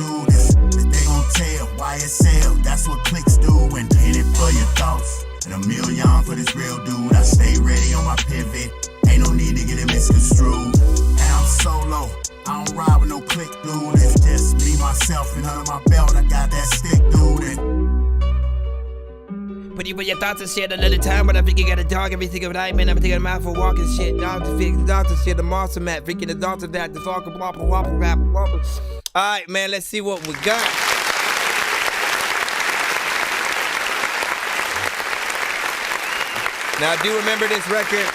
do this. If they gon' tell, YSL, that's what clicks do. And hit it for your thoughts. And $1 million for this real dude. I stay ready on my pivot. Ain't no need to get it misconstrued. And I'm solo. I don't ride with no click, dude. It's just me, myself, and under my belt. I got that stick, dude. And put your thoughts and shit another time, but I think you got a dog. Everything of night, man. I'm taking them out for walking shit. Doctor shit, the monster mat. Thinking the doctor that, the fuck, wobble, wobble, wobble, wobble. Alright, man, let's see what we got. Now, I do remember this record.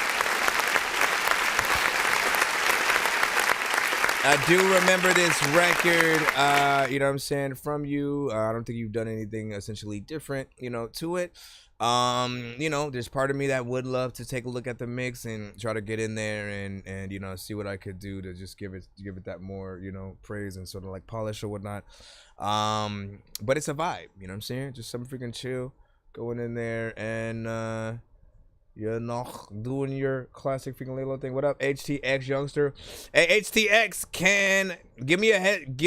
I do remember this record, you know what I'm saying, from you. I don't think you've done anything essentially different, you know, to it. You know, there's part of me that would love to take a look at the mix and try to get in there and you know, see what I could do to just give it that more, you know, praise and sort of like polish or whatnot. But it's a vibe, you know what I'm saying? Just something freaking chill, going in there and, you know, doing your classic freaking Lalo thing. What up, HTX youngster? Hey, HTX, give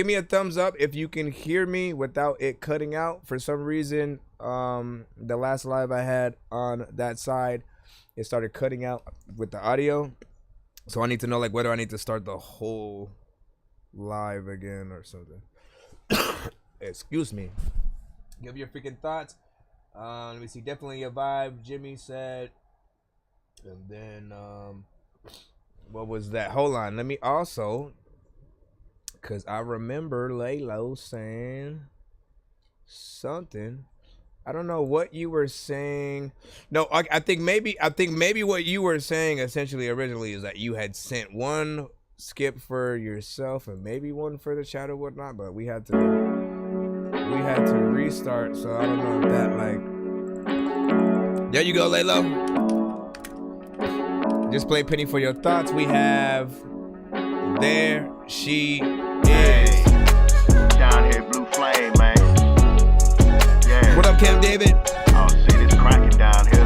me a thumbs up if you can hear me without it cutting out. For some reason, the last live I had on that side, it started cutting out with the audio. So I need to know like whether I need to start the whole live again or something. Excuse me. Give your freaking thoughts. Let me see. Definitely a vibe. Jimmy said. And then, what was that? Hold on. Let me also, because I remember Lalo saying something. I don't know what you were saying. No, I think maybe what you were saying essentially originally is that you had sent one skip for yourself and maybe one for the chat or whatnot, but we had to restart. So I don't know if that like. There you go, Lalo. Just play Penny for your thoughts. We have There She Is. Down here, Blue Flame, man. Yeah. What up, Camp David? Oh, shit, it's cracking down here.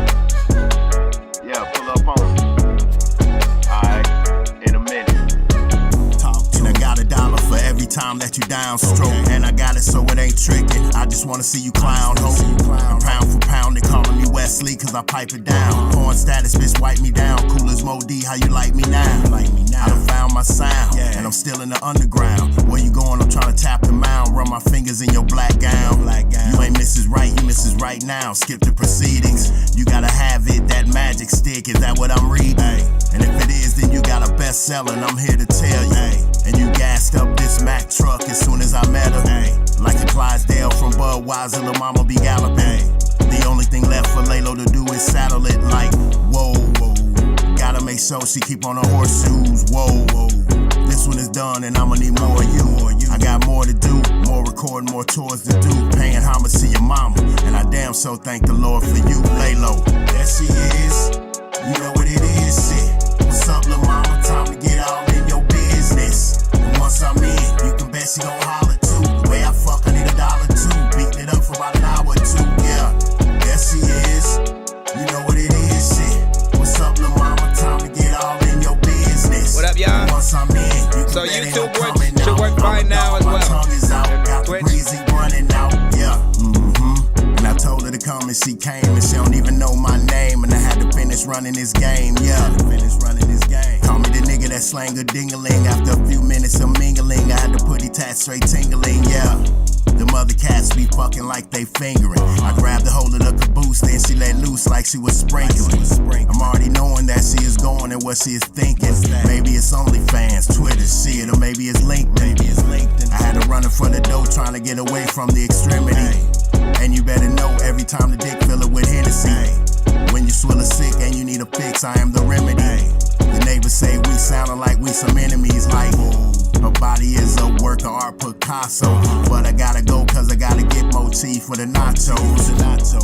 Yeah, pull up on me. Alright, in a minute. And I got $1 for every time that you downstroke. And I got it so it ain't tricking. I just wanna see you clown, ho. And pound for pound, they calling me Wesley, cause I pipe it down. Porn status, bitch, wipe me down. Cool as Mo D, how you like me now? I done found my sound, and I'm still in the underground. Where you going? I'm trying to tap the mound. Run my fingers in your black gown. You ain't Mrs. Right, you Mrs. Right now. Skip the proceedings. You gotta have it, that magic stick. Is that what I'm reading? And if it is, then you got a bestseller, and I'm here to tell you. And you gassed up this Mack truck as soon as I met her. Like a Clydesdale from Budweiser, Lil' Mama be galloping. The only thing left for Lalo to do is saddle it like, whoa, whoa. Gotta make sure she keep on her horseshoes, whoa, whoa. This one is done and I'ma need more of you. I got more to do, more recording, more tours to do. Paying homage to your mama, and I damn so thank the Lord for you, Lalo. There she is, you know what it is, shit. What's up, lil' mama? Time to get all in your business. And once I'm in, you can bet she gon' holler too. The way I fuck, I need $1 too. Beating it up for about an hour or two, yeah. There she is, you know what it is, shit. What's up, lil' mama? Time to get all in your business. What up, y'all? Once I'm in, So YouTube should work fine now as well. My tongue is out, got the breezy running out, yeah. And I told her to come and she came and she don't even know my name. And I had to finish running this game, yeah. Call me the nigga that slang a ding-a-ling. After a few minutes of mingling, I had to put it tat straight tingling, yeah. Them other cats be fucking like they fingering. I grabbed the hold of the caboose, then she let loose like she was sprinkling. I'm already knowing that she is going and what she is thinking. Maybe it's OnlyFans, Twitter, shit, or maybe it's LinkedIn. I had to run in front of the door trying to get away from the extremity. And you better know every time the dick fill it with Hennessy. When you swill a sick and you need a fix, I am the remedy. The neighbors say we sounding like we some enemies, like her body is a work of art, Picasso. But I gotta go cause I gotta get motif for the nachos.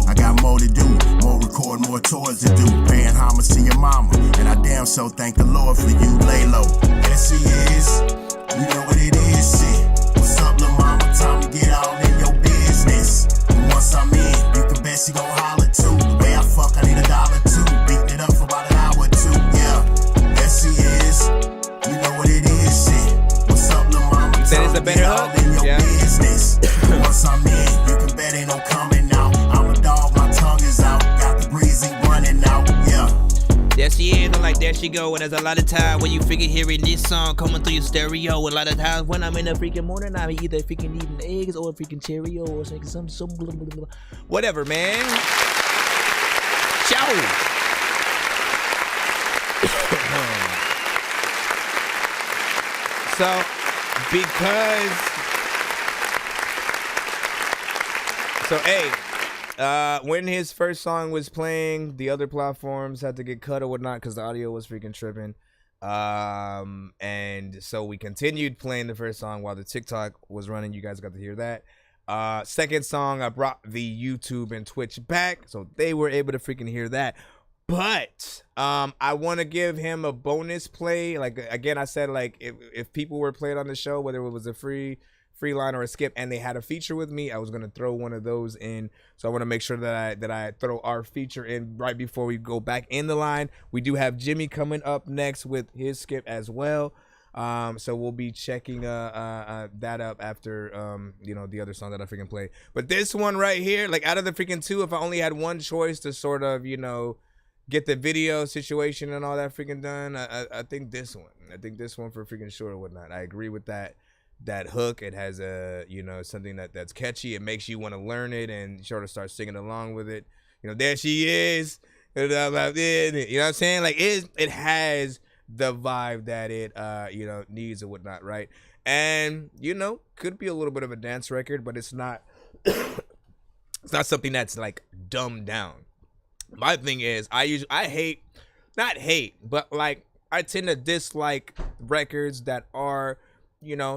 I got more to do, more record, more tours to do. Paying homage to your mama, and I damn so thank the Lord for you, Lalo. There she is, you know what it is, shit. What's up, lil' mama? Time to get all in your business. And once I'm in, you can bet she gon' holler too. The way I fuck, I need $1 too. Beating it up for about an hour or two, yeah. There she is, you know what it is, shit. What's up, lil' mama? That is a better hook. Yeah. let you go. And there's a lot of time when you figure hearing this song coming through your stereo. A lot of times when I'm in the freaking morning, I'm either freaking eating eggs or freaking Cheerio or some blah, blah, blah. Whatever, man. Ciao. So, when his first song was playing, the other platforms had to get cut or whatnot because the audio was freaking tripping. And so we continued playing the first song while the TikTok was running. You guys got to hear that. Second song, I brought the YouTube and Twitch back, so they were able to freaking hear that. But I want to give him a bonus play. Like, again, I said, like, if people were playing on the show, whether it was a free line or a skip, and they had a feature with me, I was going to throw one of those in. So I want to make sure that I throw our feature in right before we go back in the line. We do have Jimmy coming up next with his skip as well. So we'll be checking that up after the other song that I freaking play. But this one right here, like, out of the freaking two, if I only had one choice to sort of, get the video situation and all that freaking done, I think this one. I think this one for freaking sure or whatnot. I agree with that hook. It has a something that's catchy. It makes you want to learn it and sort of start singing along with it. There she is. You know what I'm saying? Like, it has the vibe that it needs or whatnot, right? And could be a little bit of a dance record, but it's not. It's not something that's like dumbed down. My thing is, I tend to dislike records that are,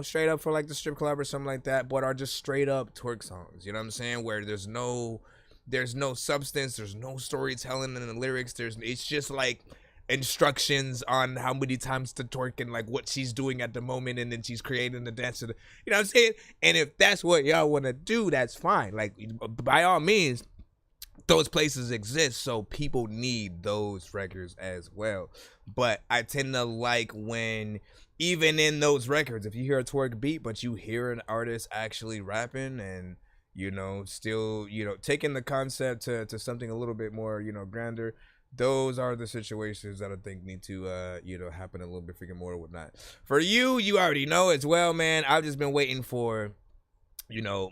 straight up for like the strip club or something like that, but are just straight up twerk songs. You know what I'm saying? Where there's no substance, there's no storytelling in the lyrics. It's just like instructions on how many times to twerk and like what she's doing at the moment, and then she's creating the dance to the, you know what I'm saying? And if that's what y'all want to do, that's fine. Like, by all means, those places exist, so people need those records as well. But I tend to like when, even in those records, if you hear a twerk beat, but you hear an artist actually rapping and, still, taking the concept to something a little bit more, grander, those are the situations that I think need to, happen a little bit freaking more or whatnot. For you already know as well, man. I've just been waiting for,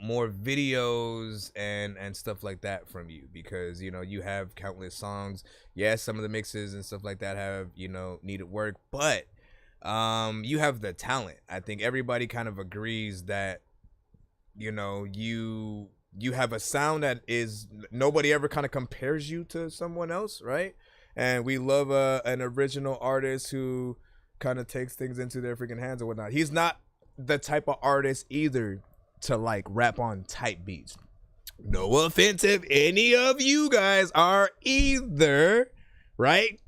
more videos and stuff like that from you, because you have countless songs. Yes, some of the mixes and stuff like that have needed work, but you have the talent. I think everybody kind of agrees that you have a sound that is, nobody ever kind of compares you to someone else, right? And we love an original artist who kind of takes things into their freaking hands or whatnot. He's not the type of artist either to like rap on tight beats. No offense if any of you guys are either, right?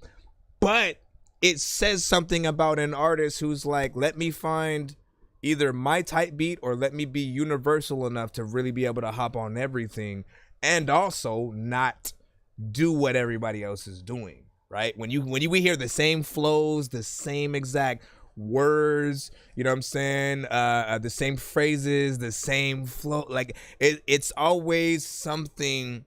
But it says something about an artist who's like, let me find either my tight beat or let me be universal enough to really be able to hop on everything and also not do what everybody else is doing, right? When we hear the same flows, the same exact words, you know what I'm saying, the same phrases, the same flow, like it's always something,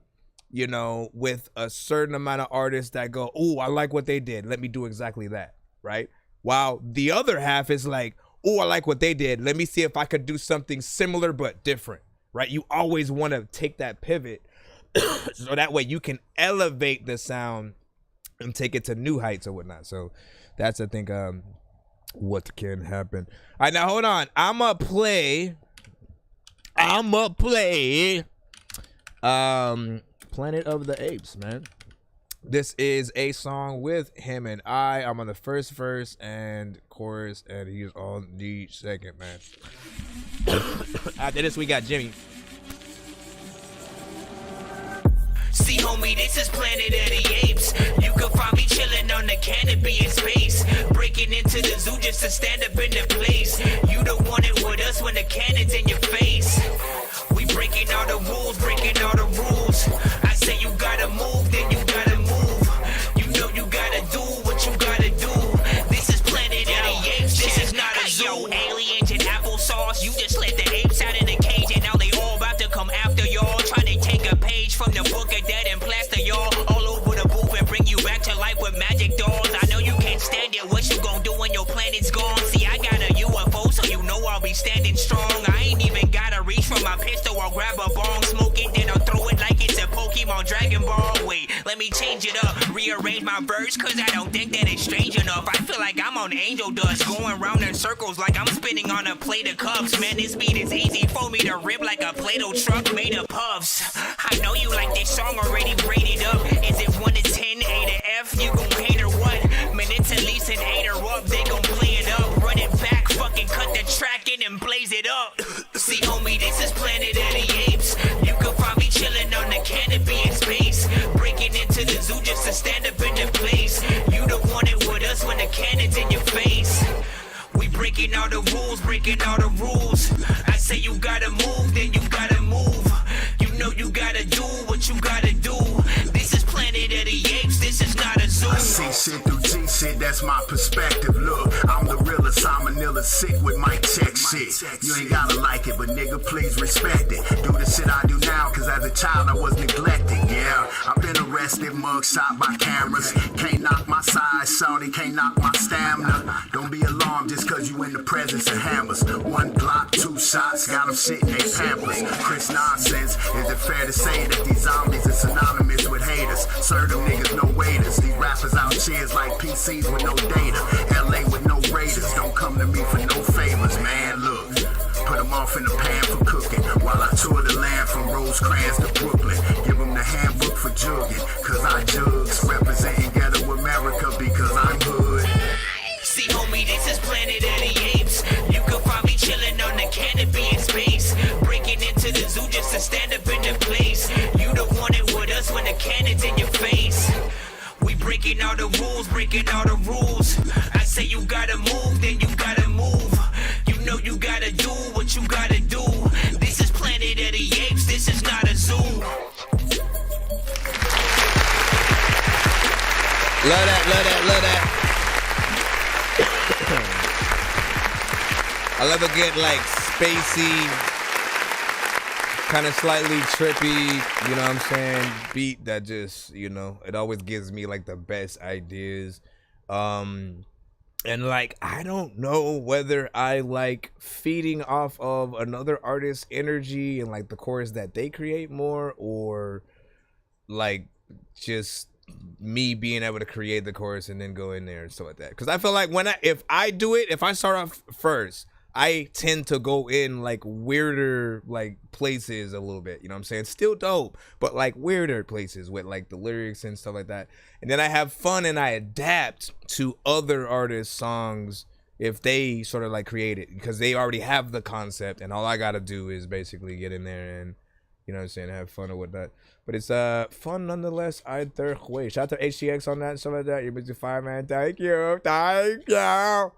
with a certain amount of artists that go, oh, I like what they did, let me do exactly that, right? While the other half is like, oh, I like what they did, let me see if I could do something similar but different, right? You always want to take that pivot so that way you can elevate the sound and take it to new heights or whatnot. So that's, I think, what can happen. All right, now hold on. I'ma play Planet of the Apes, man. This is a song with him and I'm on the first verse and chorus, and he's on the second, man. After this, we got Jimmy. See, homie, this is Planet of the Apes. You can find me chilling on the canopy in space, breaking into the zoo just to stand up in the place. You don't want it with us when the cannon's in your face. We breaking all the rules, breaking all the rules. I say you gotta move, then you gotta move. You know you gotta do what you gotta do. This is Planet of the Apes, this is not a zoo. Yo, aliens and applesauce, you just let the apes out of the cage, and now they all about to come after y'all, trying to take a page from the book of dead and plaster y'all all over the booth and bring you back to life with magic dolls. I know you can't stand I'll grab a bong, smoke it, then I'll throw it like it's a Pokemon Dragon Ball. Wait, let me change it up, rearrange my verse, cause I don't think that it's strange enough. I feel like I'm on angel dust, going round in circles like I'm spinning on a plate of cups. Man, this beat is easy for me to rip like a Play-Doh truck made of puffs. I know you like this song already rated up. Is it 1 to 10, A to F? You gon' hate or what? Man, it's at least an 8 or up. They gon' play it up, run it back, fucking cut the track in and blaze it up. See, homie, this is Planet of the Apes. You can find me chilling on the canopy in space, breaking into the zoo just to stand up in the place. You don't want it with us when the cannon's in your face. We breaking all the rules, breaking all the rules. I say you gotta move, then you gotta move. You know you gotta do what you gotta do. This is Planet of the Apes, this is not a zoo. I see shit through G shit, that's my perspective. Look, I'm the realest, I'm Manila sick with mic check shit. You ain't gotta like it, but nigga, please respect it. Do the shit I do now, cause as a child I was neglected. Yeah, I've been arrested, mugshot by cameras. Can't knock my size, shawty, can't knock my stamina. Don't be alarmed just cause you in the presence of hammers. 1 Glock, 2 shots, got them shit in they pampers. Chris Nonsenze, is it fair to say that these zombies are synonymous with haters? Serve them niggas no waiters. These rappers out cheers like PCs with no data. LA with no raiders. Don't come to me for no favors, man. Look, put them off in the pan for cooking while I tour the land from Rosecrans to Brooklyn. Give them the handbook for jugging, cause I jugs. Representing ghetto America because I'm hood. See, homie, this is Planet of the Apes. You can find me chilling on the canopy in space, breaking into the zoo just to stand up in the place. You don't want it with us when the cannon's in your face. We breaking all the rules, breaking all the rules. I say you gotta move, then you gotta move. You know you gotta do what you gotta do. This is Planet of the Apes, this is not a zoo. Love that, love that, love that. I love a good, like, spacey, kind of slightly trippy, you know what I'm saying, beat that just, you know, it always gives me, like, the best ideas. And, like, I don't know whether I like feeding off of another artist's energy and, like, the chorus that they create more, or, like, just me being able to create the chorus and then go in there and stuff like that. Because I feel like if I start off first, I tend to go in like weirder like places a little bit, you know what I'm saying? Still dope, but like weirder places with like the lyrics and stuff like that. And then I have fun and I adapt to other artists' songs if they sort of like create it, because they already have the concept and all I gotta do is basically get in there and, you know what I'm saying, have fun with that. But it's fun nonetheless either way. Shout out to HTX on that and stuff like that. You're busy fire, man. Thank you. Thank you.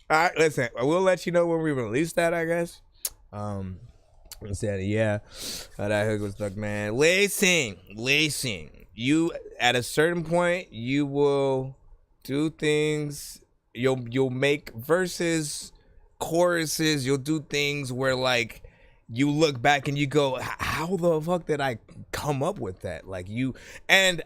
All right, listen, we'll let you know when we release that, I guess. Let's say, yeah. That hook was stuck, man. Listen. You, at a certain point, you will do things. You'll make verses, choruses. You'll do things where, like, you look back and you go, how the fuck did I come up with that? Like, you, and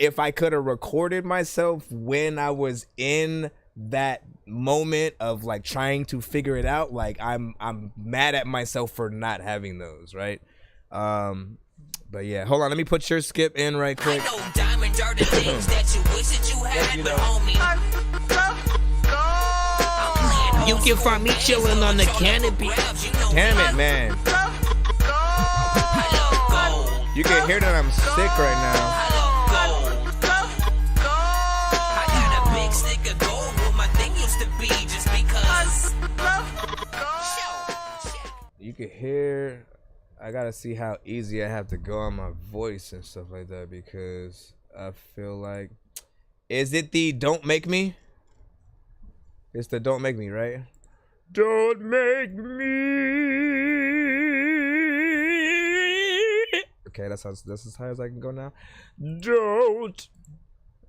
if I could have recorded myself when I was in that moment of like trying to figure it out, like I'm mad at myself for not having those, right? But yeah, hold on, let me put your skip in right quick. I know diamonds are the things that you wish that you had, but homie, you can find me chilling on the canopy. Damn it, man. You can hear that I'm sick right now. I got a big stick of gold where my thing used to be just because. You can hear, I gotta see how easy I have to go on my voice and stuff like that, because I feel like, is it the Don't Make Me? It's the Don't Make Me, right? Don't make me. Okay, that's as high as I can go now. Don't.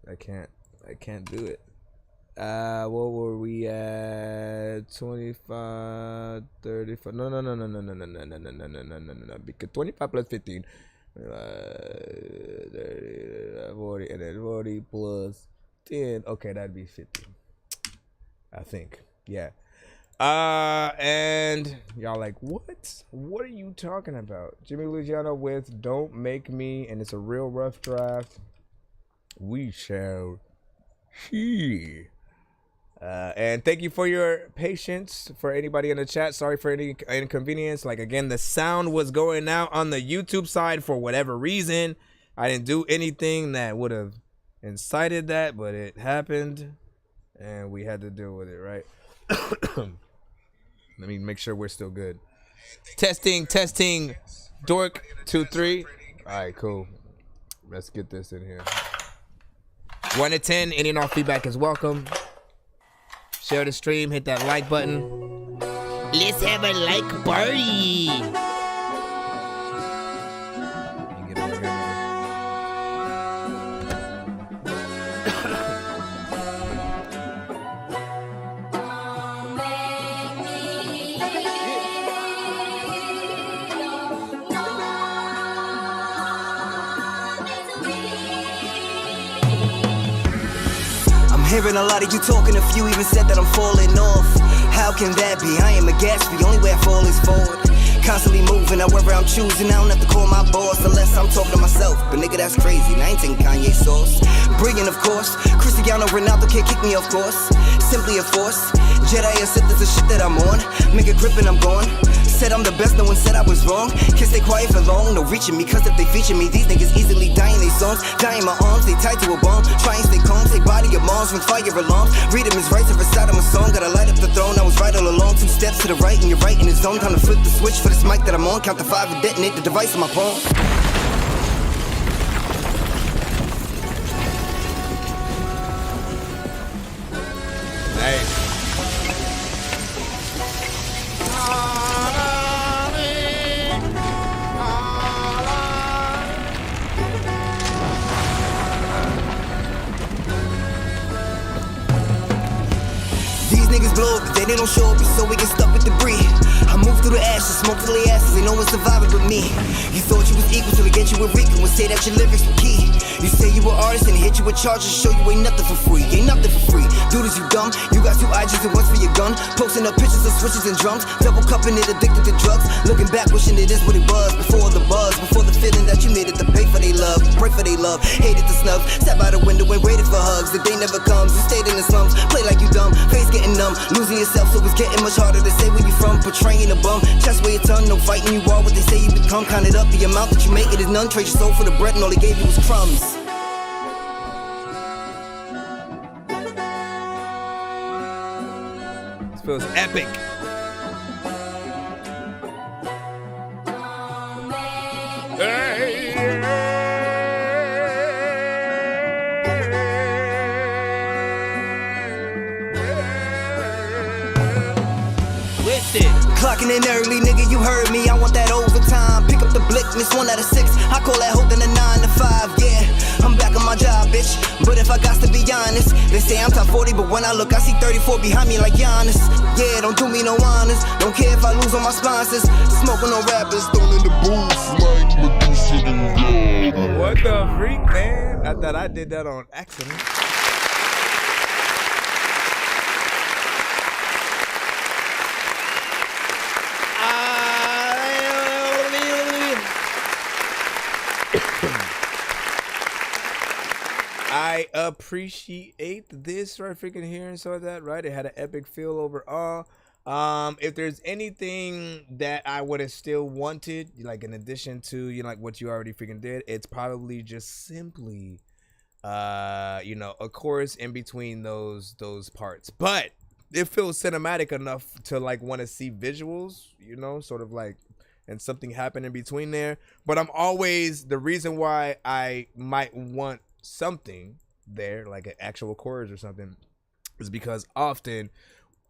I can't do it. What were we at? 25, 35. No. Because 25 plus 15. 30, 40, and then 40 plus 10. Okay, that'd be 50. I think. Yeah. And y'all like, what? What are you talking about? Jimmy Luciano with Don't Make Me, and it's a real rough draft. We shall see. And thank you for your patience. For anybody in the chat, sorry for any inconvenience. Like, again, the sound was going out on the YouTube side for whatever reason. I didn't do anything that would have incited that, but it happened, and we had to deal with it, right? Let me make sure we're still good. Testing. Dork 2-3. All right, cool. Let's get this in here. 1 to 10. Any and all feedback is welcome. Share the stream. Hit that like button. Let's have a like party. You get over here. Hearing a lot of you talking, a few even said that I'm falling off. How can that be? I am a Gatsby, only way I fall is forward. Constantly moving, however I'm choosing. I don't have to call my boss unless I'm talking to myself. But nigga, that's crazy. Now I ain't taking Kanye sauce. Brilliant, of course. Cristiano Ronaldo can't kick me, of course. Simply a force. Jedi or Sith is the shit that I'm on. Make a grip and I'm gone. Said I'm the best, no one said I was wrong. Can't stay quiet for long, no reaching me. Cause if they feature me, these niggas easily die in they songs. Die in my arms, they tied to a bomb. Try and stay calm, say body your moms, ring fire alarms. Read them as rights and recite them a song. Gotta light up the throne, I was right all along. 2 steps to the right and you're right in the zone. Time to flip the switch for this mic that I'm on. Count to 5 and detonate the device on my palm. Nice. Niggas blow up, but they don't show up, so we get stuck with debris. I move through the ashes, smoke till the ashes, ain't no one surviving but me. You thought you was equal till they get you a Rican, would say that your lyrics were key. You say you were artist and they hit you with charges, show you ain't nothing for free, ain't nothing for free. Dude, is you dumb? You got 2 IGs and one's for your gun. Posting up pictures of switches and drums, double cupping it, addicted to drugs. Looking back, wishing it is what it was, before the buzz, before the feeling that you needed to pay for they love, pray for they love, hated the snub. Sat by the window and waited for hugs, the day never comes. You stayed in the slums, play like you dumb, face getting numb, losing yourself, so it's getting much harder to say where you from. Portraying a bum, chest where your tongue, no fighting you are what they say you become. Count it up, the amount that you make it is none. Trade your soul for the bread and all they gave you was crumbs. This feels epic. Clocking in early, nigga, you heard me. I want that overtime. Pick up the blick, miss 1 out of 6. I call that holding a 9 to 5. Yeah, I'm back on my job, bitch. But if I got to be honest, they say I'm top 40, but when I look, I see 34 behind me like Giannis. Yeah, don't do me no honors. Don't care if I lose on my sponsors. Smoking on rappers, thrown in the booth like Medusa and God. What the freak, man? I thought I did that on accident. I appreciate this right freaking here and so that, right? It had an epic feel overall. If there's anything that I would have still wanted, like in addition to, you know, like what you already freaking did, it's probably just simply you know, a chorus in between those parts. But it feels cinematic enough to like want to see visuals, you know, sort of like, and something happen in between there. But I'm always, the reason why I might want something there, like an actual chorus or something, is because often,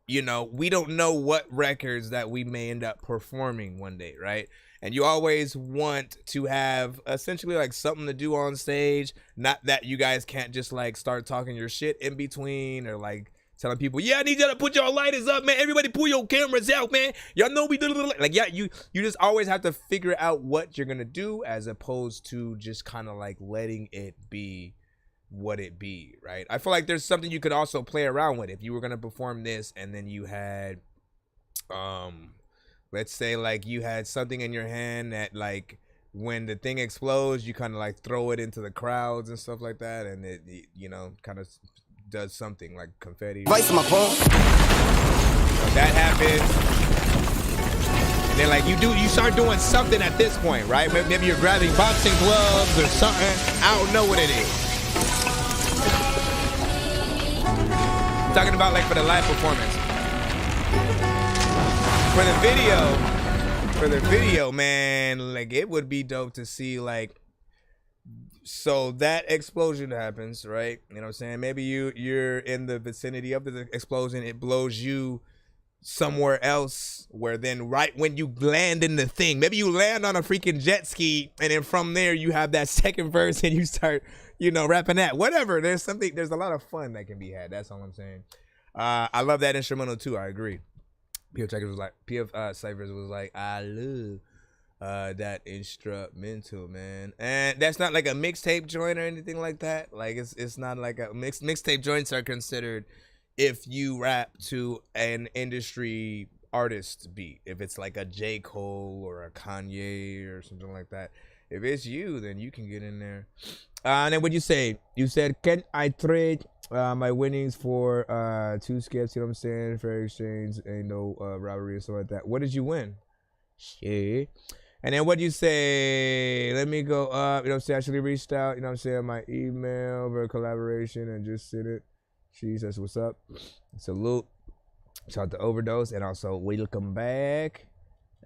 you know, we don't know what records that we may end up performing one day, right? And you always want to have essentially like something to do on stage. Not that you guys can't just like start talking your shit in between, or like telling people, yeah, I need y'all to put your lighters up, man. Everybody pull your cameras out, man. Y'all know we do like, yeah, you just always have to figure out what you're gonna do, as opposed to just kind of like letting it be what it be, right? I feel like there's something you could also play around with if you were gonna perform this and then you had, let's say like you had something in your hand that like when the thing explodes, you kind of like throw it into the crowds and stuff like that, and it you know, kind of does something like confetti. Vice my phone. So that happens, and then like you start doing something at this point, right? Maybe you're grabbing boxing gloves or something. I don't know what it is. I'm talking about like for the live performance. For the video, man, like it would be dope to see like, so that explosion happens, right? You know what I'm saying? Maybe you're in the vicinity of the explosion, it blows you somewhere else, where then right when you land in the thing, maybe you land on a freaking jet ski, and then from there you have that second verse and you start, you know, rapping that. Whatever. There's a lot of fun that can be had. That's all I'm saying. I love that instrumental too. I agree. PF Cyphers was like, I love that instrumental, man. And that's not like a mixtape joint or anything like that. Like it's not like a mixtape joints are considered if you rap to an industry artist beat. If it's like a J. Cole or a Kanye or something like that. If it's you, then you can get in there. And then what'd you say? You said, can I trade my winnings for 2 skips? You know what I'm saying? Fair exchange, ain't no robbery or something like that. What did you win? Shit. And then what'd you say? Let me go up. You know what I'm saying? I actually reached out. You know what I'm saying? My email for collaboration and just sent it. She says, what's up? Salute. Shout out to Overdose. And also, welcome back.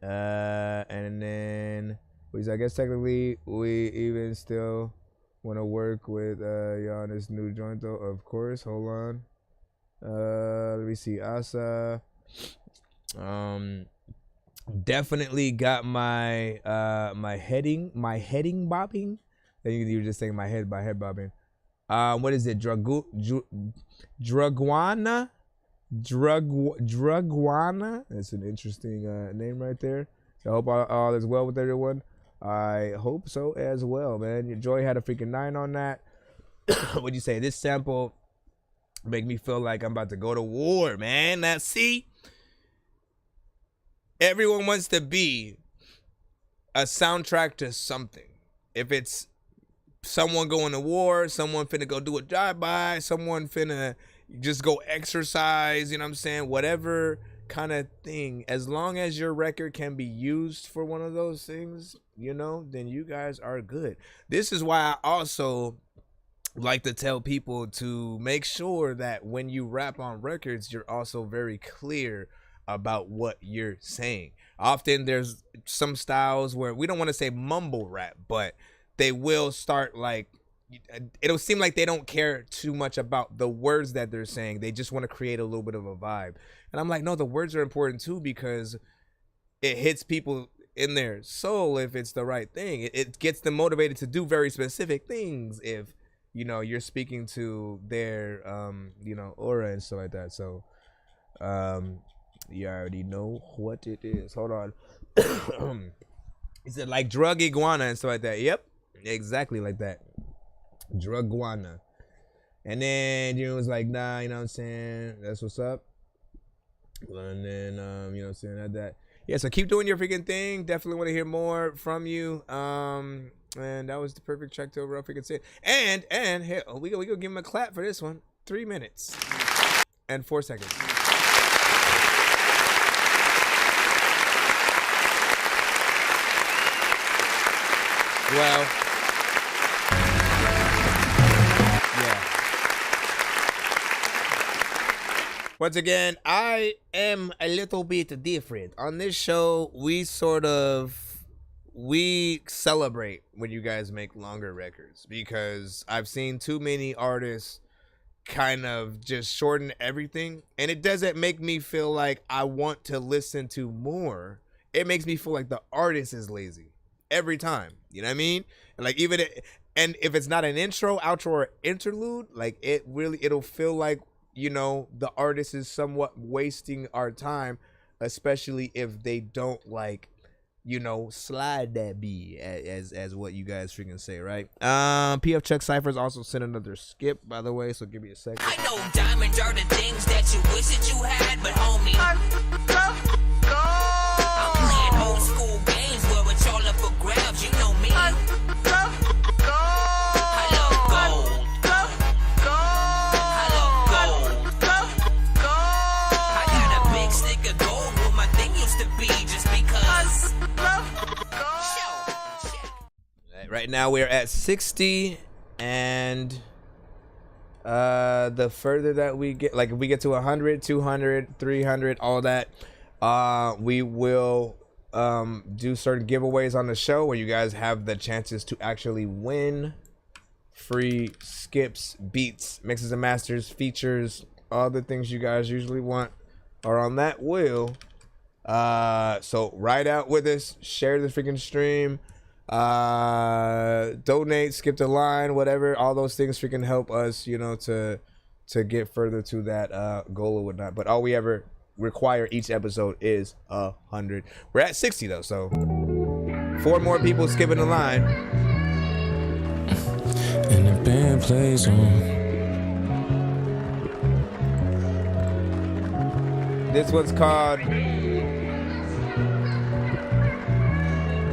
And then, I guess technically, we even still want to work with y'all on this new joint, though. Of course. Hold on. Let me see. Asa. Definitely got my my heading bobbing. I think you were just saying my head bobbing. What is it? Drugwana? Drugwana? That's an interesting name right there. So I hope all is well with everyone. I hope so as well, man. Your Joy had a freaking 9 on that. What'd you say? This sample make me feel like I'm about to go to war, man. Now, see? Everyone wants to be a soundtrack to something. If it's someone going to war, someone finna go do a drive-by, someone finna just go exercise, you know what I'm saying? Whatever kind of thing. As long as your record can be used for one of those things, you know, then you guys are good. This is why I also like to tell people to make sure that when you rap on records, you're also very clear about what you're saying. Often there's some styles where we don't want to say mumble rap, but they will start like, it'll seem like they don't care too much about the words that they're saying. They just want to create a little bit of a vibe. And I'm like, no, the words are important too, because it hits people in their soul if it's the right thing. It gets them motivated to do very specific things if, you know, you're speaking to their, you know, aura and stuff like that. So, you already know what it is. Hold on. He said like drug iguana and stuff like that. Yep, exactly like that. Drug iguana. And then, you know, it was like, nah, you know what I'm saying? That's what's up. And then, you know what I'm saying? That. Yeah, so keep doing your freaking thing. Definitely want to hear more from you. And that was the perfect track to overall freaking say. And here, we gonna give him a clap for this one. 3 minutes and 4 seconds. Well, yeah. Once again, I am a little bit different. On this show, we celebrate when you guys make longer records, because I've seen too many artists kind of just shorten everything, and it doesn't make me feel like I want to listen to more. It makes me feel like the artist is lazy every time. You know what I mean? Like and if it's not an intro, outro, or interlude, like it'll feel like, you know, the artist is somewhat wasting our time, especially if they don't like, you know, slide that B as what you guys freaking say, right? PF Chuck Cyphers also sent another skip, by the way, so give me a second. I know diamonds are the things that you wish that you had, but homie, old school games where it's all up for grabs. You know me. I love gold. I love gold. I got a big stick of gold where my thing used to be just because. Right now we're at 60, and the further that we get, like if we get to 100, 200, 300, all that, we will do certain giveaways on the show where you guys have the chances to actually win free skips, beats, mixes and masters, features, all the things you guys usually want are on that wheel. So ride out with us, share the freaking stream, donate, skip the line, whatever. All those things freaking help us, you know, to get further to that goal or whatnot. But all we ever require each episode is 100. We're at 60 though, so 4 more people skipping the line. And the band plays on. This one's called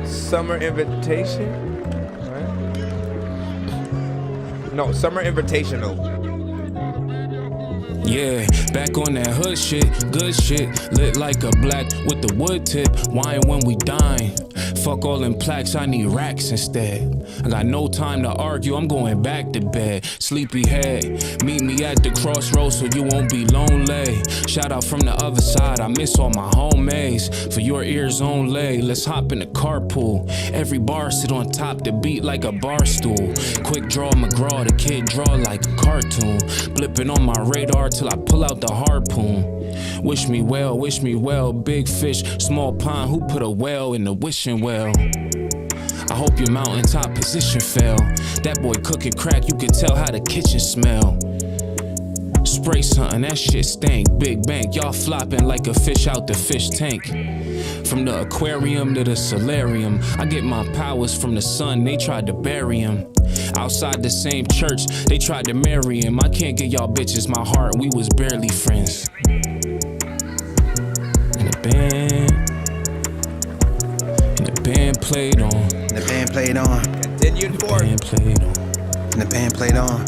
Summer Invitation, right? No, Summer Invitational. Yeah, back on that hood shit, good shit. Lit like a black with the wood tip. Wine when we dine. Fuck all them plaques, I need racks instead. I got no time to argue, I'm going back to bed. Sleepy head, meet me at the crossroads so you won't be lonely. Shout out from the other side, I miss all my homies. For your ears only, let's hop in the carpool. Every bar sit on top the beat like a bar stool. Quick draw McGraw, the kid draw like a cartoon. Blipping on my radar till I pull out the harpoon. Wish me well, big fish, small pond, who put a well in the wishing well? I hope your mountaintop position fell. That boy cooking crack, you can tell how the kitchen smell. Spray something, that shit stank. Big bank, y'all flopping like a fish out the fish tank. From the aquarium to the solarium, I get my powers from the sun, they tried to bury him. Outside the same church, they tried to marry him. I can't get y'all bitches my heart, we was barely friends. And the band played on. The band played on. Continued forward. The band played on. And the band played on.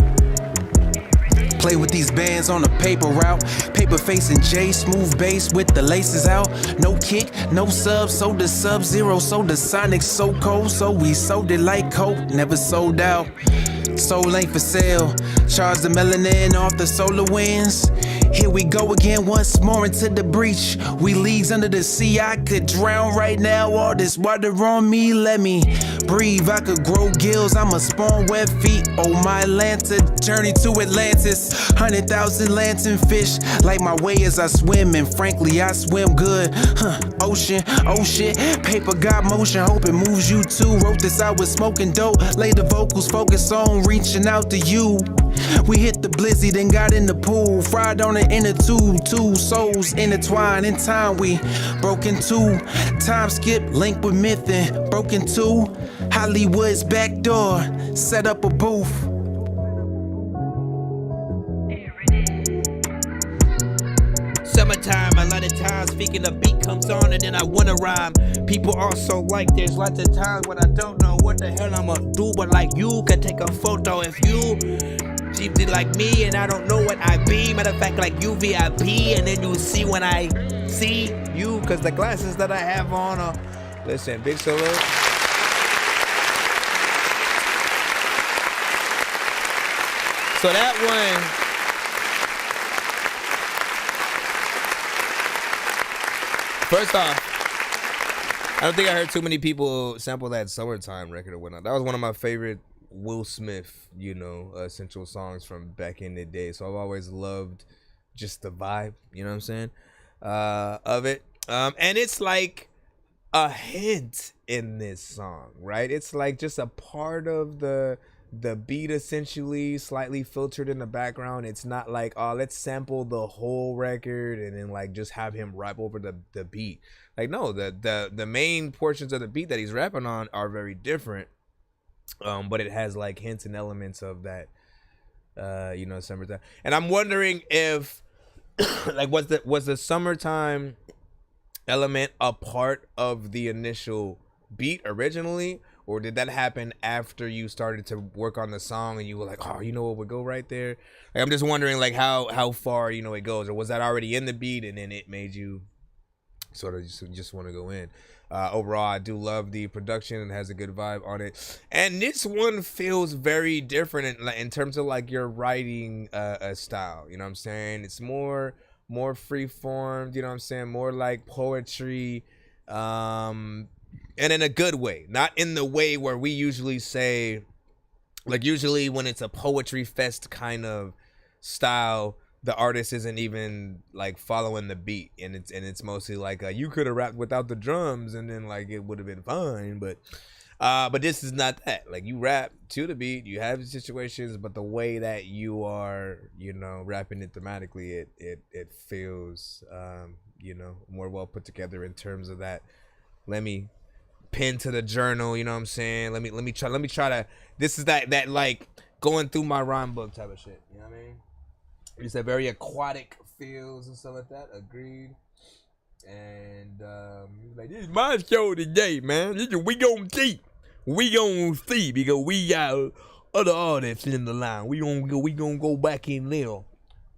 Play with these bands on a paper route. Paper facing J, smooth bass with the laces out. No kick, no sub, sold the Sub-Zero, sold the Sonic so cold, so we sold it like Coke, never sold out. Soul ain't for sale. Charge the melanin off the solar winds. Here we go again, once more into the breach. We leagues under the sea, I could drown right now. All this water on me, let me breathe. I could grow gills, I'ma spawn web feet. Oh, my Atlanta, journey to Atlantis. 100,000 lantern fish, like my way as I swim. And frankly, I swim good. Ocean, oh shit, paper got motion, hope it moves you too. Wrote this out with smoking dope, lay the vocals, focus on reaching out to you. We hit the blizzy, then got in the pool. Fried on the inner tube, 2 souls intertwined in time. We broke in 2. Time skip, link with myth and broken 2. Hollywood's back door, set up a booth. Summertime, a lot of times speaking the beat comes on and then I wanna rhyme. People also like there's lots of times when I don't know what the hell I'ma do, but like you can take a photo if you deeply like me and I don't know what I be. Matter of fact, like you VIP, and then you see when I see you, cause the glasses that I have on are. Listen, big salute. So that one, first off, I don't think I heard too many people sample that Summertime record or whatnot. That was one of my favorite Will Smith, you know, essential songs from back in the day. So I've always loved just the vibe, you know what I'm saying, of it. And it's like a hint in this song, right? It's like just a part of the beat, essentially slightly filtered in the background. It's not like, oh, let's sample the whole record and then like just have him rap over the beat. Like, no, the main portions of the beat that he's rapping on are very different. But it has like hints and elements of that, you know, Summertime. And I'm wondering if like was the Summertime element a part of the initial beat originally, or did that happen after you started to work on the song and you were like, oh, you know what would go right there? Like, I'm just wondering like how far, you know, it goes, or was that already in the beat and then it made you sort of just want to go in? Overall, I do love the production and has a good vibe on it. And this one feels very different in terms of like your writing style. You know what I'm saying? It's more free formed. You know what I'm saying? More like poetry, and in a good way, not in the way where we usually say, like usually when it's a poetry fest kind of style, the artist isn't even like following the beat, and it's mostly like you could have rapped without the drums and then like it would have been fine, but this is not that. Like you rap to the beat, you have situations, but the way that you are, you know, rapping it thematically, it feels you know, more well put together in terms of that. Let me pin to the journal, you know what I'm saying? Let me try to, this is that like going through my rhyme book type of shit, you know what I mean? It's a very aquatic feels and stuff like that. Agreed. And like, this is my show today, man. We gonna see. We gonna see because we got other artists in the line. We gonna go back in there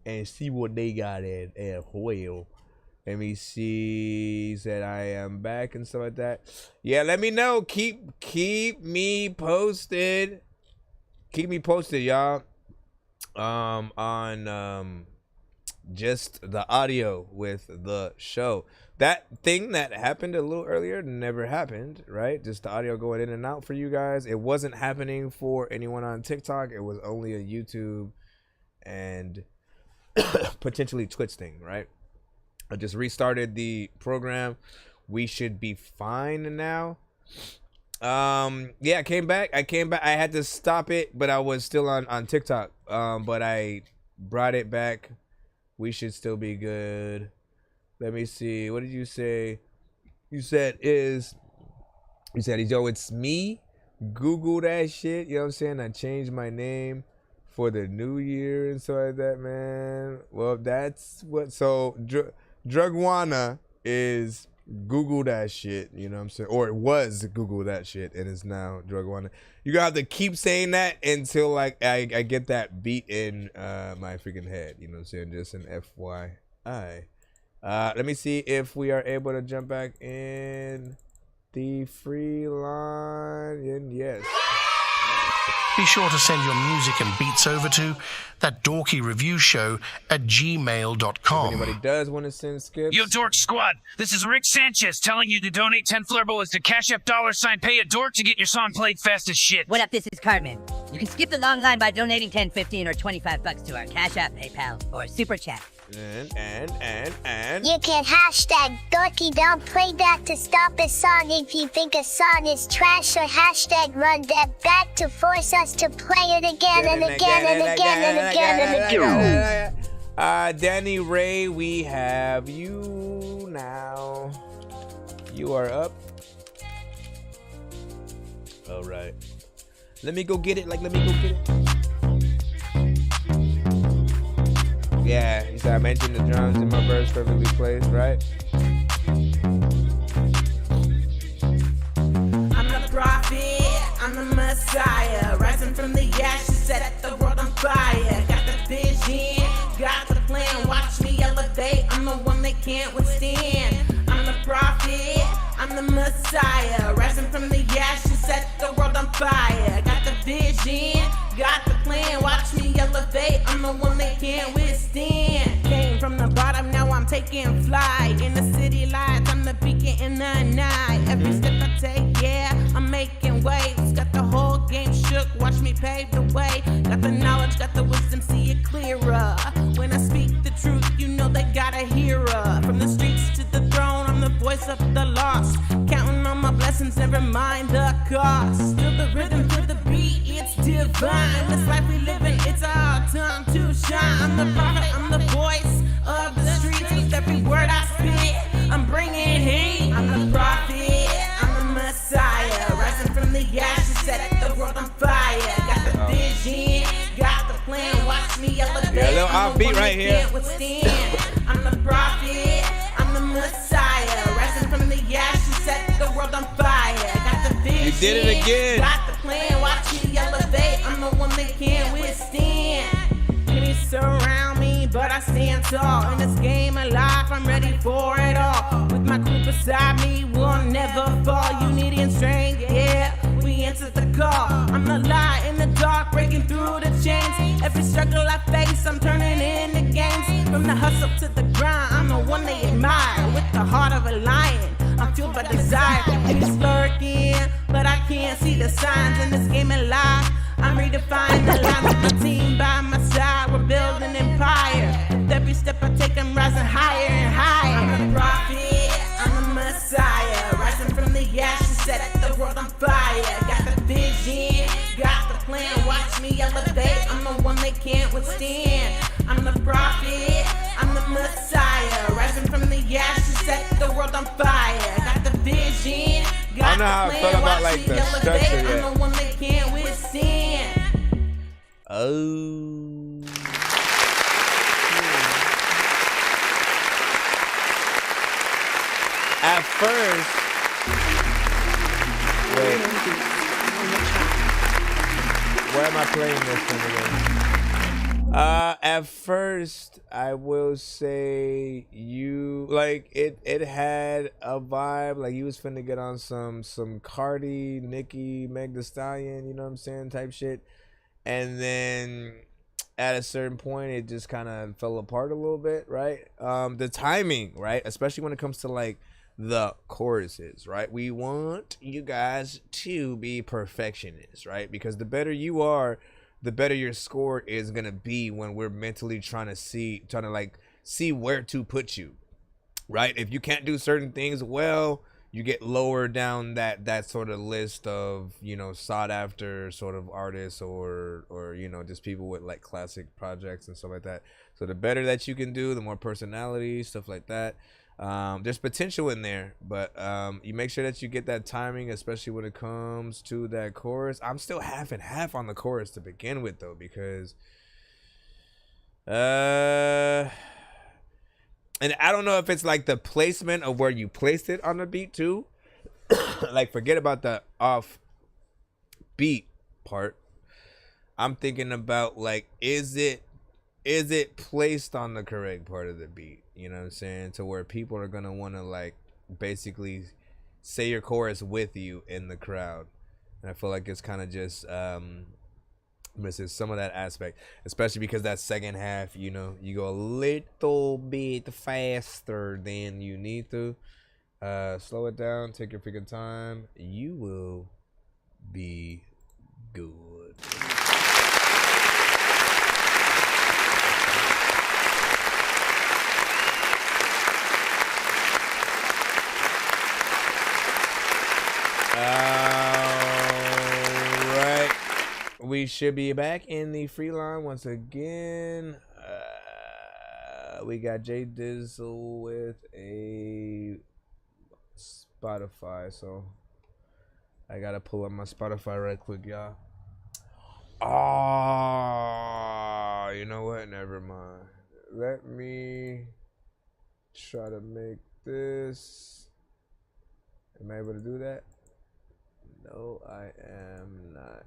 and see what they got as well. Let me see. He said I am back and stuff like that. Yeah, let me know. Keep me posted. Keep me posted, y'all. On just the audio with the show. That thing that happened a little earlier never happened, right? Just the audio going in and out for you guys. It wasn't happening for anyone on TikTok. It was only a YouTube and potentially Twitch thing, right? I just restarted the program. We should be fine now. Yeah, I came back. I had to stop it, but I was still on TikTok. But I brought it back. We should still be good. Let me see. What did you say? You said, yo, it's me. Google that shit. You know what I'm saying? I changed my name for the new year and stuff like that, man. Well, that's what. So, Drugwana is Google that shit, you know what I'm saying? Or it was Google that shit and it's now Drugwana. You're gonna have to keep saying that until like I get that beat in my freaking head, you know what I'm saying? Just an FYI. Let me see if we are able to jump back in the free line. And yes. Be sure to send your music and beats over to that dorky review show at gmail.com. If anybody does want to send skips. Yo, Dork Squad, this is Rick Sanchez telling you to donate 10 flurboas to Cash App $ pay a dork to get your song played fast as shit. What up, this is Cartman. You can skip the long line by donating 10, 15, or 25 bucks to our Cash App, PayPal, or Super Chat. And you can hashtag dorky don't play that to stop a song if you think a song is trash, or hashtag run that back to force us to play it again and again and again and again and again. Danny Ray, we have you now. You are up. All right. Let me go get it. Let me go get it. Yeah, he said I mentioned the drums in my verse perfectly placed, right? I'm the prophet, I'm the Messiah, rising from the ashes, set the world on fire. Got the vision, got the plan, watch me elevate, I'm the one they can't withstand. I'm the prophet, I'm the Messiah, rising from the ashes, set the world on fire. Got the vision, got the plan, watch me elevate, I'm the one they can't withstand. Came from the bottom, now I'm taking flight. In the city lights, I'm the beacon in the night. Every step I take, yeah, I'm making waves. Got the whole game shook, watch me pave the way. Got the knowledge, got the wisdom, see it clearer. When I speak the truth, you know they gotta hear her. From the streets to the throne, I'm the voice of the lost. Counting on my blessings, never mind the cost. Feel the rhythm, feel the beat, it's divine. This life we live in, it's our time to shine. I'm the prophet, I'm the voice of the streets. With every word I spit, I'm bringing heat. I'm the prophet, I'm the Messiah, rising from the ashes, set the world on fire. Got the vision, got the plan, watch me elevate. Yeah, a little offbeat right here. I'm the prophet, I'm the Messiah, did it again. Got the plan, watch me elevate. I'm the one they can't withstand. Enemies surround me, but I stand tall. In this game of life, I'm ready for it all. With my crew beside me, we'll never fall. Unity and strength, yeah, we answer the call. I'm the light in the dark, breaking through the chains. Every struggle I face, I'm turning into gains. From the hustle to the grind, I'm the one they admire. With the heart of a lion, I'm fueled by desire. It's lurking, but I can't see the signs in this game of life. I'm redefining the lines with my team by my side. We're building an empire. With every step I take, I'm rising higher and higher. I'm the prophet, I'm the messiah. Rising from the ashes, set the world on fire. Got the vision, got the plan. Watch me elevate. I'm the one they can't withstand. I'm the prophet, I'm the messiah. Rising from the ashes, set the world on fire. Got the vision, I don't got know how the I plan. felt about Watch like me the structure elevate. yet. I'm the one they can't withstand. Oh. At first, wait. Where am I playing this from again? At first, I will say you like it had a vibe like you was finna get on some Cardi, Nicki, Meg Thee Stallion, you know what I'm saying, type shit. And then at a certain point, it just kind of fell apart a little bit, right? The timing, right? Especially when it comes to like the choruses, right? We want you guys to be perfectionists, right? Because the better you are, the better your score is gonna be when we're mentally trying to see where to put you, right? If you can't do certain things well, you get lower down that sort of list of, you know, sought after sort of artists or you know, just people with like classic projects and stuff like that. So the better that you can do, the more personality, stuff like that. There's potential in there, but you make sure that you get that timing, especially when it comes to that chorus. I'm still half and half on the chorus to begin with though, because and I don't know if it's like the placement of where you placed it on the beat too. Like, forget about the off beat part. I'm thinking about like, is it placed on the correct part of the beat? You know what I'm saying? To where people are gonna want to like basically say your chorus with you in the crowd. And I feel like it's kind of just misses some of that aspect, especially because that second half, you know, you go a little bit faster than you need to. Slow it down, take your freaking time. You will be good. Alright, we should be back in the free line once again. We got Jay Dizzle with a Spotify, so I gotta pull up my Spotify right quick, y'all. Oh, you know what? Never mind. Let me try to make this. Am I able to do that? No, I am not.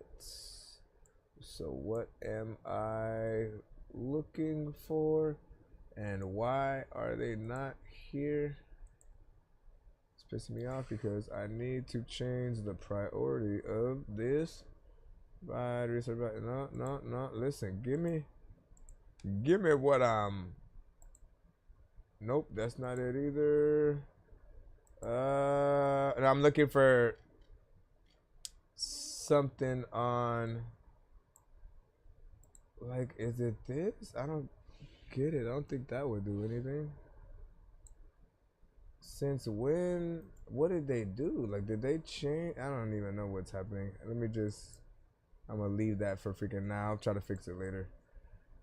So what am I looking for? And why are they not here? It's pissing me off because I need to change the priority of this. Right, research, no. Listen, give me what I'm. Nope, that's not it either. And I'm looking for something on. Like, is it this? I don't get it. I don't think that would do anything. Since when? What did they do? Like, did they change? I don't even know what's happening. Let me just. I'm gonna leave that for freaking now. I'll try to fix it later.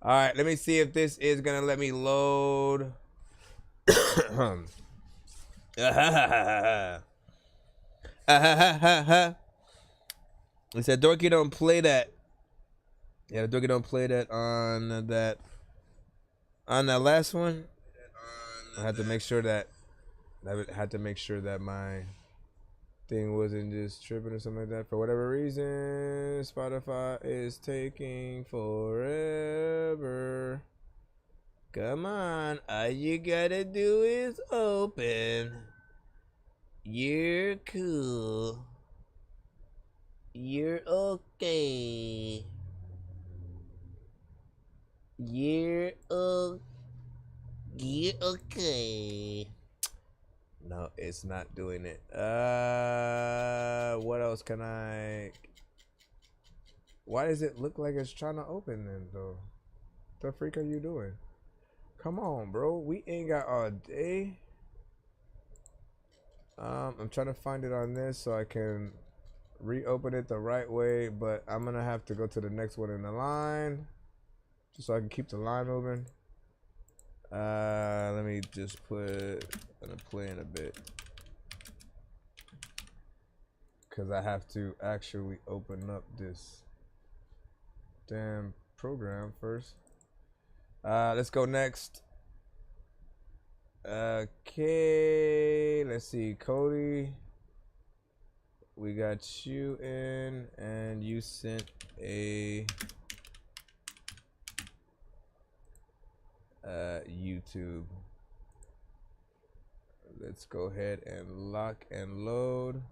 All right, let me see if this is gonna let me load. It said Dorky don't play that. Yeah, the Dorky don't play that on that last one. I had to make sure that my thing wasn't just tripping or something like that. For whatever reason, Spotify is taking forever. Come on, all you gotta do is open. You're cool. You're okay. You're okay. No, it's not doing it. What else can I? Why does it look like it's trying to open then though? The freak are you doing? Come on, bro. We ain't got all day. I'm trying to find it on this so I can reopen it the right way, but I'm gonna have to go to the next one in the line just so I can keep the line moving. Let me just put I'm gonna play in a bit because I have to actually open up this damn program first. Let's go next. Okay, let's see, Cody. We got you in, and you sent a YouTube. Let's go ahead and lock and load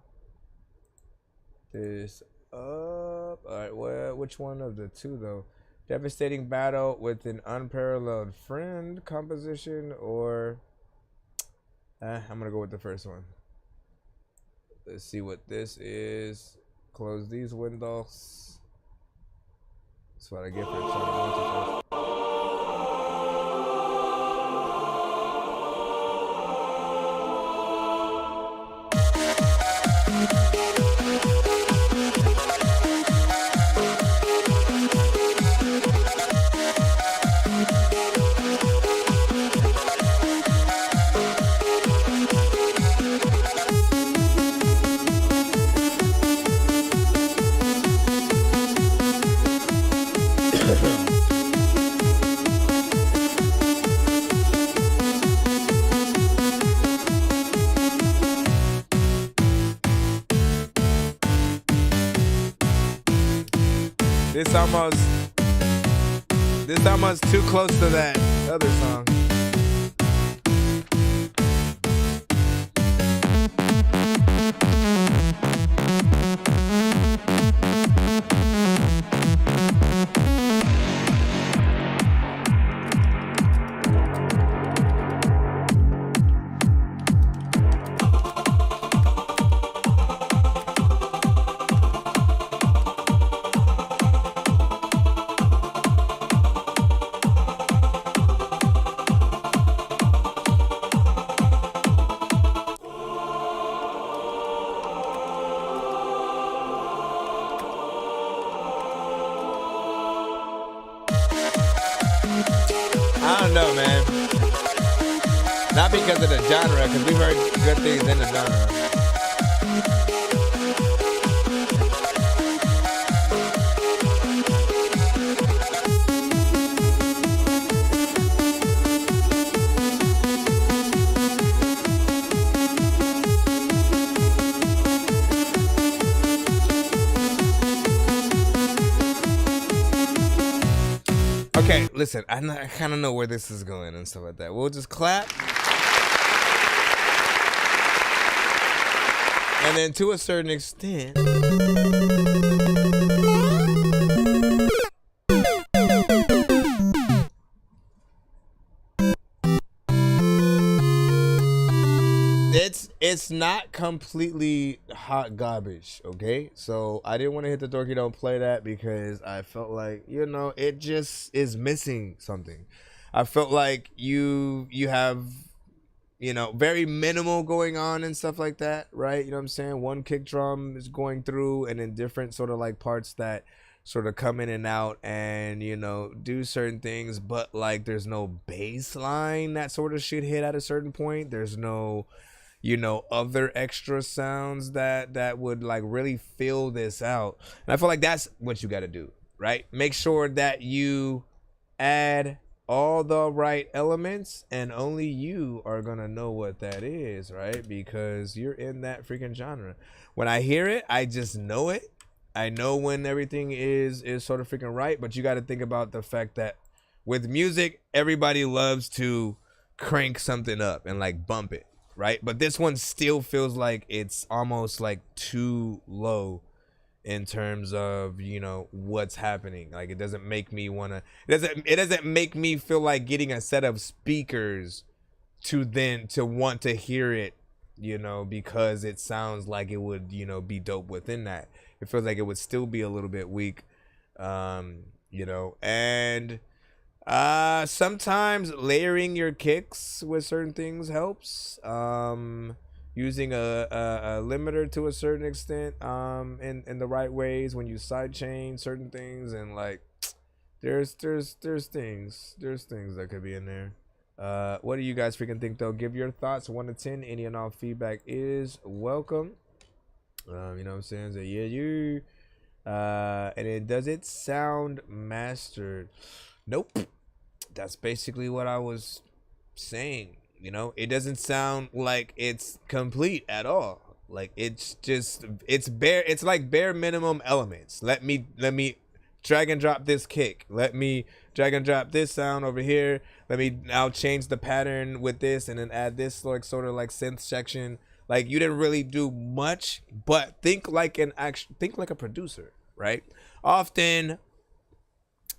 this up. All right, well, which one of the two though? Devastating battle with an unparalleled friend composition, or I'm gonna go with the first one. Let's see what this is. Close these windows. That's what I get for trying to multitask. This almost too close to that other song. I don't know, man. Not because of the genre, because we've heard good things in the genre. Okay, listen, I kind of know where this is going and stuff like that. We'll just clap. And then to a certain extent, it's not completely hot garbage, okay? So I didn't want to hit the dorky don't play that because I felt like, you know, it just is missing something. I felt like you have, you know, very minimal going on and stuff like that, right? You know what I'm saying? One kick drum is going through and then different sort of like parts that sort of come in and out and, you know, do certain things, but like there's no bass line that sort of shit hit at a certain point. There's no, you know, other extra sounds that would like really fill this out. And I feel like that's what you got to do, right? Make sure that you add all the right elements, and only you are gonna know what that is, right? Because you're in that freaking genre. When I hear it, I just know it. I know when everything is sort of freaking right, but you got to think about the fact that with music, everybody loves to crank something up and like bump it, right? But this one still feels like it's almost like too low in terms of, you know, what's happening. Like it doesn't make me want to, it doesn't make me feel like getting a set of speakers to want to hear it, you know, because it sounds like it would, you know, be dope within that. It feels like it would still be a little bit weak, you know, and sometimes layering your kicks with certain things helps. Using a limiter to a certain extent, in the right ways when you sidechain certain things, and like there's things that could be in there. What do you guys freaking think though? Give your thoughts, 1 to 10. Any and all feedback is welcome. You know what I'm saying? So yeah. And it does it sound mastered? Nope. That's basically what I was saying. You know, it doesn't sound like it's complete at all. Like it's bare. It's like bare minimum elements. Let me drag and drop this kick. Let me drag and drop this sound over here. Let me now change the pattern with this and then add this like sort of like synth section. Like you didn't really do much, but think like a producer, right? Often,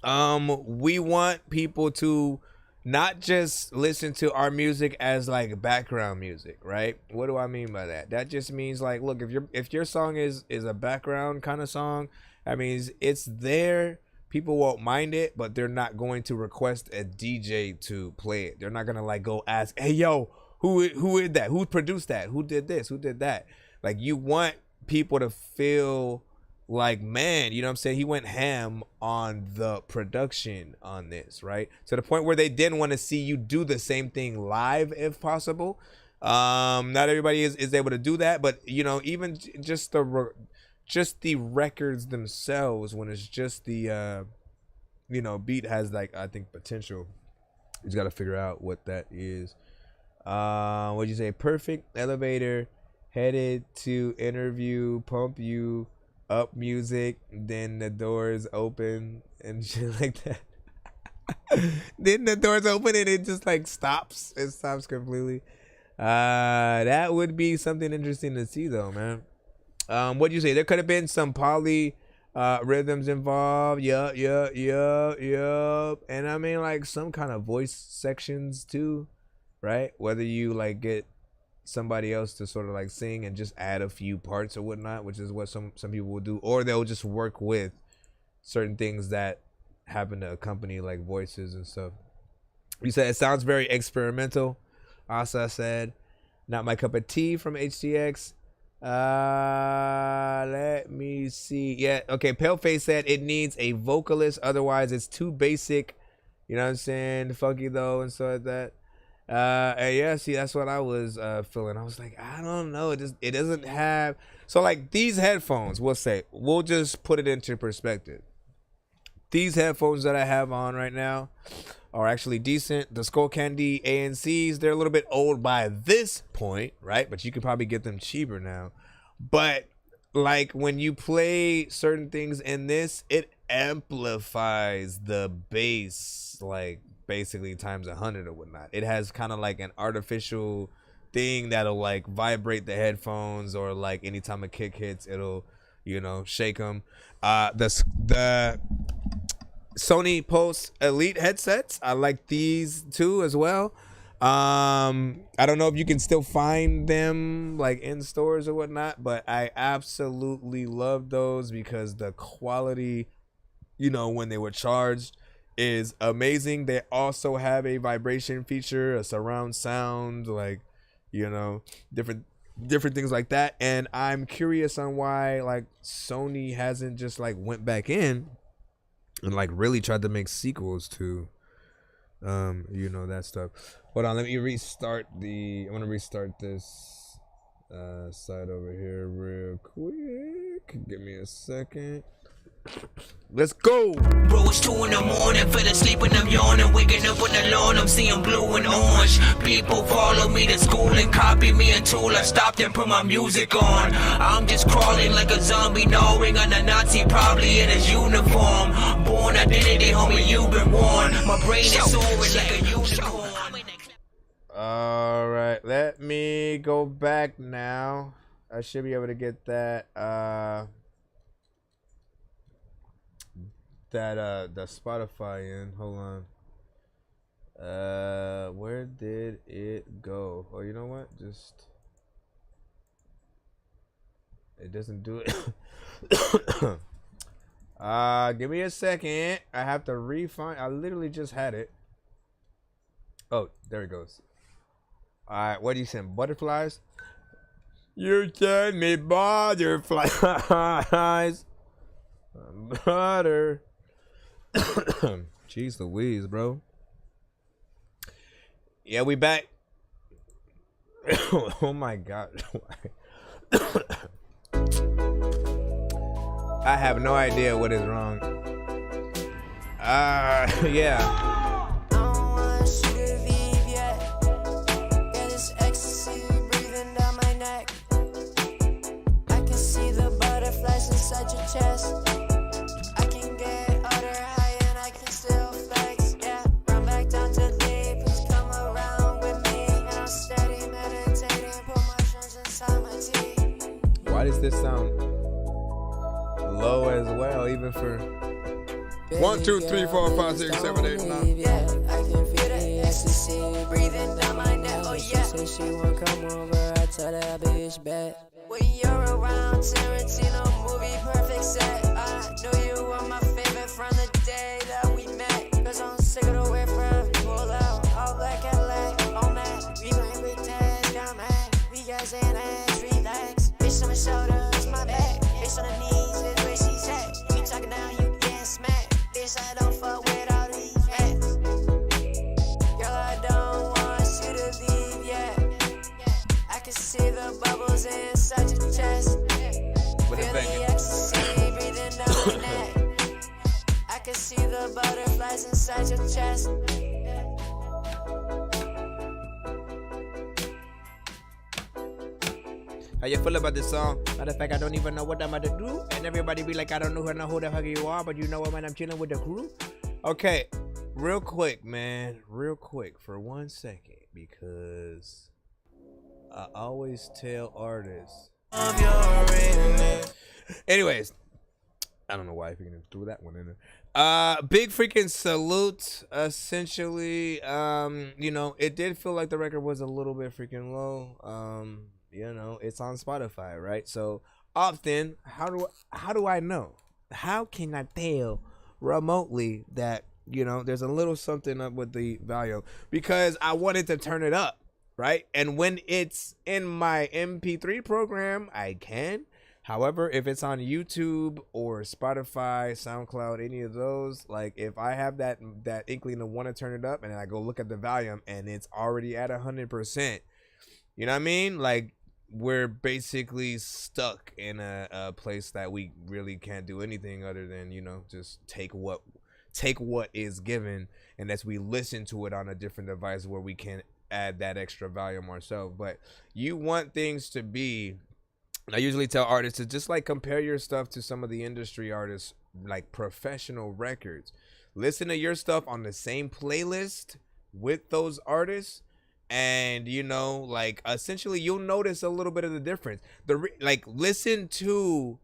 we want people to not just listen to our music as like background music, right? What do I mean by that? That just means like, look, if your song is a background kind of song, that means it's there. People won't mind it, but they're not going to request a DJ to play it. They're not gonna like go ask, hey yo, who is that? Who produced that? Who did this? Who did that? Like you want people to feel like, man, you know what I'm saying? He went ham on the production on this, right? To the point where they didn't want to see you do the same thing live if possible. Not everybody is able to do that, but you know, even just the records themselves, when it's just the you know, beat has like, I think, potential. You just got to figure out what that is. What'd you say? Perfect elevator headed to interview, pump you up music, then the doors open and shit like that. Then the doors open and it just like stops. It stops completely. That would be something interesting to see though, man. What'd you say? There could have been some poly rhythms involved. Yup. And I mean like some kind of voice sections too, right? Whether you like get somebody else to sort of like sing and just add a few parts or whatnot, which is what some people will do, or they'll just work with certain things that happen to accompany like voices and stuff. You said it sounds very experimental. Asa said, not my cup of tea from HTX. Let me see. Yeah, okay. Paleface said it needs a vocalist, otherwise it's too basic. You know what I'm saying? Funky though and stuff like that. And yeah, see, that's what I was feeling. I was like, I don't know. It doesn't have. So like these headphones, we'll just put it into perspective. These headphones that I have on right now are actually decent. The Skull Candy ANCs, they're a little bit old by this point, right? But you could probably get them cheaper now. But like when you play certain things in this, it amplifies the bass like basically times 100 or whatnot. It has kind of like an artificial thing that'll like vibrate the headphones, or like anytime a kick hits, it'll, you know, shake them. The Sony Pulse Elite headsets, I like these too as well. I don't know if you can still find them like in stores or whatnot, but I absolutely love those because the quality, you know, when they were charged is amazing. They also have a vibration feature, a surround sound, like, you know, different things like that. And I'm curious on why like Sony hasn't just like went back in and like really tried to make sequels to you know, that stuff. Hold on, let me restart I'm gonna restart this side over here real quick. Give me a second. Let's go. Bro, it's 2 in the morning, fell asleep and I'm yawning, waking up on the lawn, I'm seeing blue and orange. People follow me to school and copy me until I stopped and put my music on. I'm just crawling like a zombie, gnawing on a Nazi, probably in his uniform. Born identity, homie, you've been warned. My brain is soaring like a unicorn. All right, let me go back now. I should be able to get that the Spotify in. Hold on. Where did it go? Oh, you know what? Just it doesn't do it. Give me a second. I have to refine. I literally just had it. Oh, there it goes. All right, what do you send? Butterflies? You send me butterflies. Butter. Jeez Louise, bro. Yeah, we back. Oh my God. I have no idea what is wrong. Yeah. Inside your chest, I can get other high and I can still flex. Yeah, run back down to deep. Please come around with me. And I'm steady meditating. Put mushrooms inside my tea. Why does this sound low as well, even for 1, 2, 3, 4, 5, 6, 7, 8, 9? Yeah, I can feel the ecstasy breathing down my neck. Oh yeah. She said she won't come over. I tell that bitch bet. When you're around, Tarantino movie, perfect set. I knew you were my favorite from the day that we met. Cause I'm sick of the way forever. Pull out, all black Cadillac, all mad. We went with tags, got mad. We got Xanax, relax. Bitch on my shoulders, my back. Bitch on the knees, is where she's at. You talking now, you getting smacked. Bitch, I don't fuck with all these rats. Girl, I don't want you to leave yet. I can see the bubbles inside your chest. Feel the ecstasy breathing down my neck. I can see the butterflies inside your chest. How you feel about this song? Matter of fact, I don't even know what I'm about to do. And everybody be like, I don't know who the fuck you are, but you know what, man, I'm chilling with the crew. Okay, real quick, man. Real quick for 1 second. Because I always tell artists. Anyways, I don't know why I freaking threw that one in there. Big freaking salute. Essentially, you know, it did feel like the record was a little bit freaking low. You know, it's on Spotify, right? So often, how do I know? How can I tell remotely that, you know, there's a little something up with the volume? Because I wanted to turn it up. Right? And when it's in my MP3 program, I can. However, if it's on YouTube or Spotify, SoundCloud, any of those, like if I have that inkling to want to turn it up and I go look at the volume and it's already at 100%, you know what I mean? Like we're basically stuck in a place that we really can't do anything other than, you know, just take what is given, and as we listen to it on a different device where we can add that extra volume ourselves. But you want things to be, I usually tell artists to just like compare your stuff to some of the industry artists, like professional records. Listen to your stuff on the same playlist with those artists, and you know, like essentially you'll notice a little bit of the difference. Like listen to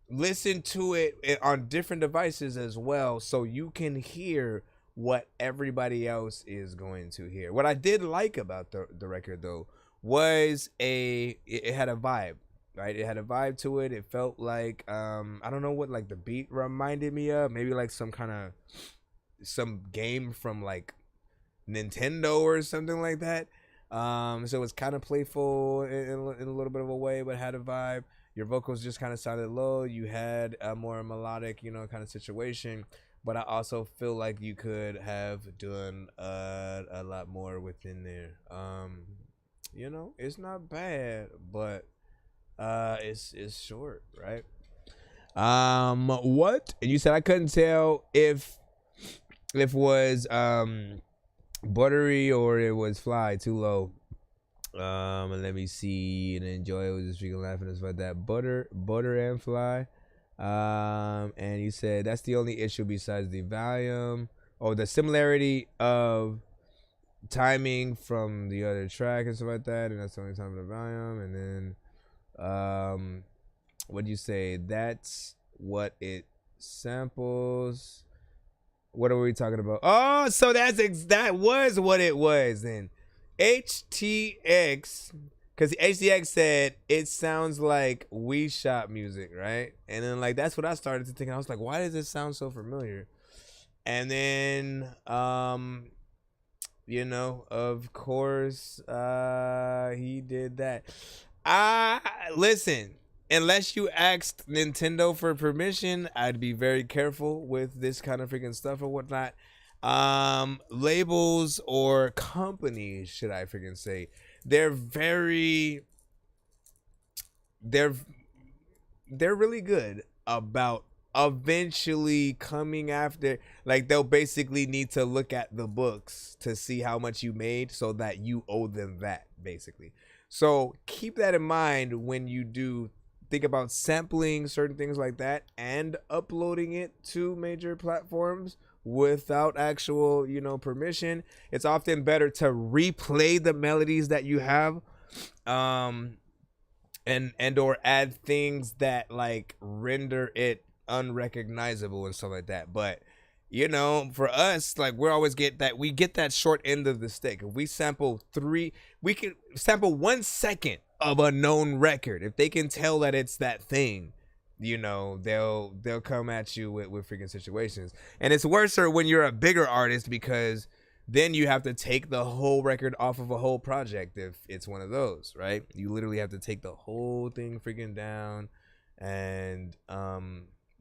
it on different devices as well, so you can hear what everybody else is going to hear. What I did like about the record though was it had a vibe, right? It had a vibe to it. It felt like I don't know what like the beat reminded me of, maybe like some game from like Nintendo or something like that. So it was kind of playful in a little bit of a way, but had a vibe. Your vocals just kind of sounded low. You had a more melodic, you know, kind of situation. But I also feel like you could have done a lot more within there. You know, it's not bad, but it's short, right? What? And you said I couldn't tell if was buttery or it was fly too low. Let me see. And enjoy it was just freaking laughing and stuff like that. Butter and fly. And you said that's the only issue besides the volume or the similarity of timing from the other track and stuff like that, and that's the only time of the volume. And then what'd you say? That's what it samples. What are we talking about? Oh, so that was what it was then. HTX, because HTX said it sounds like We Shop music, right? And then like that's what I started to think. I was like, why does this sound so familiar? And then you know, of course, he did that. Listen, unless you asked Nintendo for permission, I'd be very careful with this kind of freaking stuff or whatnot. Labels or companies, should I freaking say, they're really good about eventually coming after, like they'll basically need to look at the books to see how much you made so that you owe them that, basically. So keep that in mind when you do think about sampling certain things like that and uploading it to major platforms without actual, you know, permission. It's often better to replay the melodies that you have, and or add things that like render it unrecognizable and stuff like that. But you know, for us, like we get that short end of the stick. If we sample we can sample 1 second of a known record. If they can tell that it's that thing, you know, they'll come at you with freaking situations. And it's worse when you're a bigger artist, because then you have to take the whole record off of a whole project if it's one of those, right? You literally have to take the whole thing freaking down. And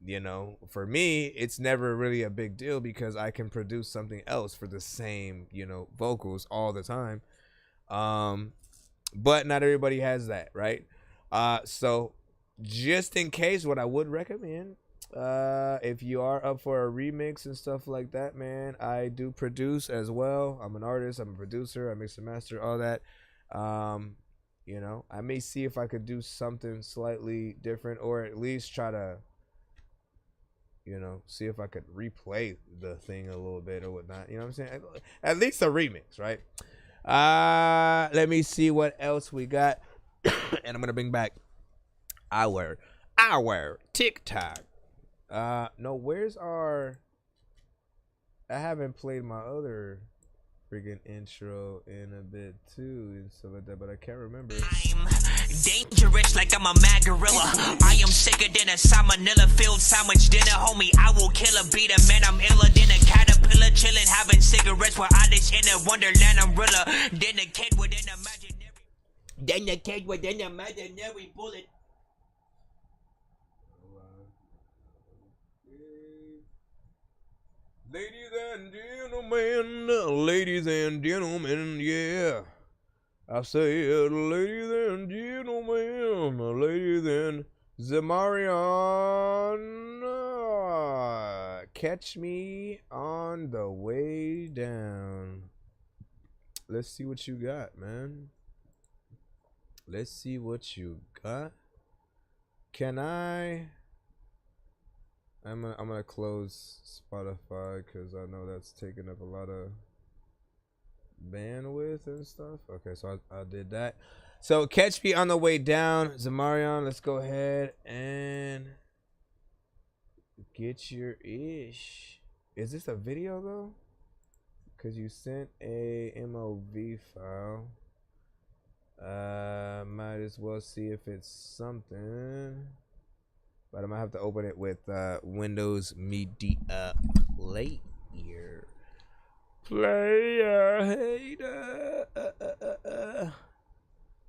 you know, for me, it's never really a big deal because I can produce something else for the same, you know, vocals all the time. But not everybody has that, right? So just in case, what I would recommend, if you are up for a remix and stuff like that, man, I do produce as well. I'm an artist, I'm a producer, I mix and master, all that. You know, I may see if I could do something slightly different, or at least try to, you know, see if I could replay the thing a little bit or whatnot. You know what I'm saying? At least a remix, right? Let me see what else we got. And I'm gonna bring back our TikTok. No, where's our? I haven't played my other freaking intro in a bit too and stuff like that, but I can't remember. I'm dangerous like I'm a mad gorilla. I am sicker than a salmonella filled sandwich dinner, homie. I will kill a beat a man. I'm iller than a caterpillar, chilling, having cigarettes while I in a wonderland umbrella. Then a kid with an imaginary bullet. Ladies and gentlemen, yeah. I said, ladies and gentlemen, ladies and Zamarion, catch me on the way down. Let's see what you got, man. Let's see what you got. Can I'm gonna close Spotify because I know that's taking up a lot of bandwidth and stuff. Okay, so I did that. So catch me on the way down, Zamarion. Let's go ahead and get your ish. Is this a video though? Because you sent a MOV file. Might as well see if it's something. But I might have to open it with Windows Media Player. Hater.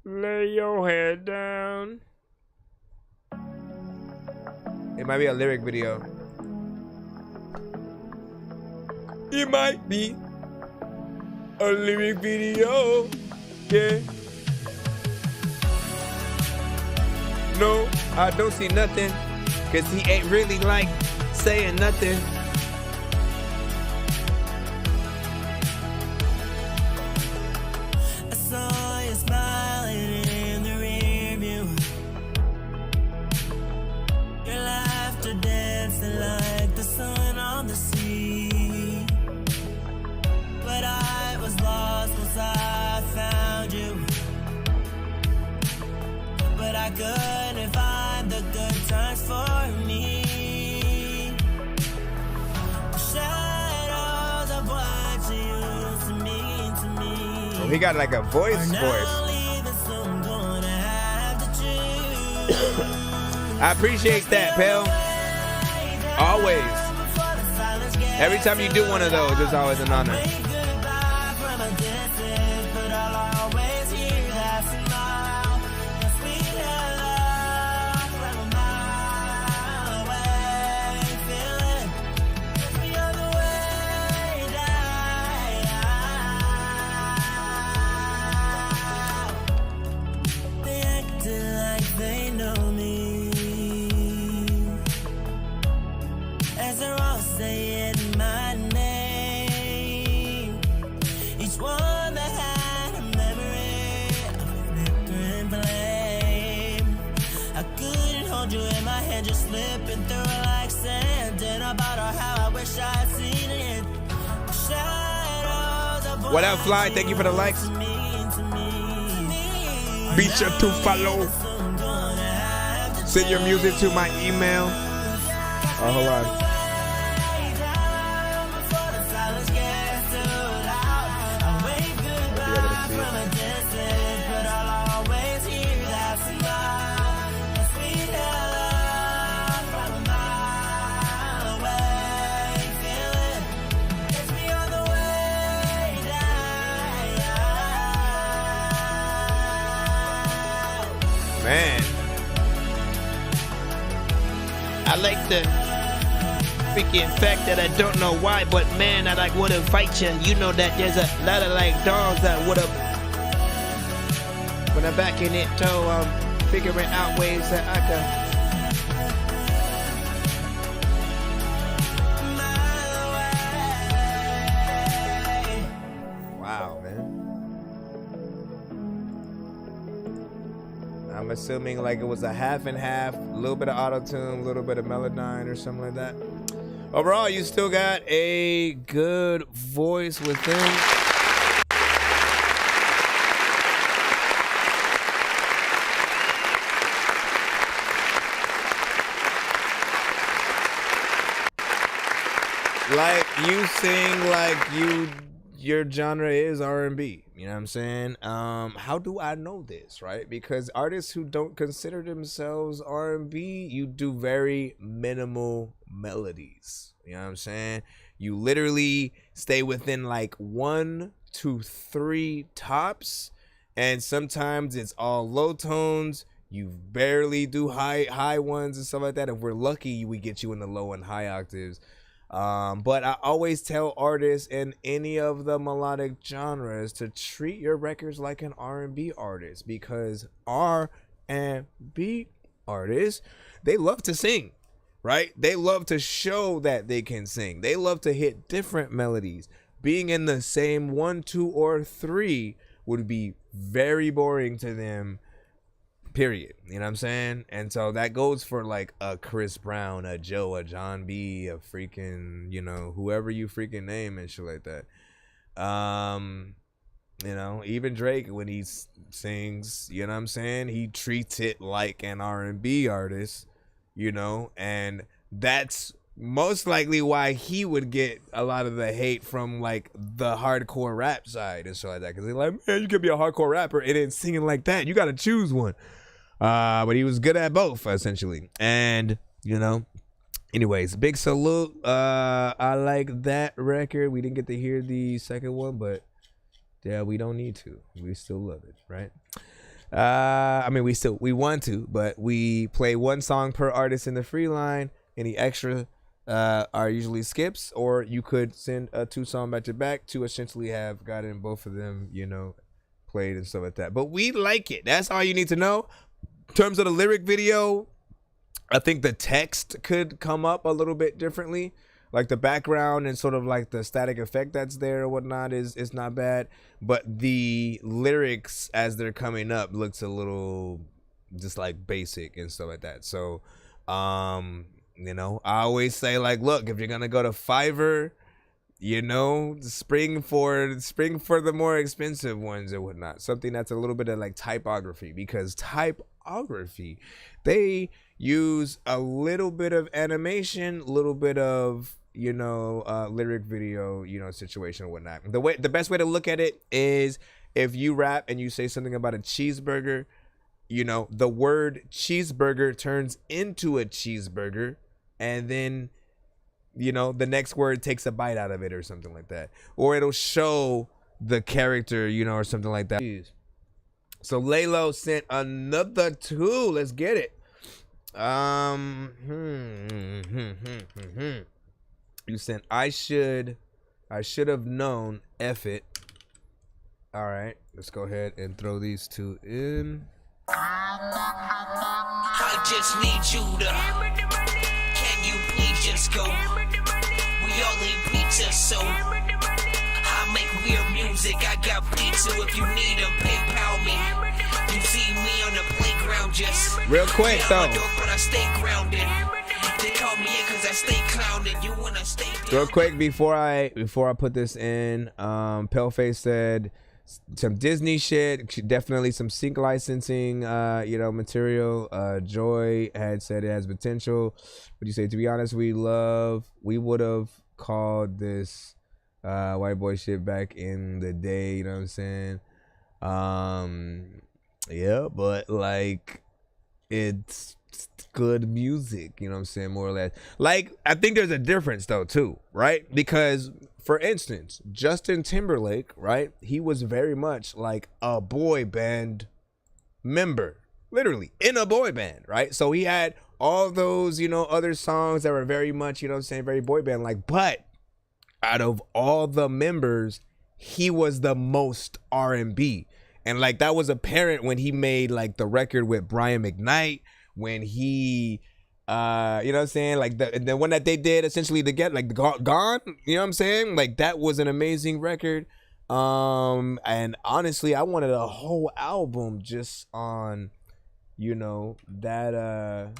Lay your head down. It might be a lyric video. It might be a lyric video. Yeah. No, I don't see nothing. Cause he ain't really like saying nothing. I saw you smiling in the rear view. Your laughter dancing like the sun on the sea. But I was lost once I found you. But I couldn't find the good times for me. The shadows of what you used to mean to me. Oh, he got like a voice. I appreciate that, pal. Always. Every time you do one of those, it's always an honor. You in my hand, just slipping through like sand. And about how I wish I'd seen it. What up, Fly? Thank you for the likes. Be sure to follow. Send your music to my email. Oh, hold on. Man, I like the freaking fact that I don't know why, but man, I like wanna fight you. You know that there's a lot of like dogs that would have when I'm back in it, so I'm figuring out ways that I can. I'm assuming like it was a half and half, a little bit of auto-tune, a little bit of melodyne or something like that. Overall, you still got a good voice within. Like you sing like your genre is R&B, you know what I'm saying? How do I know this, right? Because artists who don't consider themselves R&B, you do very minimal melodies, you know what I'm saying? You literally stay within like 1 to 3 tops, and sometimes it's all low tones. You barely do high ones and stuff like that. If we're lucky, we get you in the low and high octaves. But I always tell artists in any of the melodic genres to treat your records like an R&B artist, because R&B artists, they love to sing, right? They love to show that they can sing. They love to hit different melodies. Being in the same 1, 2, or 3 would be very boring to them, period. You know what I'm saying? And so that goes for like a Chris Brown, a Joe, a John B, a freaking, you know, whoever you freaking name and shit like that. You know, even Drake, when he sings, you know what I'm saying, he treats it like an R&B artist, you know, and that's most likely why he would get a lot of the hate from like the hardcore rap side and shit like that, because they're like, man, you could be a hardcore rapper and then singing like that, you gotta choose one. But he was good at both, essentially. And, you know, anyways, big salute. I like that record. We didn't get to hear the second one, but yeah, we don't need to. We still love it, right? I mean, we want to, but we play one song per artist in the free line. Any extra are usually skips, or you could send a 2-song back to back to essentially have gotten both of them, you know, played and stuff like that. But we like it. That's all you need to know. In terms of the lyric video, I think the text could come up a little bit differently. Like the background and sort of like the static effect that's there or whatnot is not bad. But the lyrics as they're coming up looks a little just like basic and stuff like that. So, you know, I always say like, look, if you're going to go to Fiverr, you know, spring for the more expensive ones and whatnot. Something that's a little bit of like typography, because typography, they use a little bit of animation, a little bit of, you know, lyric video, you know, situation and whatnot. The best way to look at it is if you rap and you say something about a cheeseburger, you know, the word cheeseburger turns into a cheeseburger, and then, you know, the next word takes a bite out of it or something like that. Or it'll show the character, you know, or something like that. So Lalo sent another 2. Let's get it. You sent I should have known, F it. All right, let's go ahead and throw these 2 in. I just need you to. Can you please just go? We all eat pizza, so I make weird music. I got beats, so if you need them, PayPal me. You see me on the playground, just real quick though. But I stay grounded. They call me in 'cause I stay clowning. You wanna stay real quick before I put this in, Paleface said some Disney shit, definitely some sync licensing, you know, material. Joy had said it has potential. What do you say? To be honest, we would have called this white boy shit back in the day. You know what I'm saying? Yeah, but like it's good music. You know what I'm saying? More or less. Like I think there's a difference though too, right? Because for instance, Justin Timberlake, right? He was very much like a boy band member, literally in a boy band, right? So he had all those, you know, other songs that were very much, you know what I'm saying, very boy band like, but out of all the members, he was the most R&B. And like that was apparent when he made like the record with Brian McKnight, when he you know what I'm saying, like the one that they did essentially to get like Gone, you know what I'm saying, like that was an amazing record. And honestly, I wanted a whole album just on, you know, that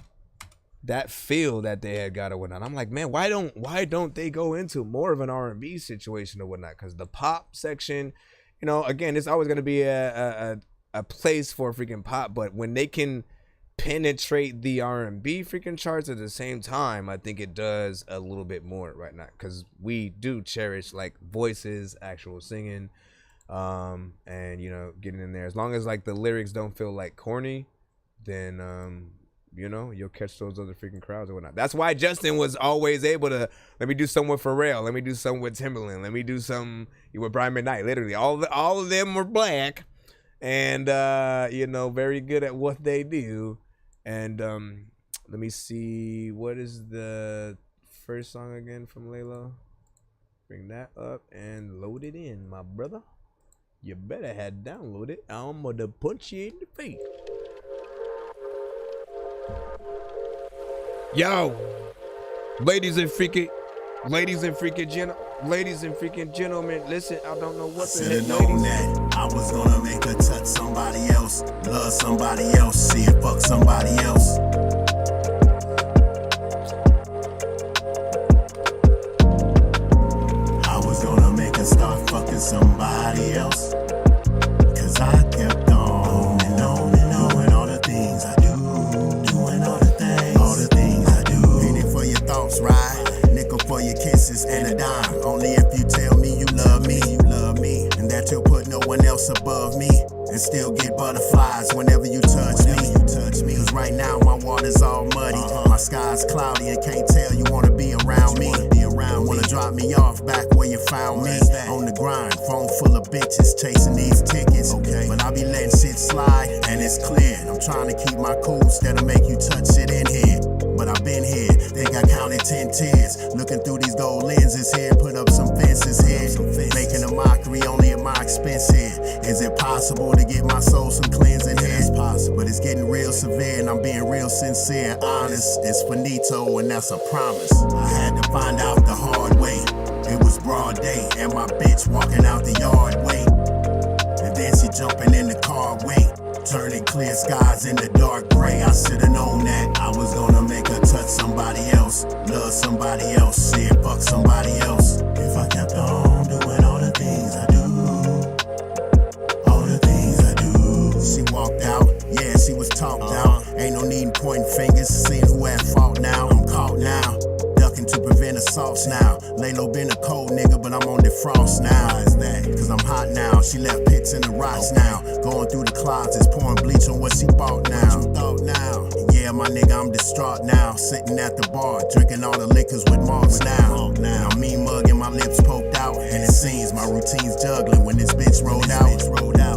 feel that they had got or whatnot. I'm like, man, why don't they go into more of an R&B situation or whatnot? Because the pop section, you know, again, it's always gonna be a place for freaking pop, but when they can penetrate the R&B freaking charts at the same time, I think it does a little bit more right now, because we do cherish like voices, actual singing, and you know, getting in there. As long as like the lyrics don't feel like corny, then you know, you'll catch those other freaking crowds or whatnot. That's why Justin was always able to, let me do something with Pharrell, let me do something with Timberland, let me do something with Brian McKnight. Literally all of them were black and you know, very good at what they do. And let me see, what is the first song again from Lalo? Bring that up and load it in, my brother. You better have downloaded. I'm gonna punch you in the face. Yo, ladies and freaking gentlemen, listen, I don't know what the heck, ladies. That I was gonna make her touch somebody else, love somebody else, see it fuck somebody else. I was gonna make her start fucking somebody else, 'cause I kept on and on and on, doing all the things I do, doing all the things I do. Penny for your thoughts, right? Nickel for your kisses and a dime. Only if you tell me you love me, and that you'll put no one else above me, and still get butterflies whenever you touch me. 'Cause right now my water's all muddy, my sky's cloudy and can't tell you wanna be around me. Wanna drop me off back where you found me, on the grind, phone full of bitches chasing these tickets. But I be letting shit slide and it's clear. I'm trying to keep my cool instead of make you touch it in here. But I've been here. Think I counted 10 tears. Looking through these gold lenses here. Put up some fences here. Making a mockery only at my expense here. Is it possible to get my soul some cleansing here? It's possible, but it's getting real severe, and I'm being real sincere, honest. It's finito, and that's a promise. I had to find out the hard way. It was broad day, and my bitch walking out the yard, wait. And then she jumping in the car, wait. Turning clear skies into dark gray. I should've known that I was gonna make her touch somebody else, love somebody else, shit, fuck somebody else. If I kept on doing all the things I do, all the things I do. She walked out, yeah, she was talked out. Ain't no need in pointing fingers, seeing who at fault now. I'm caught now, ducking to prevent assaults now. Laylo been a cold nigga, but I'm on defrost now. Is that cause I'm hot now? She left pics in the rocks now. Going through the closets, pouring bleach on what she bought now. What you thought now? Yeah, my nigga, I'm distraught now. Sitting at the bar, drinking all the liquors with marks now. Now me mugging, my lips poked out, and it seems my routine's juggling when this bitch rolled out.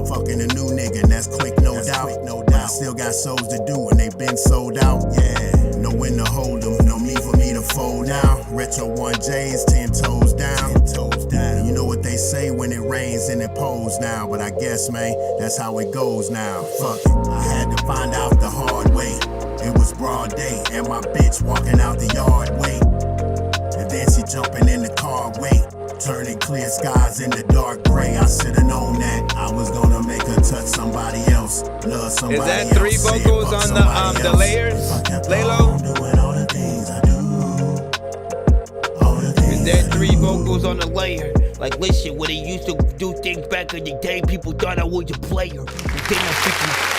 Fucking a new nigga, and that's quick, no doubt. But I still got shows to do, and they been sold out. Yeah, know when to hold them, no need for me to fold now. Retro 1J's, 10 toes down. You know what they say when it rains and it pours now. But I guess, man, that's how it goes now. Fuck it, I had to find out the hard way. It was broad day, and my bitch walking out the yard, wait. And then she jumping in the car, wait. Turning clear skies into dark gray. I should've known that I was gonna make her touch somebody else, love somebody else. Is that 3 vocals on the layers, Laylo? Is that 3 vocals on the layer? Like, listen, when they used to do things back in the day, people thought I was a player. But then I freaking...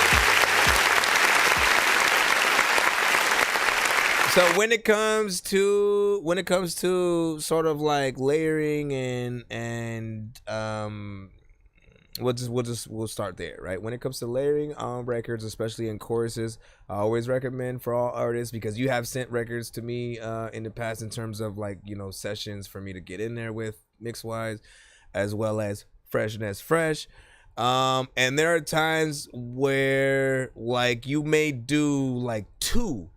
So when it comes to sort of like layering and we'll start there, right? When it comes to layering on records, especially in choruses, I always recommend for all artists, because you have sent records to me in the past in terms of like, you know, sessions for me to get in there with mix wise, as well as freshness fresh. And there are times where like you may do like two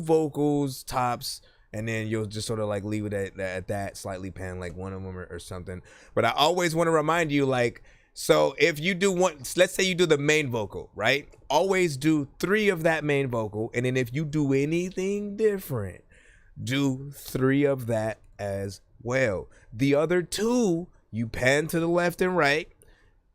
vocals tops, and then you'll just sort of like leave it at that, slightly pan like one of them or something. But I always want to remind you, like, so if you do one, let's say you do the main vocal, right? Always do 3 of that main vocal, and then if you do anything different, do 3 of that as well. The other 2, you pan to the left and right,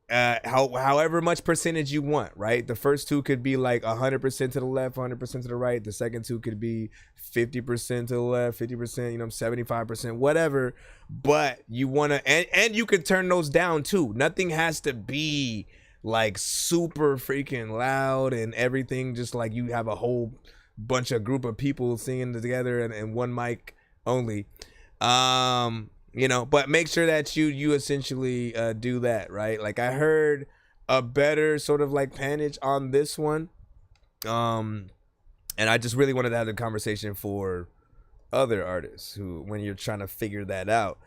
however much percentage you want, right? The first 2 could be like 100% to the left, 100% to the right. The second 2 could be 50% to the left, 50%, you know, 75%, whatever. But you want to, and you can turn those down too. Nothing has to be like super freaking loud and everything, just like you have a whole bunch of group of people singing together and one mic only. You know, but make sure that you essentially do that, right? Like I heard a better sort of like panage on this one, and I just really wanted to have the conversation for other artists who, when you're trying to figure that out,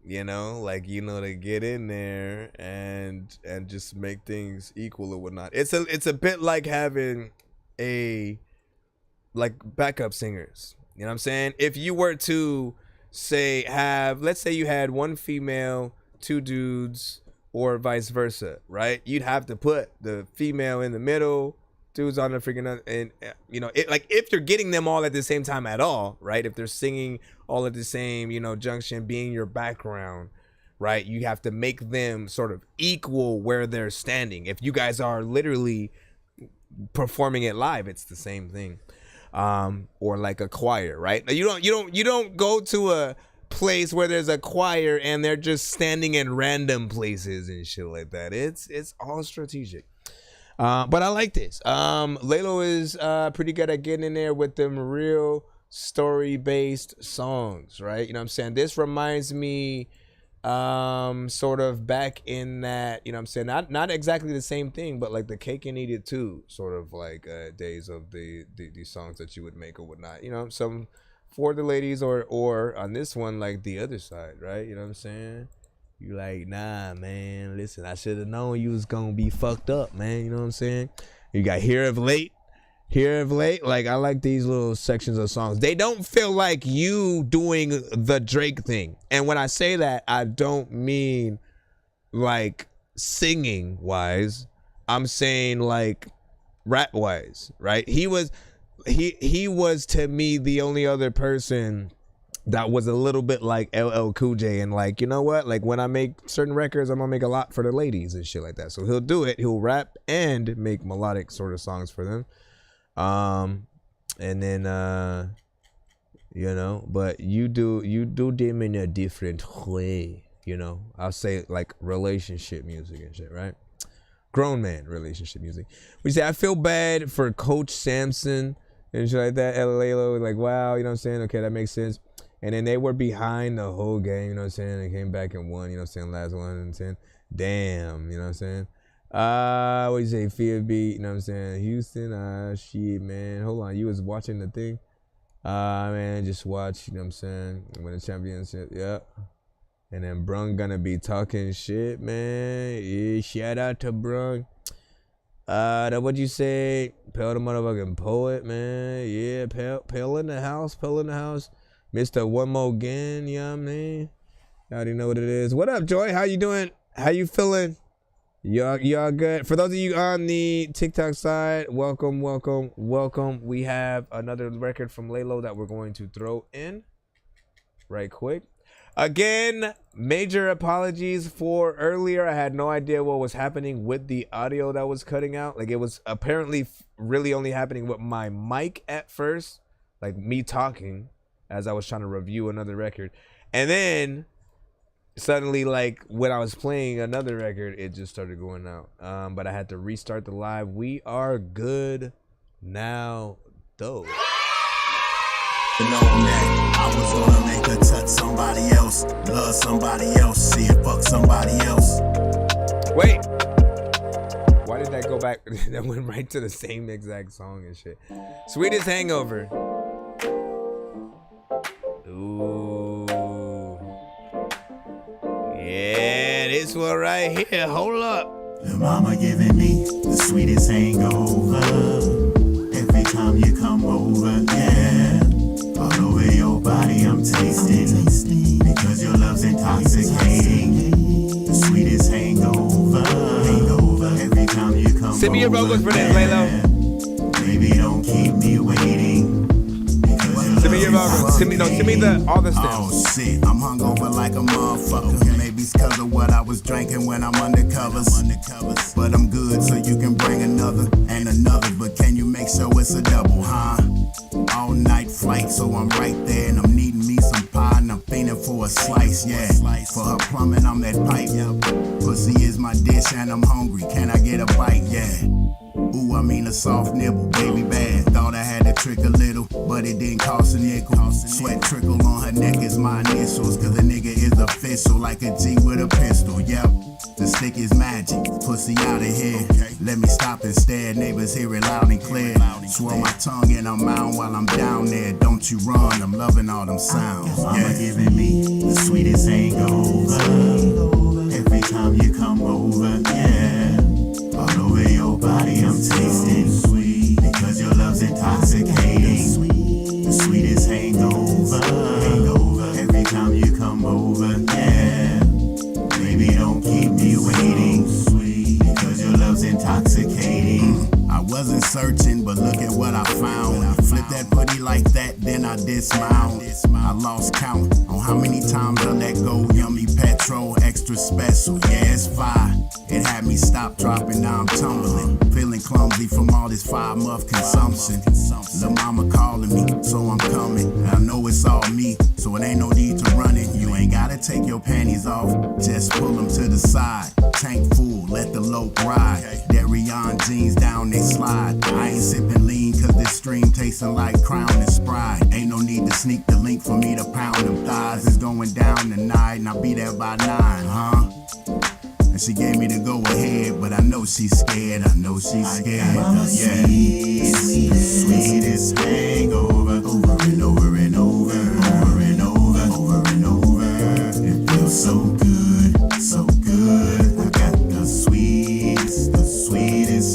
you know, like, you know, to get in there and just make things equal or whatnot. It's a bit like having like backup singers. You know what I'm saying? If you were to say let's say you had 1 female, 2 dudes, or vice versa, right? You'd have to put the female in the middle, dudes on the freaking, and you know, it, like if you're getting them all at the same time at all, right? If they're singing all at the same, you know, junction, being your background, right? You have to make them sort of equal where they're standing. If you guys are literally performing it live, it's the same thing. Or like a choir, right? You don't go to a place where there's a choir and they're just standing in random places and shit like that. It's all strategic. But I like this. Laylo is pretty good at getting in there with them real story-based songs, right? You know what I'm saying? This reminds me sort of back in that, you know what I'm saying, not exactly the same thing, but like the Cake and Eat It Too sort of like days of the songs that you would make or whatnot, you know, some for the ladies or on this one, like the other side, right? You know what I'm saying? You like, nah, man, listen, I should have known you was gonna be fucked up, man. You know what I'm saying? You got Here of Late, here of late. Like, I like these little sections of songs. They don't feel like you doing the Drake thing. And when I say that, I don't mean like singing wise. I'm saying like rap wise, right? He was to me the only other person that was a little bit like LL Cool J, and like, you know what? Like, when I make certain records, I'm gonna make a lot for the ladies and shit like that. So he'll do it. He'll rap and make melodic sort of songs for them. And then you know, but you do them in a different way, you know. I'll say like relationship music and shit, right? Grown man relationship music. We say I feel bad for Coach Samson and shit like that. Lalo, like, wow, you know what I'm saying? Okay, that makes sense. And then they were behind the whole game, you know what I'm saying? They came back and won, you know what I'm saying? Last 1 and 10. Damn, you know what I'm saying? What you say? Fear beat, you know what I'm saying? Houston, shit, man. Hold on, you was watching the thing? Man, just watch, you know what I'm saying? Win the championship, yeah. And then Brung gonna be talking shit, man. Yeah, shout out to Brung. What'd you say? Pell the motherfucking poet, man. Yeah, Pell in the house, Pell in the house. Mr. One More Again, you know what I mean? You already know what it is. What up, Joy? How you doing? How you feeling? Y'all good? For those of you on the TikTok side, welcome. We have another record from Lalo that we're going to throw in right quick. Again, major apologies for earlier. I had no idea what was happening with the audio that was cutting out. Like, it was apparently really only happening with my mic at first, like me talking as I was trying to review another record. And then suddenly, like, when I was playing another record, it just started going out. But I had to restart the live. We are good now, though. You know that I was gonna make her touch somebody else, love somebody else, see it fuck somebody else. Wait, why did that go back? That went right to the same exact song and shit. Sweetest Hangover. Ooh. Yeah, this one right here. Hold up. Your mama giving me the sweetest hangover every time you come over, yeah. All over your body I'm tasting because your love's intoxicating. The sweetest hangover every time you come over. Send me your vocals for this, Lalo. Baby, don't keep me waiting. Send me your vocals. Send me all the steps. Oh shit, I'm hungover like a motherfucker. Okay. Maybe it's cause of what I was drinking when I'm undercovers. But I'm good, so you can bring another and another. But can you make sure it's a double, huh? All night flight, so I'm right there and I'm needing me some pie and I'm fiending for a slice, yeah. For her plumbing, I'm that pipe. Pussy is my dish and I'm hungry. Can I get a bite? Yeah. Ooh, I mean a soft nibble, baby bad. Thought I had to trick a little, but it didn't cost a nickel. Sweat trickle on her neck is my initials, cause the nigga is official, like a G with a pistol, yep. The stick is magic, pussy out of here. Let me stop and stare, neighbors hear it loud and clear. Swirl my tongue in a mound while I'm down there. Don't you run, I'm loving all them sounds. Mama giving me the sweetest hangover every time you come over, yeah. All over your body I'm tasting sweet because your love's intoxicating. The sweetest hangover every time you come over, yeah. Baby, don't keep me waiting, sweet, because your love's intoxicating. I wasn't searching, but look at what I found. Flip that putty like that, then I dismount. I lost count on how many times I let go. Yummy petrol, extra special, yeah, it's fire. It had me stop, dropping, now I'm tumbling. Feeling clumsy from all this 5-month consumption. Lil' mama calling me, so I'm coming. And I know it's all me, so it ain't no need to run it. You ain't gotta take your panties off, just pull them to the side. Tank full, let the lope ride. Darion jeans down, they slide. I ain't sipping lean, cause this stream tasting like Crown and Sprite. Ain't no need to sneak the link for me to pound them thighs. It's going down tonight, and I'll be there by 9, huh? And she gave me the go ahead, but I know she's scared. I know she's scared. Yeah, sweetest hangover, over and over and over, over and over, over and over. It feels so good, so good. I got the sweetest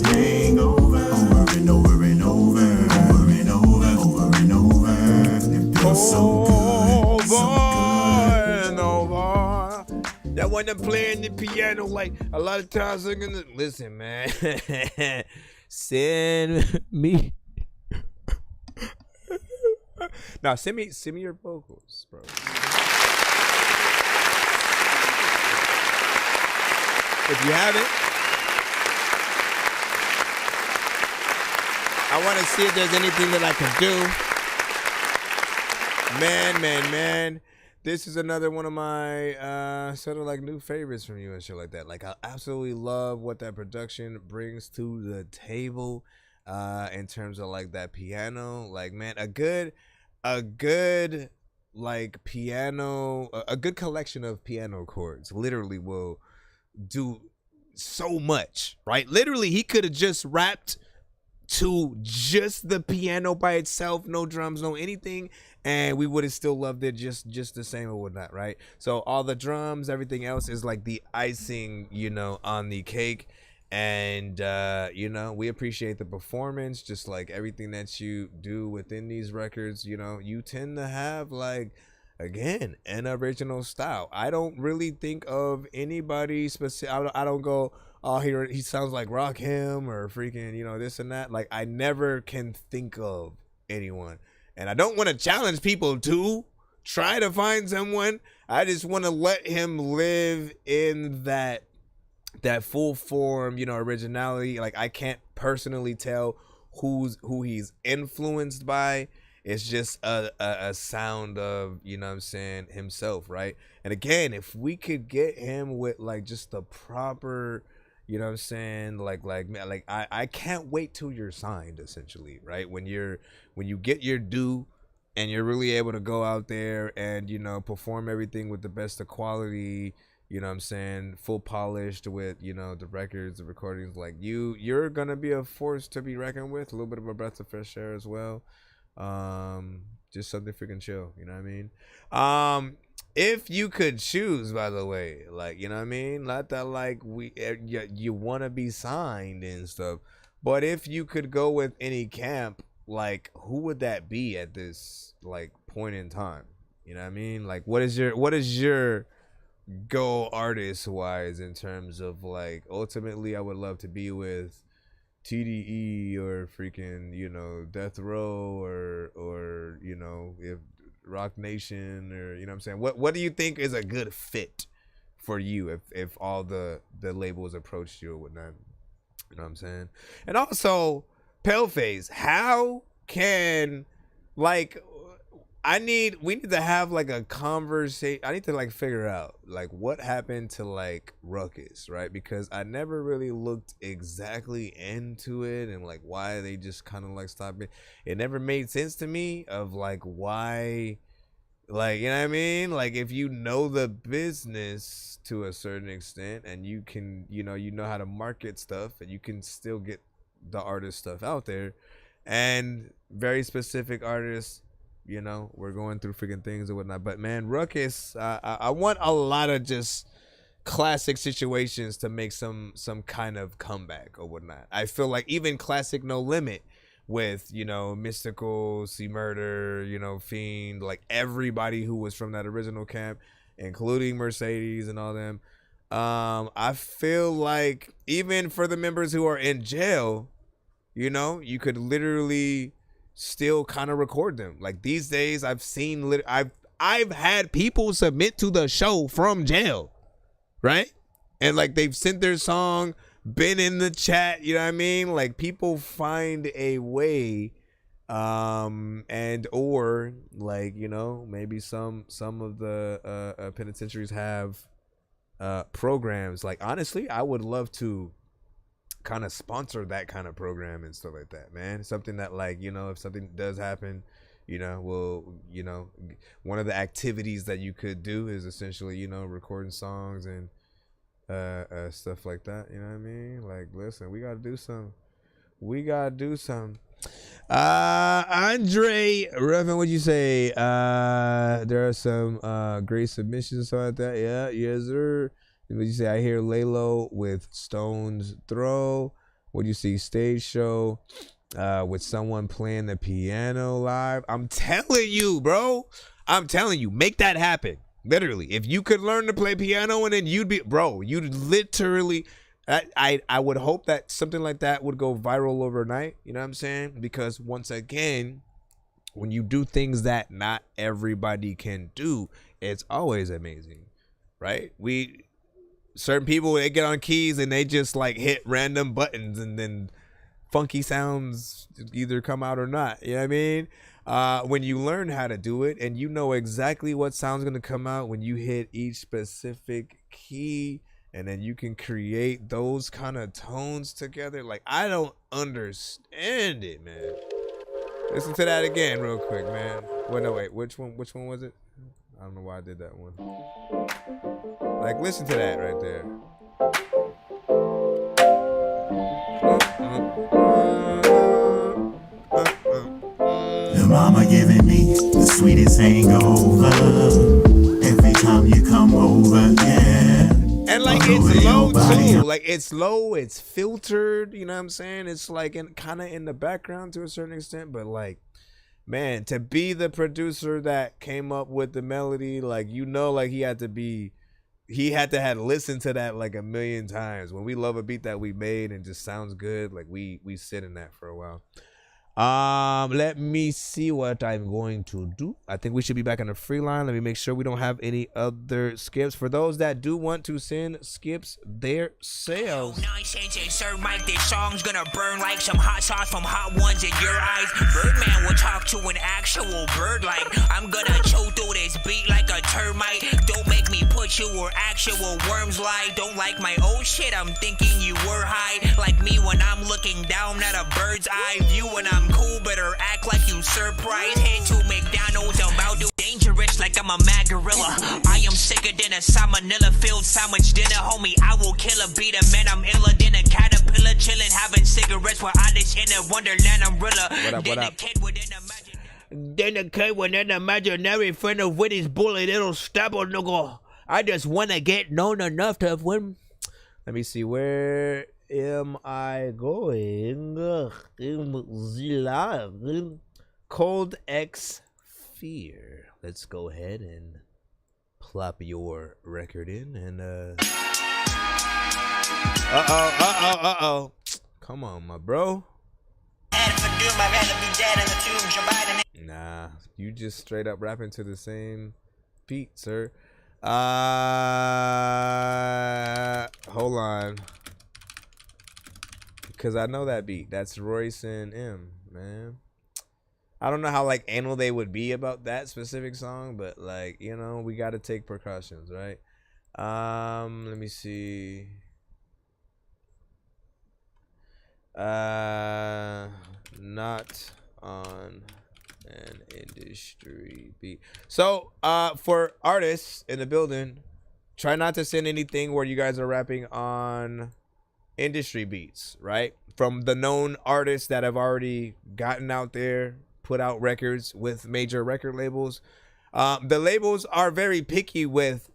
hangover, over and over and over. That one I'm playing the piano like a lot of times. I'm gonna listen, man. Send me. Now send me your vocals, bro. If you haven't, I want to see if there's anything that I can do. Man. This is another one of my sort of like new favorites from you and shit like that. Like, I absolutely love what that production brings to the table in terms of like that piano. Like, man, a good like piano, a good collection of piano chords literally will do so much, right? Literally, he could have just rapped to just the piano by itself, no drums, no anything, and we would have still loved it just the same or whatnot, right? So all the drums, everything else is like the icing, you know, on the cake. And you know, we appreciate the performance, just like everything that you do within these records. You know, you tend to have like, again, an original style. I don't really think of anybody specific. I don't go, oh, he sounds like Rakim or freaking, you know, this and that. Like, I never can think of anyone. And I don't want to challenge people to try to find someone. I just want to let him live in that full form, you know, originality. Like, I can't personally tell who he's influenced by. It's just a sound of, you know what I'm saying, himself, right? And again, if we could get him with like just the proper, you know what I'm saying, like I can't wait till you're signed, essentially, right? When you get your due and you're really able to go out there and, you know, perform everything with the best of quality, you know what I'm saying, full polished with, you know, the records, the recordings, like you're gonna be a force to be reckoned with, a little bit of a breath of fresh air as well. Just something freaking chill, you know what I mean? If you could choose, by the way, like, you know what I mean, not that like you want to be signed and stuff, but if you could go with any camp, like, who would that be at this like point in time? You know what I mean? Like, what is your go artist wise in terms of like, ultimately I would love to be with TDE or freaking, you know, Death Row or you know, if Rock Nation, or, you know what I'm saying, what do you think is a good fit for you if all the labels approached you or whatnot? You know what I'm saying? And also, Paleface, how can, like, we need to have like a conversation. I need to like figure out like what happened to like Ruckus, right? Because I never really looked exactly into it and like why they just kind of like stopped it. It never made sense to me of like why, like, you know what I mean? Like, if you know the business to a certain extent and you can, you know how to market stuff and you can still get the artist stuff out there, and very specific artists, you know, we're going through freaking things and whatnot. But man, Ruckus, I want a lot of just classic situations to make some kind of comeback or whatnot. I feel like even classic No Limit with, you know, Mystical, C Murder, you know, Fiend, like everybody who was from that original camp, including Mercedes and all them. I feel like even for the members who are in jail, you know, you could literally still kind of record them. Like, these days I've seen I've had people submit to the show from jail, right? And like, they've sent their song, been in the chat, you know what I mean? Like, people find a way, and or like, you know, maybe some of the penitentiaries have programs. Like, honestly, I would love to kind of sponsor that kind of program and stuff like that, man. Something that, like, you know, if something does happen, you know, well, you know, one of the activities that you could do is essentially, you know, recording songs and stuff like that, you know what I mean? Like, listen, we gotta do some. Andre Ruffin, what'd you say? There are some great submissions, something like that. Yeah, yes sir. What you say? I hear Lalo with Stone's Throw. What do you see? Stage show. with someone playing the piano live. I'm telling you, bro. I'm telling you, make that happen. Literally, if you could learn to play piano and then you'd literally. I would hope that something like that would go viral overnight. You know what I'm saying? Because once again, when you do things that not everybody can do, it's always amazing, right? Certain people, they get on keys and they just like hit random buttons and then funky sounds either come out or not. You know what I mean? When you learn how to do it and you know exactly what sound's going to come out when you hit each specific key, and then you can create those kind of tones together. Like, I don't understand it, man. Listen to that again real quick, man. Wait, which one was it? I don't know why I did that one. Like, listen to that right there. Your mama giving me the sweetest hangover every time you come over, yeah. And like it's low too. Like it's low, it's filtered, you know what I'm saying? It's like kind of in the background to a certain extent, but like, man, to be the producer that came up with the melody, like, you know, like he had to have listened to that like a million times. When we love a beat that we made and just sounds good, like we sit in that for a while. Let me see what I'm going to do. I think we should be back on the free line. Let me make sure we don't have any other skips. For those that do want to send skips their sales. Nonsense and Sir Mike, this song's gonna burn like some hot sauce from hot ones in your eyes. Birdman will talk to an actual bird like I'm gonna chew through this beat like a termite. Don't make me put you where actual worms lie. Don't like my old shit, I'm thinking you were high. Like me when I'm looking down at a bird's eye view when I'm cool, better act like you surprised. Head to McDonald's, I'm about to dangerous like I'm a mad gorilla. I am sicker than a salmonella filled sandwich dinner, homie. I will kill a beat a man, I'm iller than a caterpillar, chilling, having cigarettes while I this in a wonderland umbrella. What up? Then a kid with an imaginary friend of with his bullet, it'll stab a nigga. I just wanna get known enough to win. Let me see, where am I going? Cold X Fear. Let's go ahead and plop your record in and uh-oh. Come on, my bro. Nah, you just straight up rapping to the same beat, sir. Hold on. Because I know that beat. That's Royce and M, man. I don't know how like anal they would be about that specific song, but like, you know, we got to take precautions, right? Let me see. Not on an industry beat. So for artists in the building, try not to send anything where you guys are rapping on industry beats, right? From the known artists that have already gotten out there, put out records with major record labels. The labels are very picky with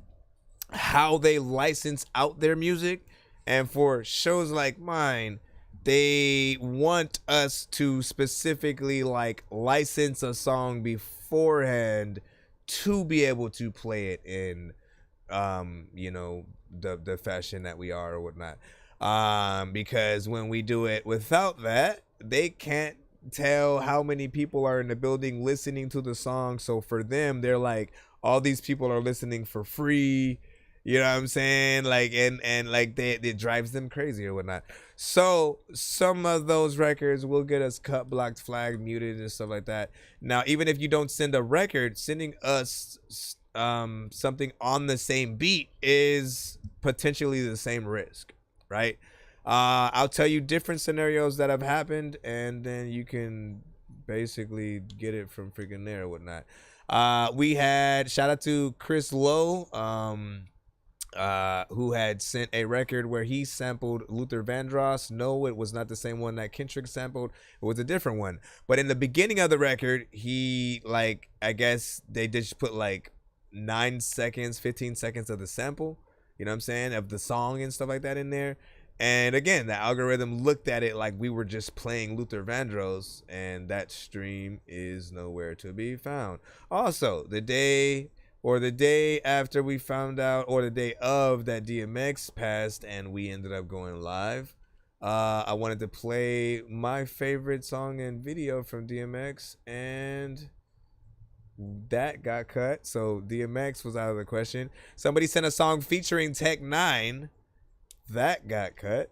how they license out their music, and for shows like mine, they want us to specifically like license a song beforehand to be able to play it in you know, the fashion that we are or whatnot. Because when we do it without that, they can't tell how many people are in the building listening to the song. So for them, they're like, all these people are listening for free. You know what I'm saying? Like, and like it drives them crazy or whatnot. So some of those records will get us cut, blocked, flagged, muted, and stuff like that. Now, even if you don't send a record, sending us something on the same beat is potentially the same risk, right? I'll tell you different scenarios that have happened, and then you can basically get it from freaking there or whatnot. We had, shout out to Chris Lowe, who had sent a record where he sampled Luther Vandross. No, it was not the same one that Kendrick sampled. It was a different one. But in the beginning of the record, he, like, I guess they just put like 9 seconds, 15 seconds of the sample, you know what I'm saying, of the song and stuff like that in there. And again, the algorithm looked at it like we were just playing Luther Vandross, and that stream is nowhere to be found. Also, the day after we found out, or the day of that DMX passed and we ended up going live, I wanted to play my favorite song and video from DMX, and that got cut. So DMX was out of the question. Somebody sent a song featuring Tech 9. That got cut.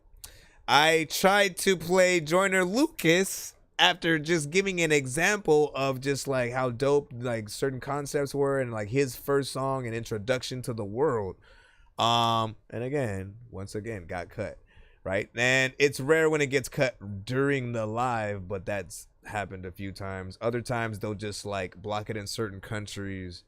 I tried to play Joyner Lucas after just giving an example of just like how dope like certain concepts were and like his first song and introduction to the world. And again, once again, got cut. Right? And it's rare when it gets cut during the live, but that's happened a few times. Other times they'll just like block it in certain countries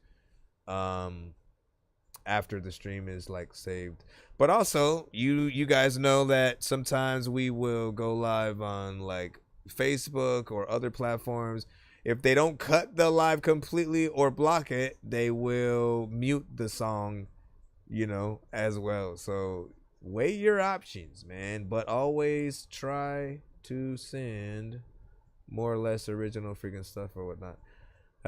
after the stream is like saved. But also, you guys know that sometimes we will go live on like Facebook or other platforms. If they don't cut the live completely or block it, they will mute the song, you know, as well. So weigh your options, man. But always try to send more or less original freaking stuff or whatnot.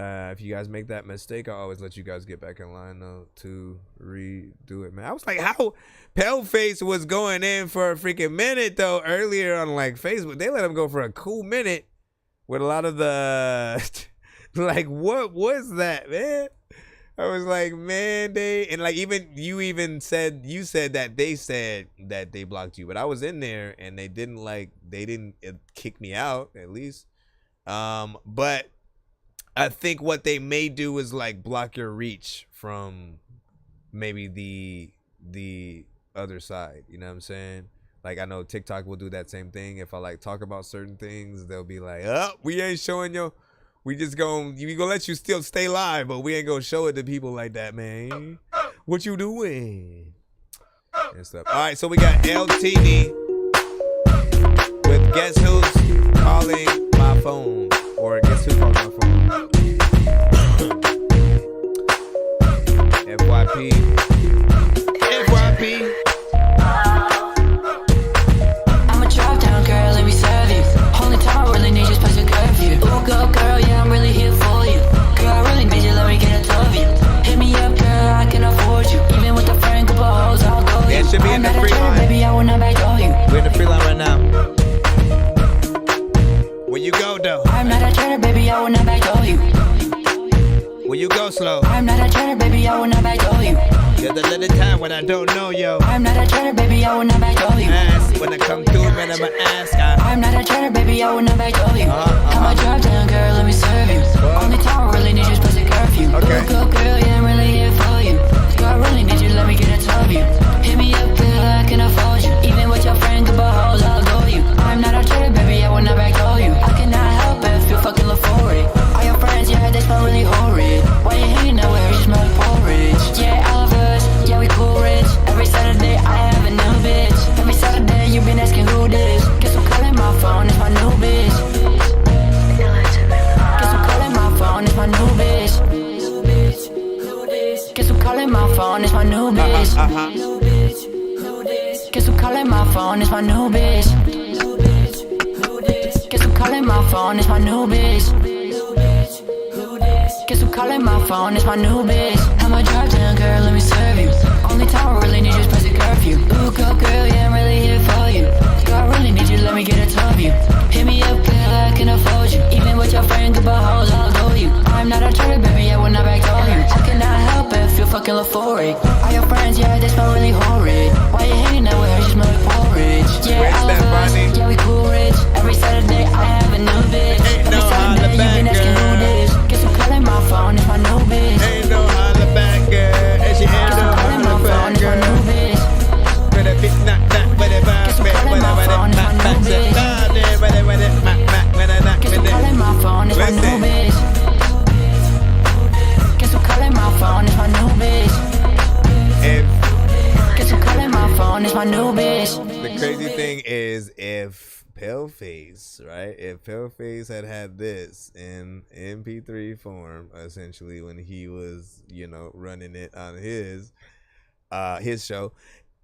If you guys make that mistake, I'll always let you guys get back in line though to redo it, man. I was like, how Paleface was going in for a freaking minute though earlier on like Facebook. They let him go for a cool minute with a lot of the like, what was that, man? I was like, man, and like you said that they said that they blocked you, but I was in there and they didn't kick me out at least. But I think what they may do is like block your reach from maybe the other side. You know what I'm saying? Like I know TikTok will do that same thing. If I like talk about certain things, they'll be like, "Oh, we ain't showing you. We gonna let you still stay live, but we ain't gonna show it to people like that, man. What you doing?" And stuff. All right, so we got LTD with Guess Who's Calling My Phone, or Guess Who Called My Phone. FYP. FYP. I'm a drop down girl, let me serve you. Only time I really need you is place to curve you. Ooh, go girl, yeah, I'm really here for you. Girl, I really need you, let me get a tour of you. Hit me up, girl, I can afford you. Even with a friend, couple hoes, I'll go you. Yeah, it should be in the free line. Baby, I will not backdoor you. We're in the free line right now. Where you go, though? I'm not a traitor, baby, I will not backdoor you. Where you go, slow? I'm not a traitor, baby, I will not backdoor you. You're the little time when I don't know, yo. I'm not a traitor, baby, I will not backdoor you. Ask when I come through, man, I'ma ask. I'm not a traitor, baby, I will not backdoor you. I'm a drop down girl, let me serve you. Only time I really need you is place to curfew. Okay. Go girl, yeah, I'm really here for you. Girl, I really need you, let me get a tour of you. Hit me up, girl, I can afford you. Even with your friend, couple hoes, I'll go you. I'm not a traitor, baby, I will not backdoor you. I cannot help it if you fucking look for it. All your friends, yeah, they smell really horrid. Why you hanging out where you smell like porridge? Yeah, all of us, yeah, we cool rich. Every Saturday, I have a new bitch. Every Saturday, you been asking who this. Guess who calling my phone, it's my new bitch. Guess who calling my phone, it's my new bitch. Guess who calling my phone, it's my new bitch. Guess who calling my phone, it's my new bitch. Guess who calling my phone, it's my new bitch. Guess who calling my phone, it's my new bitch. I'm a drop down girl, let me serve you. Only time I really need you is place to curfew. Ooh, go girl, yeah, I'm really here for you. Girl, I really need you, let me get a tour of you. Hit me up, girl, I can afford you. Even with your friend, couple hoes, I'll go you. I'm not a traitor, baby, I will not backdoor you. I cannot help it if you fucking look for it. All your friends, yeah, they smell really horrid. Why you hanging out where you smell like porridge? Yeah, all of us, yeah, we cool rich. Every Saturday, I have a new bitch. Every Saturday, you been asking who this. Guess who calling my phone, it's my new bitch. Ain't no holla back, girl. And she ain't no holla back, girl. But if it's not that, but if I spend whatever that my back said, Guess who calling my phone, it's my new bitch. Guess who calling my phone, it's my new bitch. Guess who calling my phone, it's my new bitch. The crazy thing is, if Paleface, right? If Paleface had this in MP3 form, essentially when he was, you know, running it on his show,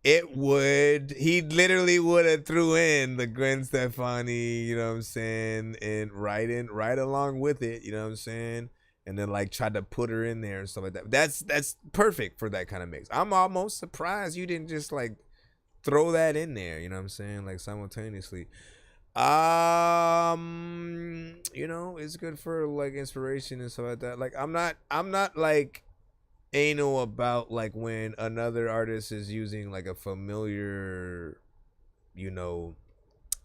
he literally would have threw in the Gwen Stefani, you know what I'm saying, and right along with it, you know what I'm saying, and then like tried to put her in there and stuff like that. That's perfect for that kind of mix. I'm almost surprised you didn't just like throw that in there, you know what I'm saying, like simultaneously. You know, it's good for like inspiration and stuff like that. Like I'm not like anal about like when another artist is using like a familiar, you know,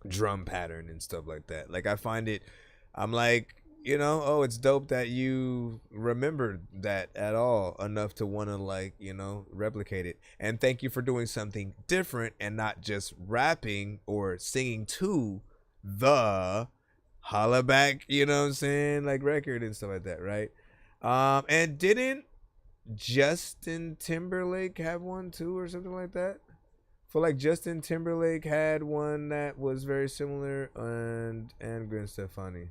drum pattern and stuff like that. Like I find it, I'm like, you know, oh, it's dope that you remembered that at all enough to want to like, you know, replicate it. And thank you for doing something different and not just rapping or singing to the Holla Back, you know what I'm saying, like record and stuff like that, right? And didn't Justin Timberlake have one too or something like that? I feel like Justin Timberlake had one that was very similar, and Gwen Stefani.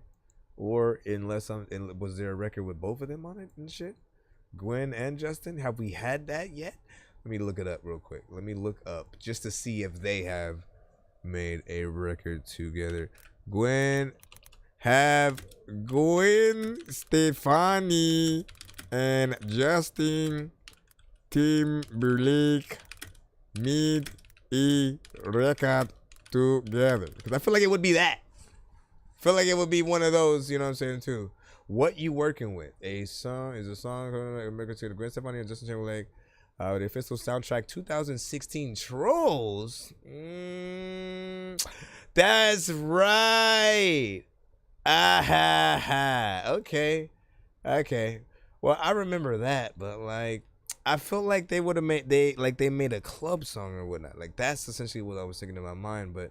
Or was there a record with both of them on it and shit? Gwen and Justin? Have we had that yet? Let me look it up real quick. Let me look up just to see if they have made a record together. Gwen Stefani and Justin Timberlake made a record together. Because I feel like it would be that. Feel like it would be one of those, you know what I'm saying, too. What you working with? A song is a song American to the Gwen Stefani and Justin Timberlake. The official soundtrack 2016 Trolls. That's right. Okay. Well, I remember that, but like I felt like they would have they made a club song or whatnot. Like that's essentially what I was thinking in my mind, but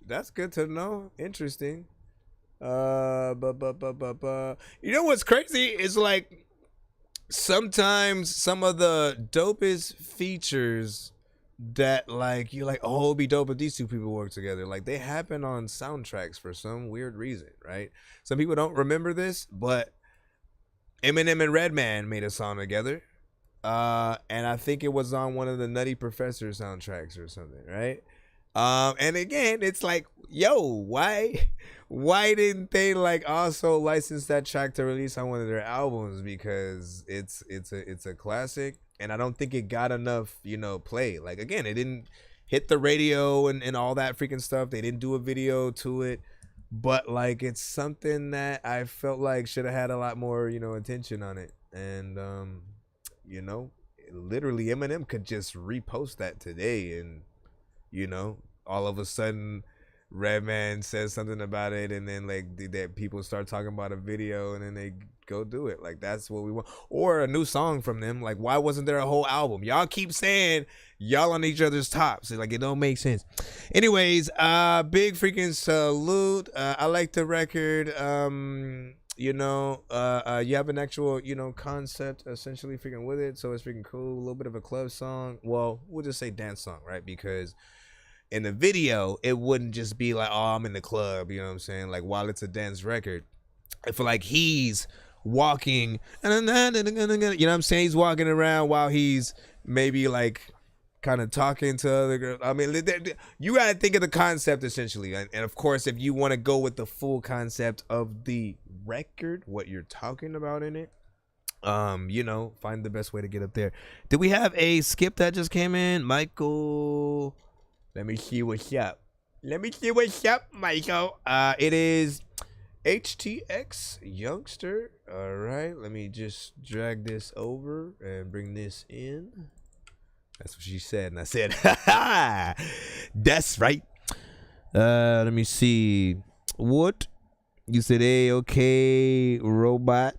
that's good to know. Interesting. You know what's crazy is like sometimes some of the dopest features that like you're like, oh, it'd be dope if these two people work together. Like they happen on soundtracks for some weird reason, right? Some people don't remember this, but Eminem and Redman made a song together. And I think it was on one of the Nutty Professor soundtracks or something, right? And again, it's like, yo, why didn't they like also license that track to release on one of their albums? Because it's a classic, and I don't think it got enough, you know, play. Like again, it didn't hit the radio and all that freaking stuff. They didn't do a video to it, but like it's something that I felt like should have had a lot more, you know, attention on it. And you know, literally Eminem could just repost that today and, you know, all of a sudden Redman says something about it, and then like that people start talking about a video, and then they go do it. Like that's what we want. Or a new song from them. Like why wasn't there a whole album? Y'all keep saying y'all on each other's tops. Like it don't make sense. Anyways, big freaking salute. I like the record. You know, you have an actual, you know, concept essentially freaking with it, so it's freaking cool. A little bit of a club song. Well, we'll just say dance song, right? Because in the video, it wouldn't just be like, oh, I'm in the club, you know what I'm saying? Like, while it's a dance record, I feel like he's walking, you know what I'm saying? He's walking around while he's maybe like kind of talking to other girls. I mean, you got to think of the concept essentially. And of course, if you want to go with the full concept of the record, what you're talking about in it, you know, find the best way to get up there. Did we have a skip that just came in? Michael, let me see what's up. Michael. It is HTX Youngster. All right, let me just drag this over and bring this in. That's what she said, and I said, ha, that's right. Let me see. What? You said, hey, okay, robot.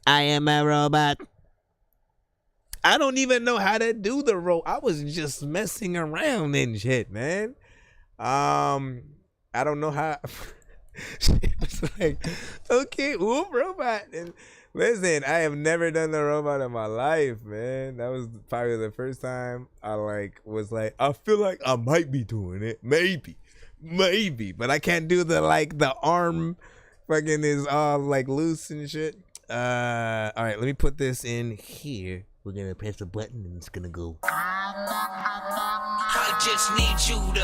I am a robot. I don't even know how to do the I was just messing around and shit, man. I don't know how. She was like, okay, whoop, robot. And listen, I have never done the robot in my life, man. That was probably the first time I was like, I feel like I might be doing it. Maybe. But I can't do the arm fucking is all like loose and shit. All right, let me put this in here. We're gonna press a button and it's gonna go. I just need you to.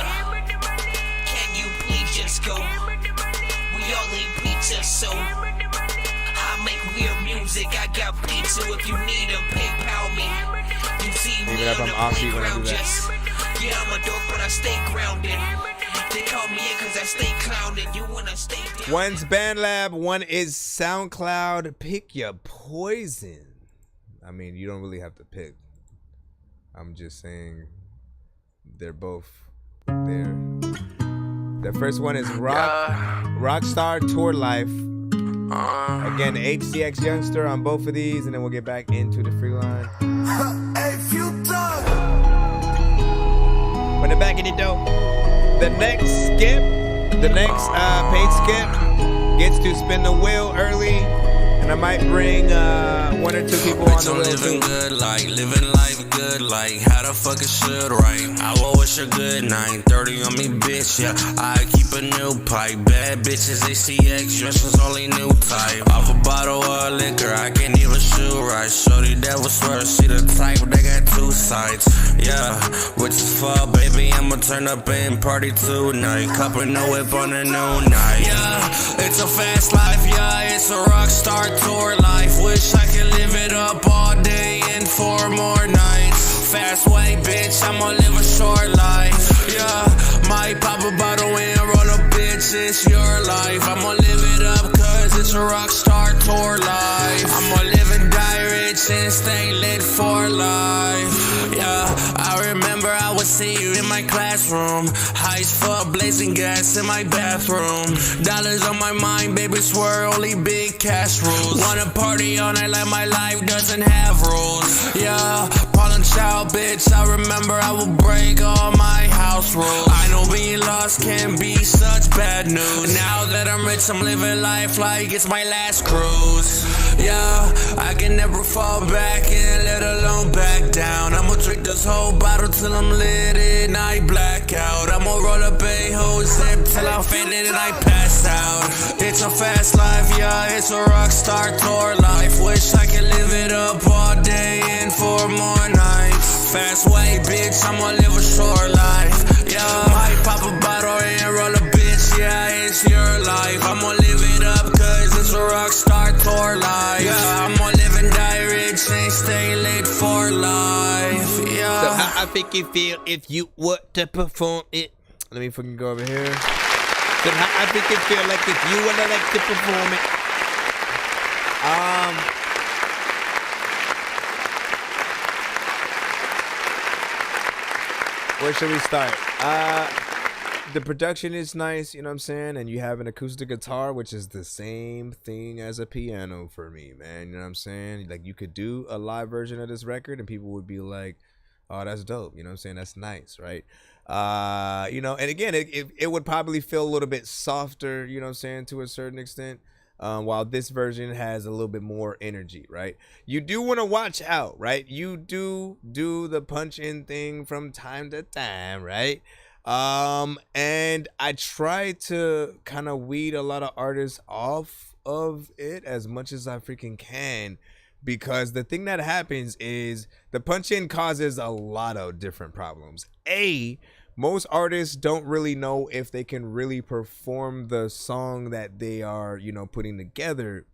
Can you please just go? We all eat pizza, so I make weird music. I got pizza if you need them. PayPal me. You see me on the playground, just yeah, I'm a dork, but I stay grounded. They call me in cause I stay clowning. You wanna stay down. One's BandLab, one is SoundCloud. Pick your poison. I mean, you don't really have to pick. I'm just saying they're both there. The first one is Rockstar Tour Life. Again, HCX Youngster on both of these, and then we'll get back into the free line. When they're back in it though, the next paid skip gets to spin the wheel early, and I might bring one or two people on the wheel living too. good, like living life good, like how the fuck it should, right? I will wish a good night, 30 on me, bitch, yeah. I keep a new pipe, bad bitches, ACX, dresses only new type. Off a bottle of liquor, I can't even shoot right. Shorty that was swear, she the type, they got two sides, yeah. Which is fuck, baby, I'ma turn up and party tonight. Couple no whip on a new night, yeah. It's a fast life, yeah, it's a rock star tour life. Wish I could live it up all day and 4 more nights. Fast way, bitch, I'ma live a short life. Yeah, might pop a bottle and roll a bitch, it's your life. I'ma live it up cause it's a rock star tour life. I'ma live and die rich and stay lit for life. Yeah, I remember I would see you in my classroom. High as fuck, blazing gas in my bathroom. Dollars on my mind, baby, swear only big cash rules. Wanna party all night like my life doesn't have rules. Yeah, Paulin' Child, bitch, I remember I would break all my house rules. I know being lost can be such bad news. Now that I'm rich, I'm living life like it's my last cruise. Yeah, I can never fall back and let alone back down. I'ma drink this whole bottle till I'm lit and I black out. I'ma roll up a whole zip till I'm faded and I pass out. It's a fast life, yeah, it's a rock star tour life. Wish I could live it up all day and 4 more nights. Fast way, bitch, I'ma live a short life. Yeah, might pop a bottle and roll a bitch, yeah, it's your life. I'ma live it up cause it's a rock star tour life. Yeah, I'ma live and die rich and stay late for life. Yeah. So how I think you feel if you were to perform it. Let me fucking go over here. So how I think it feel like if you were like to perform it. Where should we start? The production is nice, you know what I'm saying? And you have an acoustic guitar, which is the same thing as a piano for me, man. You know what I'm saying? Like, you could do a live version of this record and people would be like, oh, that's dope. You know what I'm saying? That's nice, right? You know, and again, it would probably feel a little bit softer, you know what I'm saying, to a certain extent. While this version has a little bit more energy, right? You do want to watch out, right? You do the punch in thing from time to time, right? And I try to kind of weed a lot of artists off of it as much as I freaking can, because the thing that happens is the punch in causes a lot of different problems. Most artists don't really know if they can really perform the song that they are, you know, putting together,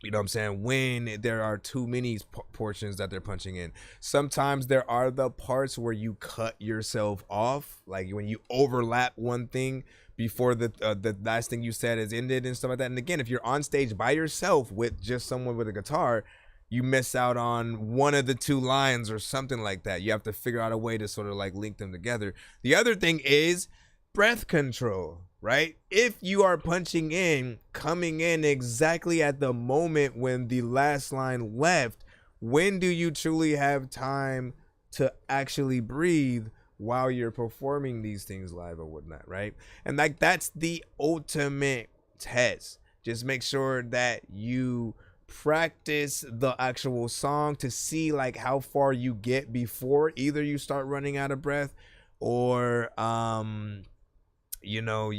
you know what I'm saying, when there are too many portions that they're punching in. Sometimes there are the parts where you cut yourself off, like when you overlap one thing before the last thing you said is ended and stuff like that. And again, if you're on stage by yourself with just someone with a guitar, you miss out on one of the 2 lines or something like that. You have to figure out a way to sort of like link them together. The other thing is breath control, right? If you are punching in, coming in exactly at the moment when the last line left, when do you truly have time to actually breathe while you're performing these things live or whatnot, right? And like, that's the ultimate test. Just make sure that you practice the actual song to see like how far you get before either you start running out of breath or you know,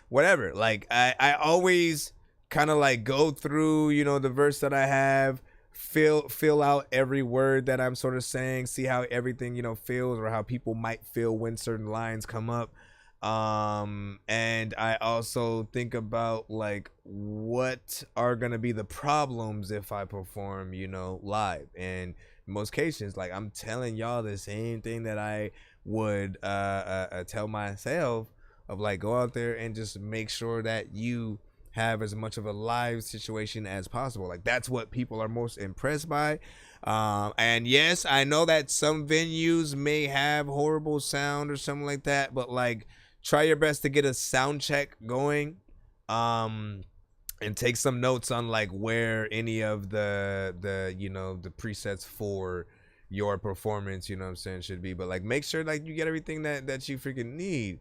whatever. Like I always kind of like go through, you know, the verse that I have feel out every word that I'm sort of saying, see how everything, you know, feels, or how people might feel when certain lines come up. And I also think about like what are gonna be the problems if I perform, you know, live. And in most cases, like, I'm telling y'all the same thing that I would tell myself, of like, go out there and just make sure that you have as much of a live situation as possible. Like, that's what people are most impressed by. And yes, I know that some venues may have horrible sound or something like that, but like, try your best to get a sound check going, and take some notes on like where any of the you know, the presets for your performance, you know what I'm saying, should be. But like, make sure like you get everything that you freaking need.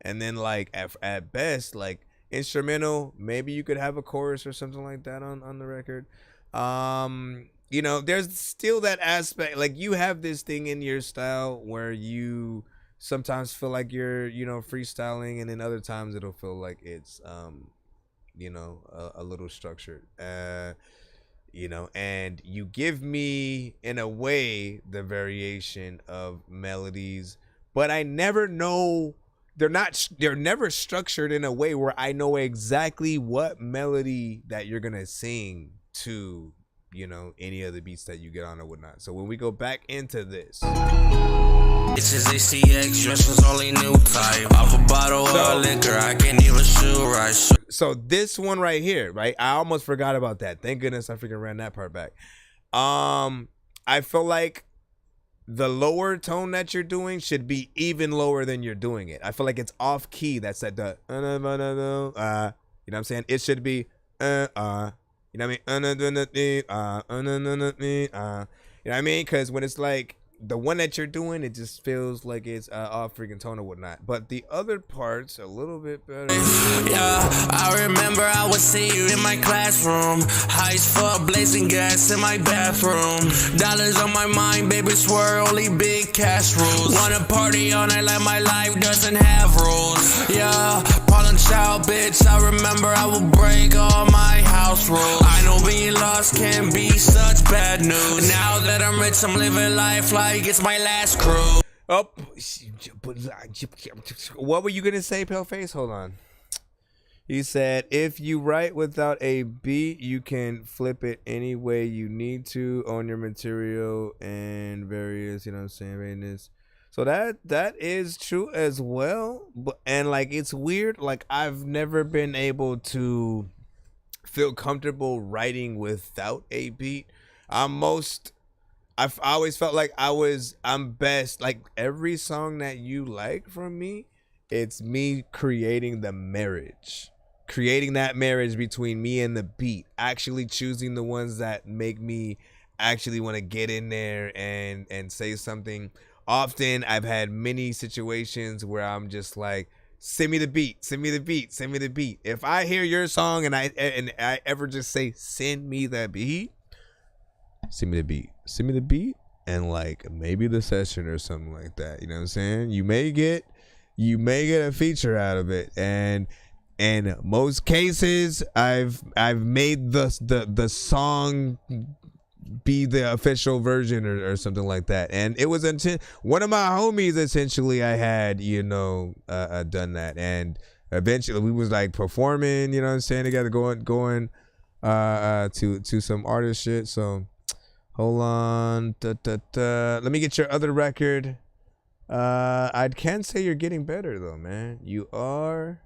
And then like at best, like, instrumental, maybe you could have a chorus or something like that on the record. You know, there's still that aspect, like, you have this thing in your style where you sometimes feel like you're, you know, freestyling, and then other times it'll feel like it's you know, a little structured, you know, and you give me in a way the variation of melodies, but I never know, they're never structured in a way where I know exactly what melody that you're gonna sing to, you know, any of the beats that you get on or whatnot. So when we go back into this, Bitches ACX, dresses only new type. Off a bottle of liquor, I can't even shoot right. So this one right here, right? I almost forgot about that. Thank goodness I freaking ran that part back. I feel like the lower tone that you're doing should be even lower than you're doing it. I feel like it's off key. That's at the you know what I'm saying? It should be you know what I mean? You know what I mean? Because when it's like the one that you're doing, it just feels like it's off freaking tone or whatnot. But the other part's a little bit better. Yeah, I remember I would see you in my classroom. High as fuck, blazing gas in my bathroom. Dollars on my mind, baby, swear only big cash rules. Wanna party all night like my life doesn't have rules. Yeah, Parlin' child, bitch, I remember I would break all my house rules. I know being lost can be such bad news. Now that I'm rich, I'm living life like it's my last crew. Oh, what were you gonna say, Paleface? Hold on. He said, if you write without a beat, you can flip it any way you need to on your material and various, you know what I'm saying, various. So that is true as well. But and like, it's weird, like, I've never been able to feel comfortable writing without a beat. I've always felt like I'm best, like, every song that you like from me, it's me creating that marriage between me and the beat, actually choosing the ones that make me actually want to get in there and say something. Often I've had many situations where I'm just like, send me the beat, send me the beat, send me the beat. If I hear your song and I ever just say, send me the beat, send me the beat, send me the beat, and like maybe the session or something like that, you know what I'm saying? You may get a feature out of it, and in most cases I've made the song be the official version or something like that. And it was one of my homies, essentially, I had, you know, done that, and eventually we was like performing, you know what I'm saying, together, going to some artist shit. So hold on, let me get your other record. I can say you're getting better though, man. You are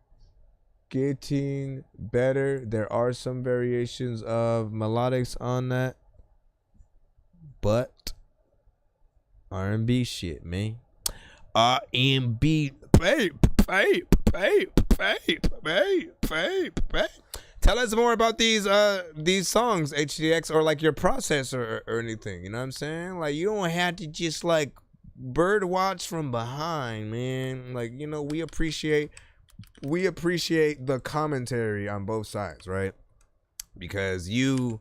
getting better. There are some variations of melodics on that, but R&B shit, man. R&B, babe. Tell us more about these songs, HDX, or like your process or anything. You know what I'm saying? Like, you don't have to just like bird watch from behind, man. Like, you know, we appreciate the commentary on both sides, right? Because you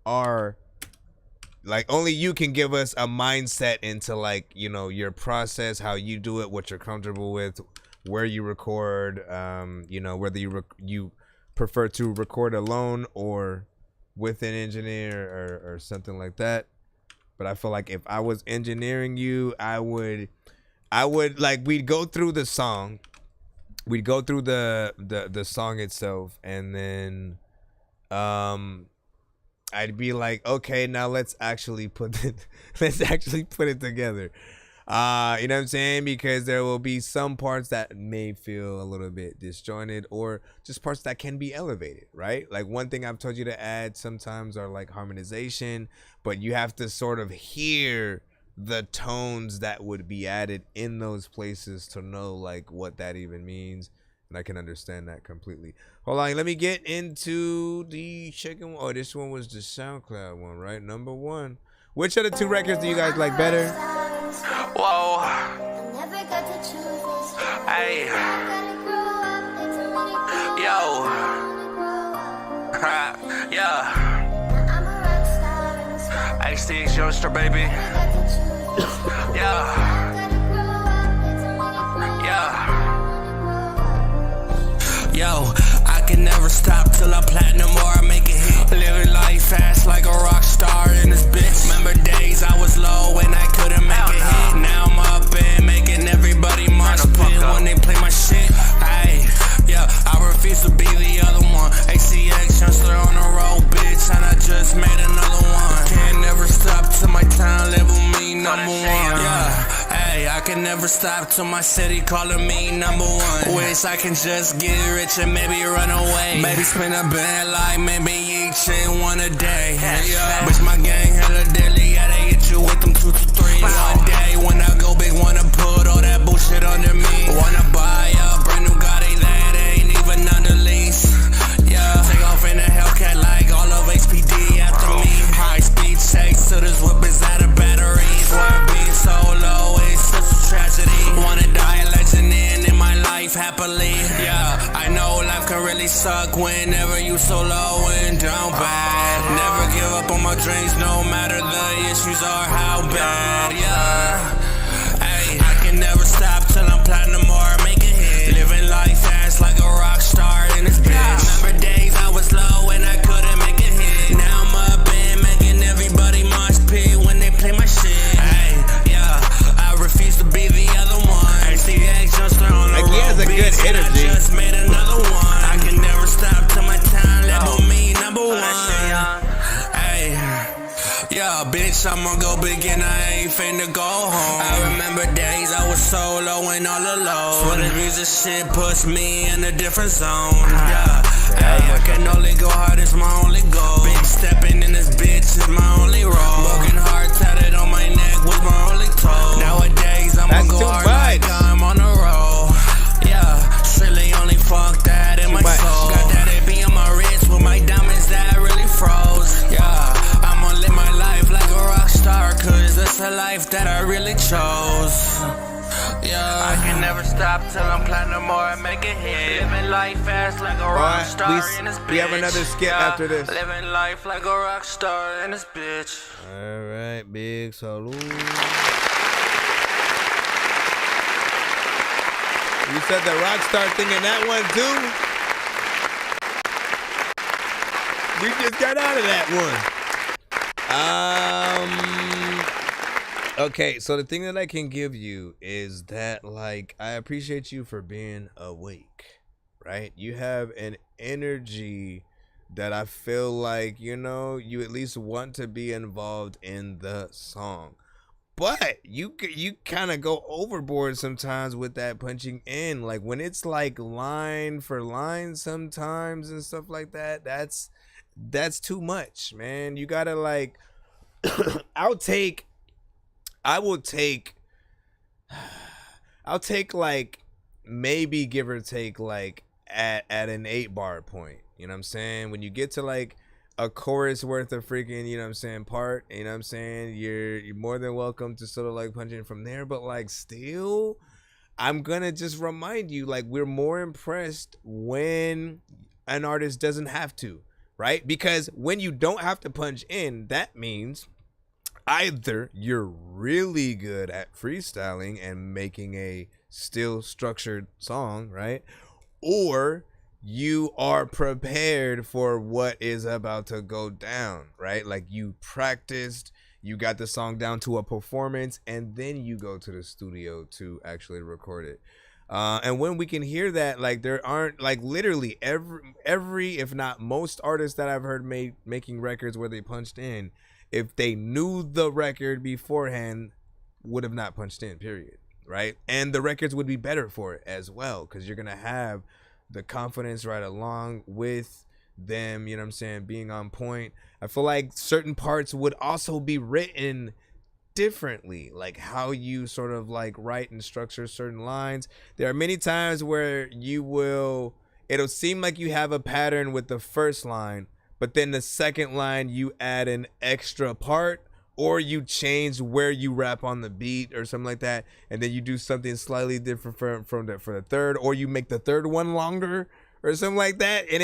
are like, only you can give us a mindset into, like, you know, your process, how you do it, what you're comfortable with, where you record, you know, whether you prefer to record alone or with an engineer or something like that. But I feel like if I was engineering you, I would like, we'd go through the song. We'd go through the song itself, and then I'd be like, okay, now let's actually put it together. You know what I'm saying? Because there will be some parts that may feel a little bit disjointed, or just parts that can be elevated, right? Like, one thing I've told you to add sometimes are like harmonization, but you have to sort of hear the tones that would be added in those places to know like what that even means. And I can understand that completely. Hold on, let me get into the second one. Oh, this one was the SoundCloud one, right? Number 1. Which of the 2 records do you guys like better? Whoa. Hey. Yo. Yeah. HTX Youngster, baby. Yeah. Yeah. Yo, I can never stop till I platinum or I make it hit. Living life fast like a rock star in this bitch. Remember days I was low and I couldn't make it hit. Now I'm up and making everybody march pit when they play my shit. Ay, yeah, I refuse to be the other one. ACX Chancellor on the road, bitch, and I just made another one. Can't never stop till my town label me number 1. Yeah. Hey, I can never stop till my city calling me number 1. Wish I can just get rich and maybe run away. Maybe spend a bad life, maybe eat shit one a day. Yeah, bitch, my gang hella deadly. Yeah, they hit you with them 2 to 3. One day when I go big, wanna put all that bullshit under me. Wanna buy a brand new Gotti that ain't even under lease. Yeah, take off in a Hellcat like all of HPD after me. High speed chase to this whip is out of batteries. Why being so low is such a tragedy. Wanna die a legend in my life happily. Yeah, I know life can really suck whenever you so low and down bad. Never give up on my dreams no matter the issues or how bad. Yeah, hey, I can never stop till I'm platinum or make it hit. Living life fast like a rock star in this bitch. Remember days I was low and I couldn't make it hit. Now I'm up and making everybody mosh pit when they play my shit. Hey, yeah, I refuse to be the other one. ACX Youngster on the road, he has a good energy. I just made another one. I can never stop till my town label me number 1. Hey, yeah, bitch, I'ma go big and I ain't finna go home. I remember days I was so low and all alone. So the music shit puts me in a different zone. Yeah, hey, I can only go hard, it's my only goal. Big stepping in this bitch is my only role. Broken heart tatted on my neck was my only toe. Nowadays I'ma go hard like I'm on the road. Yeah, surely only fuck that in my soul. Got that AP on my wrist with my diamonds that really froze. Yeah, I'ma live my life like a rock star, cause that's a life that I really chose. Yeah, I can never stop till I'm platinum or I make it hit. Living life fast like a rock star in this bitch. We have another skip after this. Living life like a rock star in this bitch. Alright, big salute. You said the rock star thing in that one too? We just got out of that one. Okay, so the thing that I can give you is that, like, I appreciate you for being awake, right? You have an energy that I feel like, you know, you at least want to be involved in the song. But you kind of go overboard sometimes with that punching in. Like, when it's like line for line sometimes and stuff like that, that's too much, man. You gotta, like, I'll take like maybe give or take like at an 8-bar point. You know what I'm saying? When you get to like a chorus worth of freaking, you know what I'm saying, part, you know what I'm saying, you're more than welcome to sort of like punch in from there. But like, still, I'm gonna just remind you, like, we're more impressed when an artist doesn't have to, right? Because when you don't have to punch in, that means either you're really good at freestyling and making a still structured song, right? Or you are prepared for what is about to go down, right? Like you practiced, you got the song down to a performance, and then you go to the studio to actually record it. And when we can hear that, like there aren't like literally every if not most artists that I've heard making records where they punched in, if they knew the record beforehand, would have not punched in, period, right? And the records would be better for it as well, because you're gonna have the confidence right along with them, you know what I'm saying, being on point. I feel like certain parts would also be written differently, like how you sort of like write and structure certain lines. There are many times where it'll seem like you have a pattern with the first line, but then the second line you add an extra part, or you change where you rap on the beat or something like that, and then you do something slightly different for the third, or you make the third one longer or something like that. And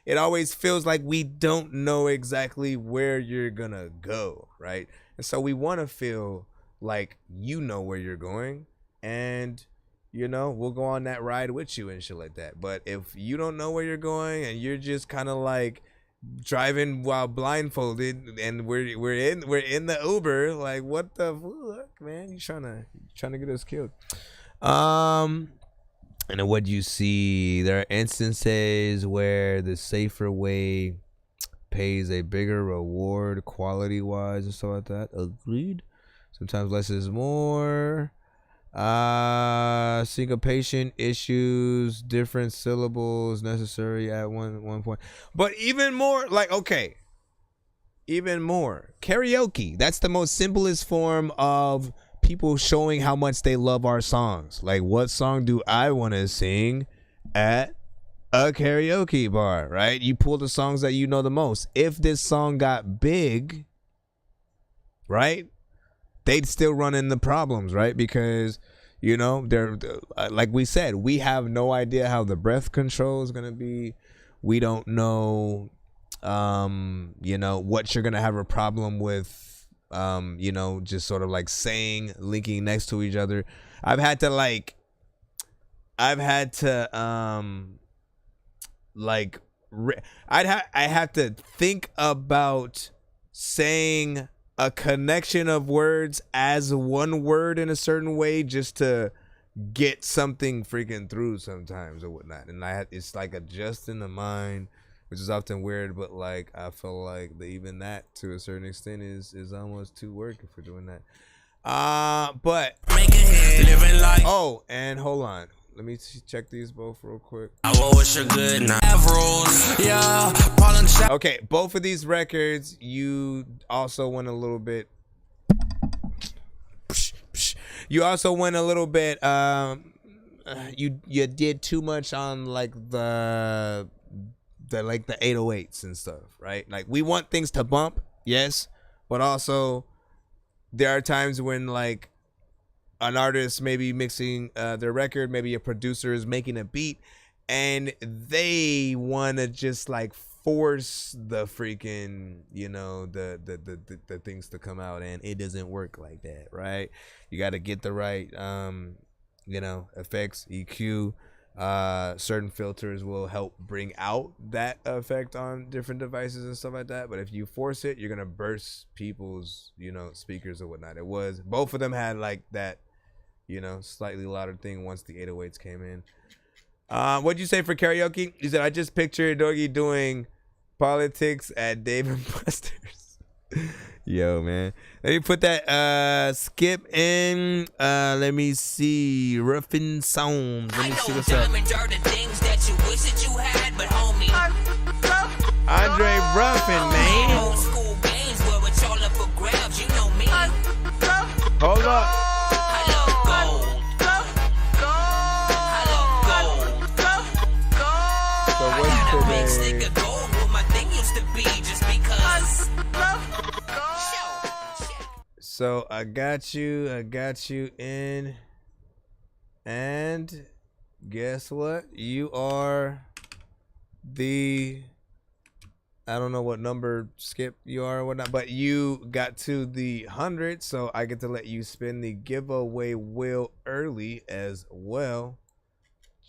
it always feels like we don't know exactly where you're gonna go, right? And so we want to feel like you know where you're going, and we'll go on that ride with you and shit like that. But if you don't know where you're going and you're just kind of like driving while blindfolded, and we're in the Uber, like what the fuck, man? You trying to get us killed? And then what you see, there are instances where the safer way pays a bigger reward quality wise and stuff like that. Agreed. Sometimes less is more. Syncopation issues, different syllables necessary at one point. But even more, like, okay, even more karaoke. That's the most simplest form of people showing how much they love our songs. Like, what song do I want to sing at a karaoke bar, right? You pull the songs that you know the most. If this song got big, right, they'd still run into problems, right? Because they're like we said, we have no idea how the breath control is gonna be. We don't know what you're gonna have a problem with, just sort of like saying, linking next to each other. I have to think about saying a connection of words as one word in a certain way just to get something freaking through sometimes or whatnot. And it's like adjusting the mind, which is often weird, but like I feel like even that to a certain extent is almost too work if we're doing that. But oh, and hold on. Let me check these both real quick. Okay, both of these records, you also went a little bit. You also went a little bit. You did too much on like the 808s and stuff, right? Like we want things to bump, yes, but also there are times when like an artist may be mixing their record, maybe a producer is making a beat, and they want to just like force the freaking, the things to come out, and it doesn't work like that, right? You got to get the right, effects, EQ. Certain filters will help bring out that effect on different devices and stuff like that. But if you force it, you're gonna burst people's, speakers or whatnot. Both of them had like that, slightly louder thing once the 808s came in. What'd you say for karaoke? You said I just pictured Doggy doing politics at Dave and Buster's. Yo, man. Let me put that skip in. Let me see. Ruffin Sounds. Let me see what's up. Andre Ruffin, man. Hold up. So I got you in, and guess what? You are the, I don't know what number skip you are or whatnot, but you got to the 100, so I get to let you spin the giveaway wheel early as well.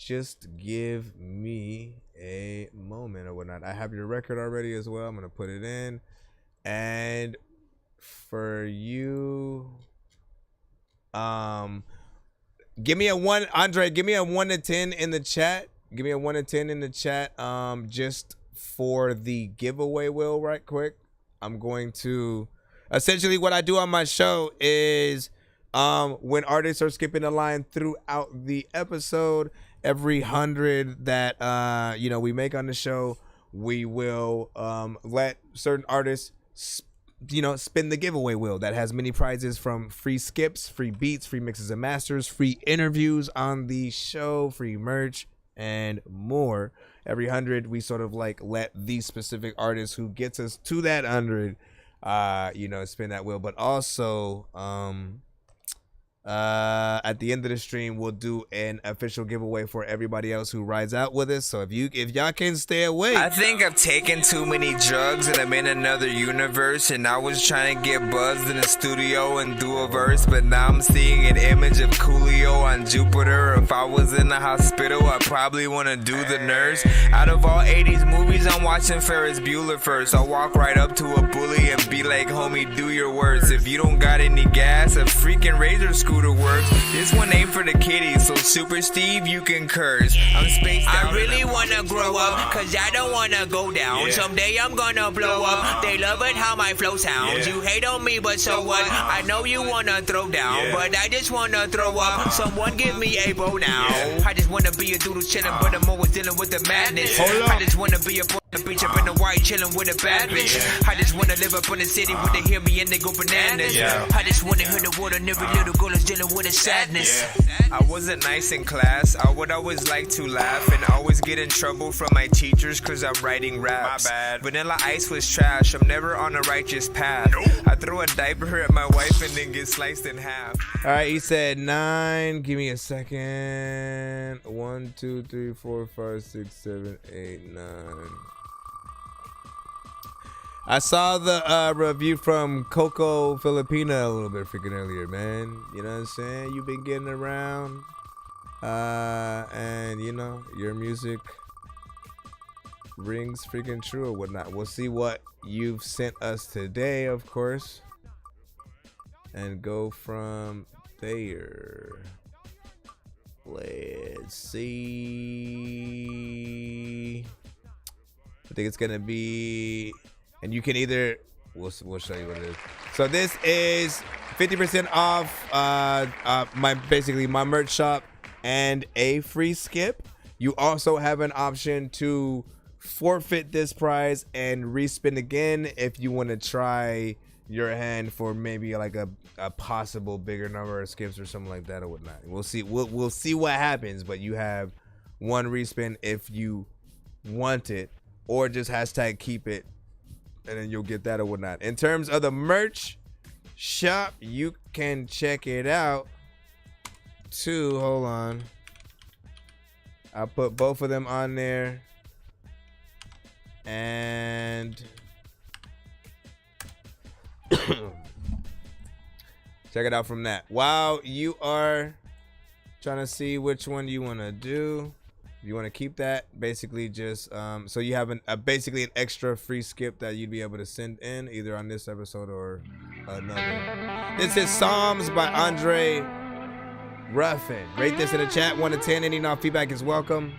just give me a moment or whatnot. I have your record already as well. I'm gonna put it in, and for you, give me a 1, Andre. Give me a 1 to 10 in the chat. Give me a 1 to 10 in the chat. Just for the giveaway, Will, right quick. I'm going to essentially what I do on my show is when artists are skipping a line throughout the episode, every 100 that we make on the show, we will let certain artists spin the giveaway wheel that has many prizes, from free skips, free beats, free mixes and masters, free interviews on the show, free merch, and more. Every 100 we sort of like let these specific artists who gets us to that 100 spin that wheel. But also at the end of the stream, we'll do an official giveaway for everybody else who rides out with us. So if y'all can stay awake. I think I've taken too many drugs and I'm in another universe, and I was trying to get buzzed in the studio and do a verse, but now I'm seeing an image of Coolio on Jupiter. If I was in the hospital, I'd probably want to do the nurse. Out of all 80s movies, I'm watching Ferris Bueller first. I'll walk right up to a bully and be like, homie, do your worst. If you don't got any gas, a freaking razor scooter works. This one ain't for the kiddies, so Super Steve, you can curse. I'm spaced out. I really wanna grow up, cause I don't wanna go down. Someday I'm gonna blow up. They love it how my flow sounds. You hate on me, but so what? I know you wanna throw down, but I just wanna throw up. Someone give me a bow now. I just wanna be a doodle chillin', but I'm always dealing with the madness. I just wanna be a bitch up in the white chillin' with a bad bitch. I just wanna live up in the city where they hear me and they go bananas. I just wanna hear the word, and every little girl is dealing with a sadness. I wasn't nice in class. I would always like to laugh and always get in trouble from my teachers cause I'm writing raps. My bad. Vanilla Ice was trash. I'm never on a righteous path. I throw a diaper at my wife and then get sliced in half. All right, he said 9. Give me a second. 1, 2, 3, 4, 5, 6, 7, 8, 9. I saw the review from Coco Filipina a little bit freaking earlier, man. You know what I'm saying? You've been getting around. And, your music rings freaking true or whatnot. We'll see what you've sent us today, of course. And go from there. Let's see. I think it's going to be... And you can either, we'll show you what it is. So this is 50% off my merch shop and a free skip. You also have an option to forfeit this prize and respin again if you want to try your hand for maybe like a possible bigger number of skips or something like that or whatnot. We'll see. We'll see what happens, but you have one respin if you want it, or just hashtag keep it, and then you'll get that or whatnot. In terms of the merch shop, you can check it out too. Hold on. I'll put both of them on there. And check it out from that. While you are trying to see which one you want to do, if you want to keep that, basically just so you have basically an extra free skip that you'd be able to send in either on this episode or another. This is Psalms by Andre Ruffin. Rate this in the chat 1 to 10. Any feedback is welcome.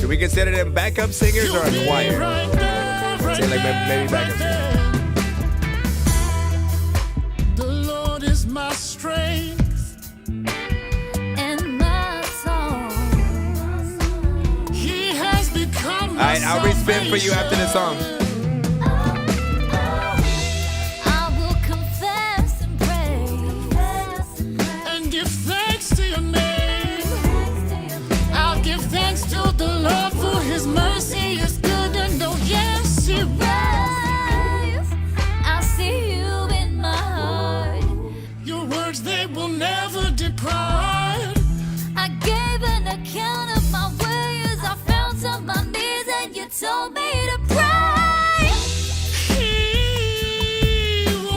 Do we consider them backup singers or a choir? Say like maybe backup singers. The Lord is my strength and my song. He has become. All right, I'll respin for you after the song. His mercy is good and oh yes, He reigns. I see You in my heart. Your words, they will never depart. I gave an account of my ways. I fell to my knees and You told me to pray.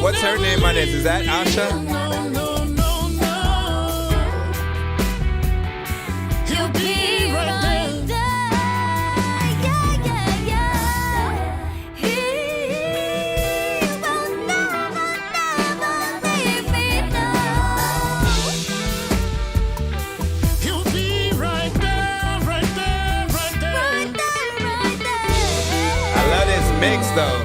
What's her name on this? Is that Asha? He'll be right there. Mix though.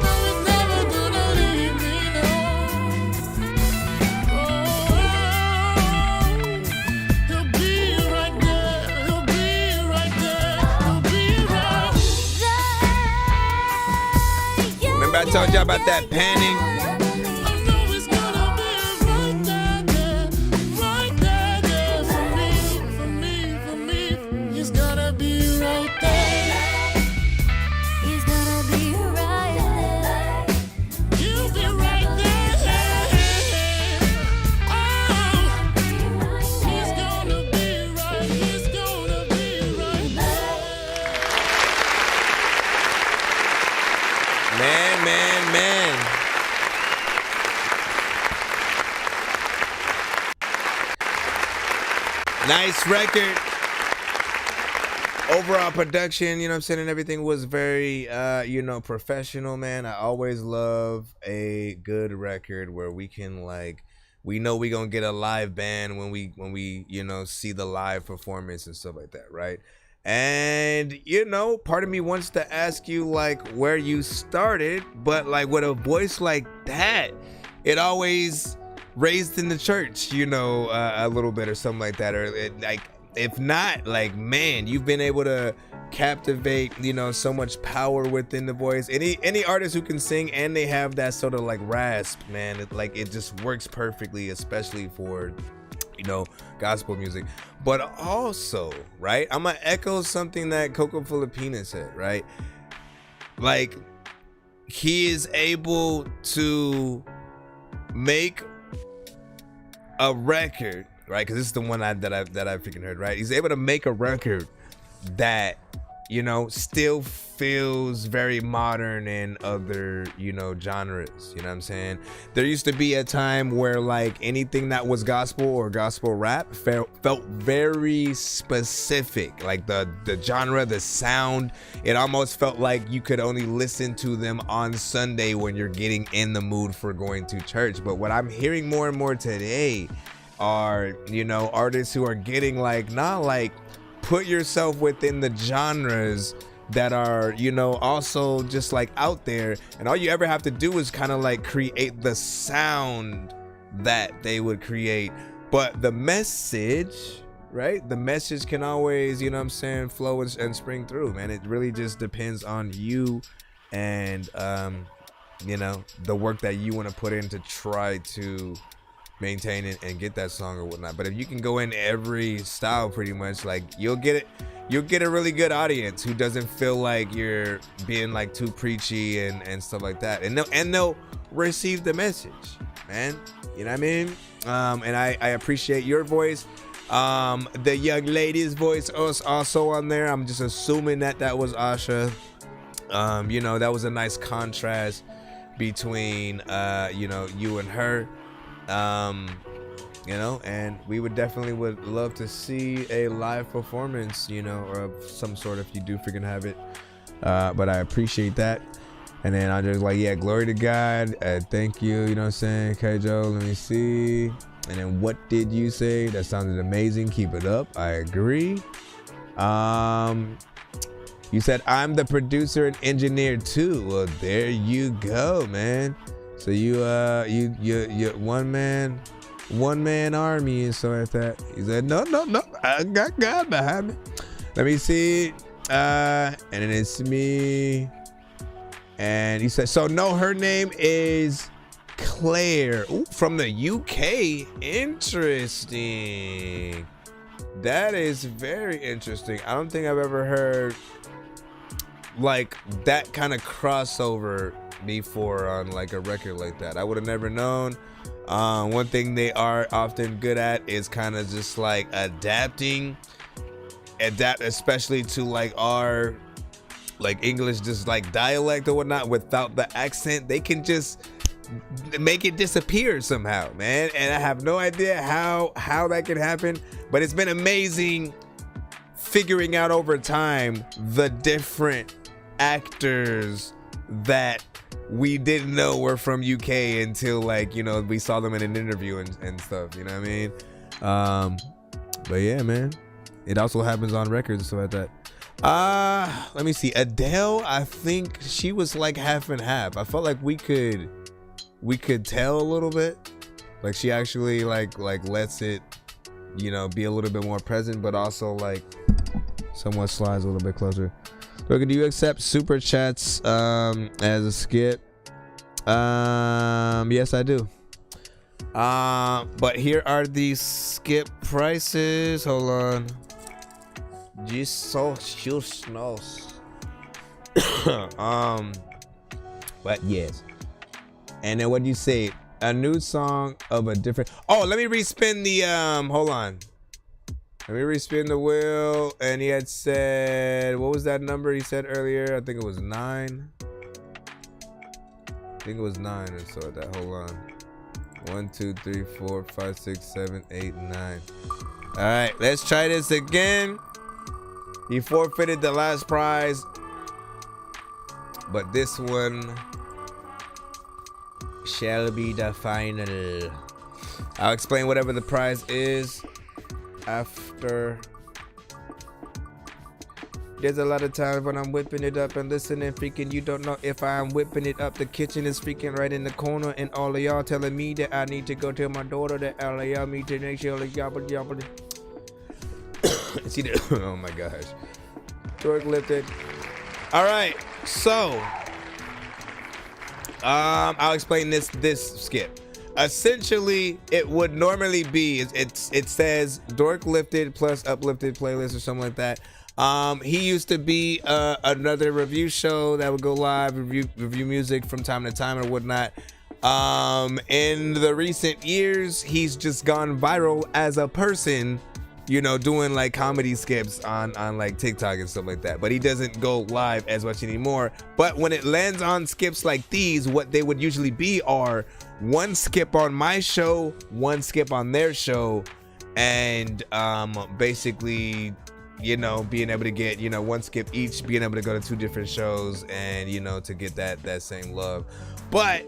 Remember I told you about that panning? Man. Nice record. Overall production, you know what I'm saying, and everything was very, professional, man. I always love a good record where we can, we know we gonna get a live band when we see the live performance and stuff like that, right? And part of me wants to ask you where you started, but with a voice like that, it always raised in the church, a little bit or something like that, or if not, man, you've been able to captivate, so much power within the voice. Any artist who can sing and they have that sort of rasp, man, it just works perfectly, especially for gospel music. But also, right, I'm gonna echo something that Coco Filipina said, right? He is able to make a record, right? Because this is the one that I freaking heard, right? He's able to make a record that still feels very modern in other, genres. You know what I'm saying? There used to be a time where anything that was gospel or gospel rap felt very specific. The genre, the sound, it almost felt like you could only listen to them on Sunday when you're getting in the mood for going to church. But what I'm hearing more and more today are, artists who are getting put yourself within the genres that are, also just out there, and all you ever have to do is kind of create the sound that they would create. But the message, right? The message can always, flow and spring through, man. It really just depends on you and, the work that you want to put in to try to maintain it and get that song or whatnot. But if you can go in every style pretty much, you'll get a really good audience who doesn't feel like you're being too preachy and stuff like that, and they'll receive the message, man. You know what I mean? And I appreciate your voice. The young lady's voice was also on there. I'm just assuming that was Asha. That was a nice contrast between you and her. And we would love to see a live performance, or of some sort if you do freaking have it. But I appreciate that. And then I'm just glory to God. Thank you. You know what I'm saying? Okay, Joe, let me see. And then what did you say? That sounded amazing. Keep it up. I agree. You said I'm the producer and engineer too. Well, there you go, man. So you one man army and stuff like that. He said no, I got God behind me. Let me see. And then it's me. And he said, so no, her name is Claire. Ooh, from the UK. Interesting. That is very interesting. I don't think I've ever heard like that kind of crossover before on like a record like that. I would have never known. One thing they are often good at is kind of just like adapt especially to like our like English, just like dialect or whatnot without the accent. They can just make it disappear somehow, man. And I have no idea how that can happen, but it's been amazing figuring out over time the different actors that we didn't know were from UK until like, you know, we saw them in an interview and stuff, you know what I mean? But yeah, man, it also happens on records and stuff like that. Let me see. Adele, I think she was like half and half. I felt like we could tell a little bit. Like she actually like lets it, you know, be a little bit more present, but also like somewhat slides a little bit closer. Look, do you accept super chats as a skip? Yes, I do. But here are the skip prices. Hold on. Jesus knows. But yes. And then what do you say? A new song of a different. Oh, let me respin the hold on. Let me respin the wheel. And he had said, what was that number he said earlier? I think it was 9. I think it was 9 or so. That hold on. 1, 2, 3, 4, 5, 6, 7, 8, 9. All right, let's try this again. He forfeited the last prize, but this one shall be the final. I'll explain whatever the prize is after. There's a lot of times when I'm whipping it up and listening, freaking, you don't know if I'm whipping it up. The kitchen is freaking right in the corner, and all of y'all telling me that I need to go tell my daughter that all of y'all need to make sure y'all. See the, oh my gosh. Dork lifted. All right, so I'll explain this skip. Essentially, it would normally be it says Dork lifted plus uplifted playlist or something like that. He used to be another review show that would go live, review music from time to time or whatnot. In the recent years, he's just gone viral as a person, you know, doing like comedy skips on like TikTok and stuff like that. But he doesn't go live as much anymore. But when it lands on skips like these, what they would usually be are one skip on my show, one skip on their show, and basically, you know, being able to get, you know, one skip each, being able to go to 2 different shows and, you know, to get that same love. But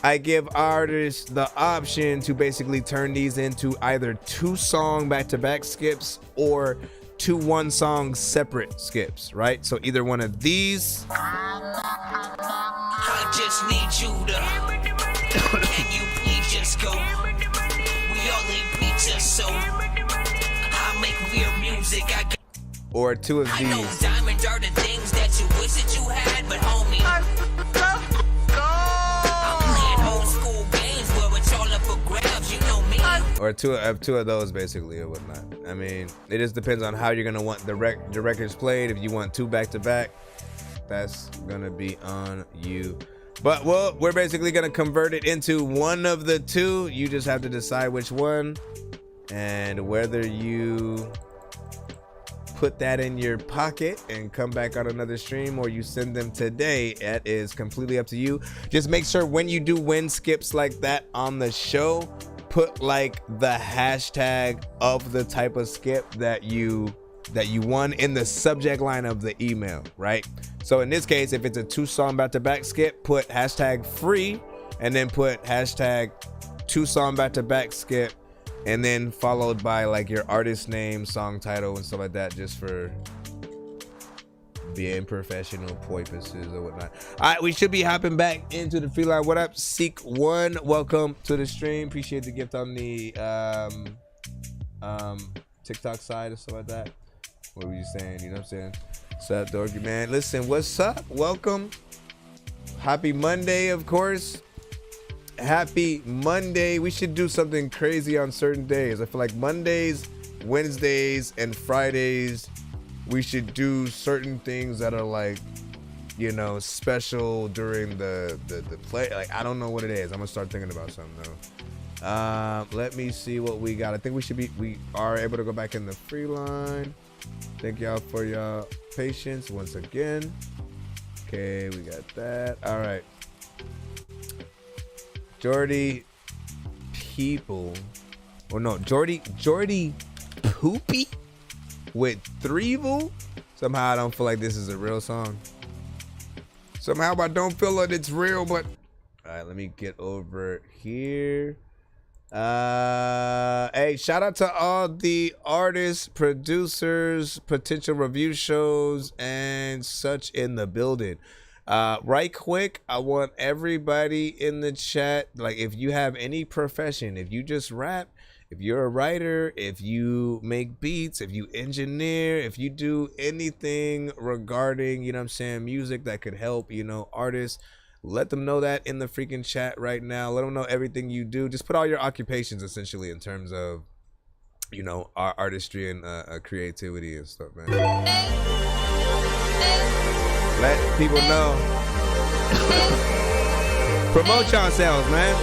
I give artists the option to basically turn these into either 2-song back-to-back skips or 2 1-song separate skips, right? So either one of these. I just need you to, can you please just go? We all need pizza, so I make weird music. Or 2 of I know these. diamonds are the things that you wish that you had, but homie, I'm playing old school games where it's all up for grabs, you know me. Or two of those basically or whatnot. I mean, it just depends on how you're gonna want the records played. If you want 2 back-to-back, that's gonna be on you. But well, we're basically gonna convert it into one of the 2. You just have to decide which one, and whether you put that in your pocket and come back on another stream or you send them today. That is completely up to you. Just make sure when you do win skips like that on the show, put like the hashtag of the type of skip that you won in the subject line of the email, right? So in this case, if it's a 2-song back-to-back skip, put hashtag free and then put hashtag 2-song back-to-back skip, and then followed by like your artist name, song title, and stuff like that, just for being professional purposes or whatnot. All right, we should be hopping back into the free line. What up, Seek One? Welcome to the stream. Appreciate the gift on the TikTok side or stuff like that. What were you saying? You know what I'm saying? What's up, Dorky man? Listen, what's up? Welcome. Happy Monday, of course. Happy Monday. We should do something crazy on certain days. I feel like Mondays, Wednesdays, and Fridays, we should do certain things that are like, you know, special during the play. Like, I don't know what it is. I'm gonna start thinking about something though. Let me see what we got. I think we are able to go back in the free line. Thank y'all for your patience once again. Okay, we got that. All right. Jordy people. Oh no, Jordy Poopy with Threevil. Somehow I don't feel like this is a real song. Somehow I don't feel like it's real, but all right, let me get over here. Hey, shout out to all the artists, producers, potential review shows, and such in the building. Right quick, I want everybody in the chat, like, if you have any profession, if you just rap, if you're a writer, if you make beats, if you engineer, if you do anything regarding, you know what I'm saying, music that could help, you know, artists, let them know that in the freaking chat right now. Let them know everything you do. Just put all your occupations essentially in terms of, you know, artistry and creativity and stuff, man. Let people know. Promote yourselves, man.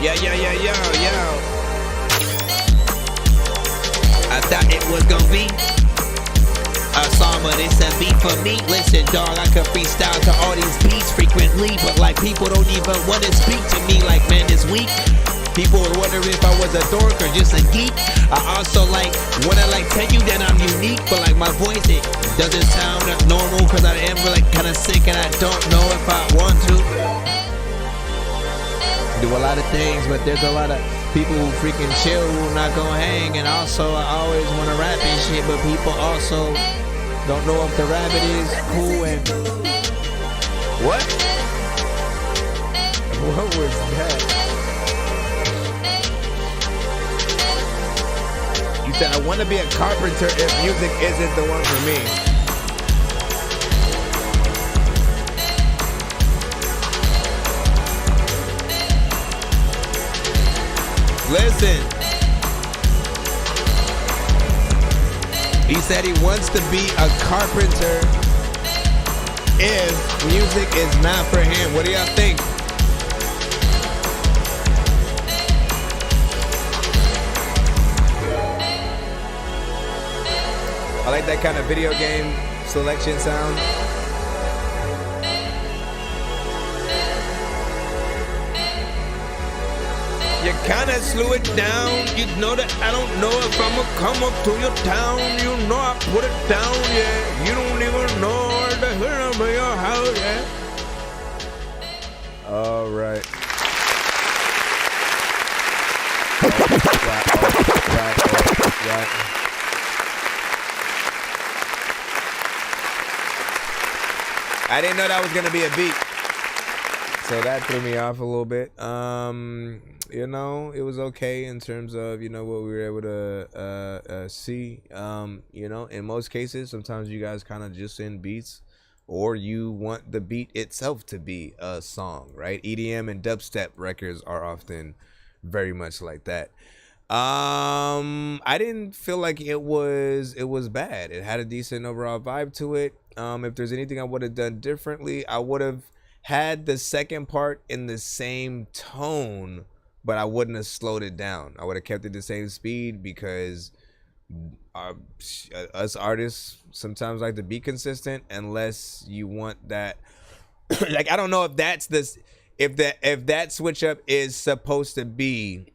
Yo. I thought it was gonna be a song, but it's a beat for me. Listen, dog, I could freestyle to all these beats frequently, but like people don't even want to speak to me. Like, man, this week people would wonder if I was a dork or just a geek. I also like wanna like tell you that I'm unique, but like my voice, it doesn't sound normal because I am like kind of sick and I don't know if I want to do a lot of things, but there's a lot of people who freaking chill who not gonna hang. And also I always want to rap and shit, but people also don't know if the rabbit is cool. And what was that? You said I want to be a carpenter if music isn't the one for me. Listen, he said he wants to be a carpenter if music is not for him. What do y'all think? I like that kind of video game selection sound. You kinda slow it down. You know that I don't know if I'ma come up to your town. You know I put it down, yeah. You don't even know where the hell I'm in your house, yeah. All right. Right. I didn't know that was gonna be a beat, so that threw me off a little bit. You know, it was okay in terms of, you know, what we were able to see. You know, in most cases, sometimes you guys kind of just send beats, or you want the beat itself to be a song, right? EDM and dubstep records are often very much like that. I didn't feel like it was bad. It had a decent overall vibe to it. If there's anything I would have done differently, I would have had the second part in the same tone, but I wouldn't have slowed it down. I would have kept it the same speed because us artists sometimes like to be consistent unless you want that. Like, I don't know if that's this, if that switch up is supposed to be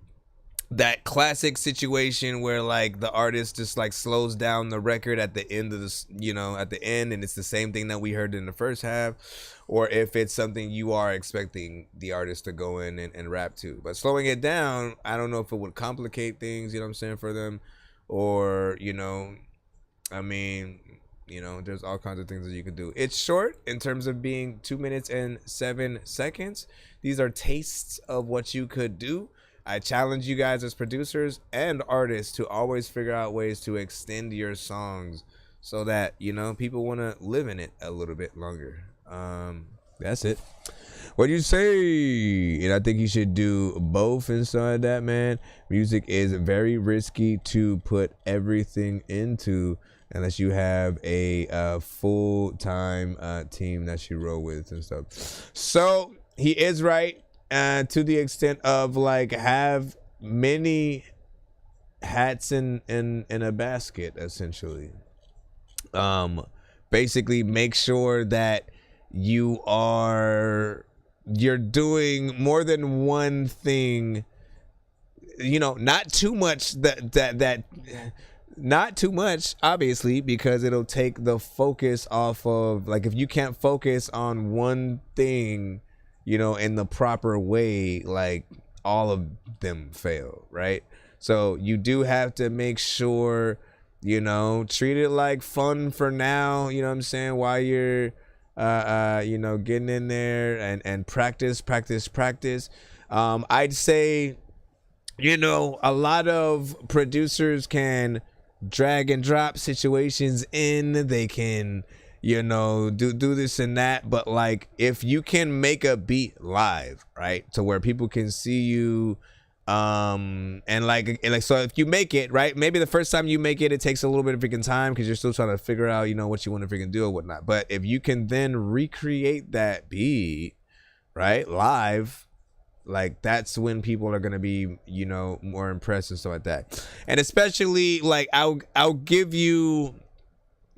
that classic situation where like the artist just like slows down the record at the end of this, you know, at the end, and it's the same thing that we heard in the first half, or if it's something you are expecting the artist to go in and rap to. But slowing it down, I don't know if it would complicate things, you know what I'm saying, for them, or, you know, I mean, you know, there's all kinds of things that you could do. It's short in terms of being 2 minutes and 7 seconds. These are tastes of what you could do. I challenge you guys as producers and artists to always figure out ways to extend your songs so that, you know, people want to live in it a little bit longer. That's it. What do you say? And I think you should do both inside that, man. Music is very risky to put everything into unless you have a full-time team that you roll with and stuff. So he is right. To the extent of like have many hats in a basket, essentially. Basically make sure that you're doing more than one thing, you know, not too much not too much, obviously, because it'll take the focus off of, like, if you can't focus on one thing, you know, in the proper way, like all of them fail, right? So you do have to make sure, you know, treat it like fun for now, you know what I'm saying, while you're you know, getting in there and practice. I'd say, you know, a lot of producers can drag and drop situations in, they can, you know, do this and that, but like if you can make a beat live, right, to where people can see you, and like so if you make it right, maybe the first time you make it, it takes a little bit of freaking time because you're still trying to figure out, you know, what you want to freaking do or whatnot. But if you can then recreate that beat right live, like that's when people are gonna be, you know, more impressed and stuff like that. And especially like I'll give you,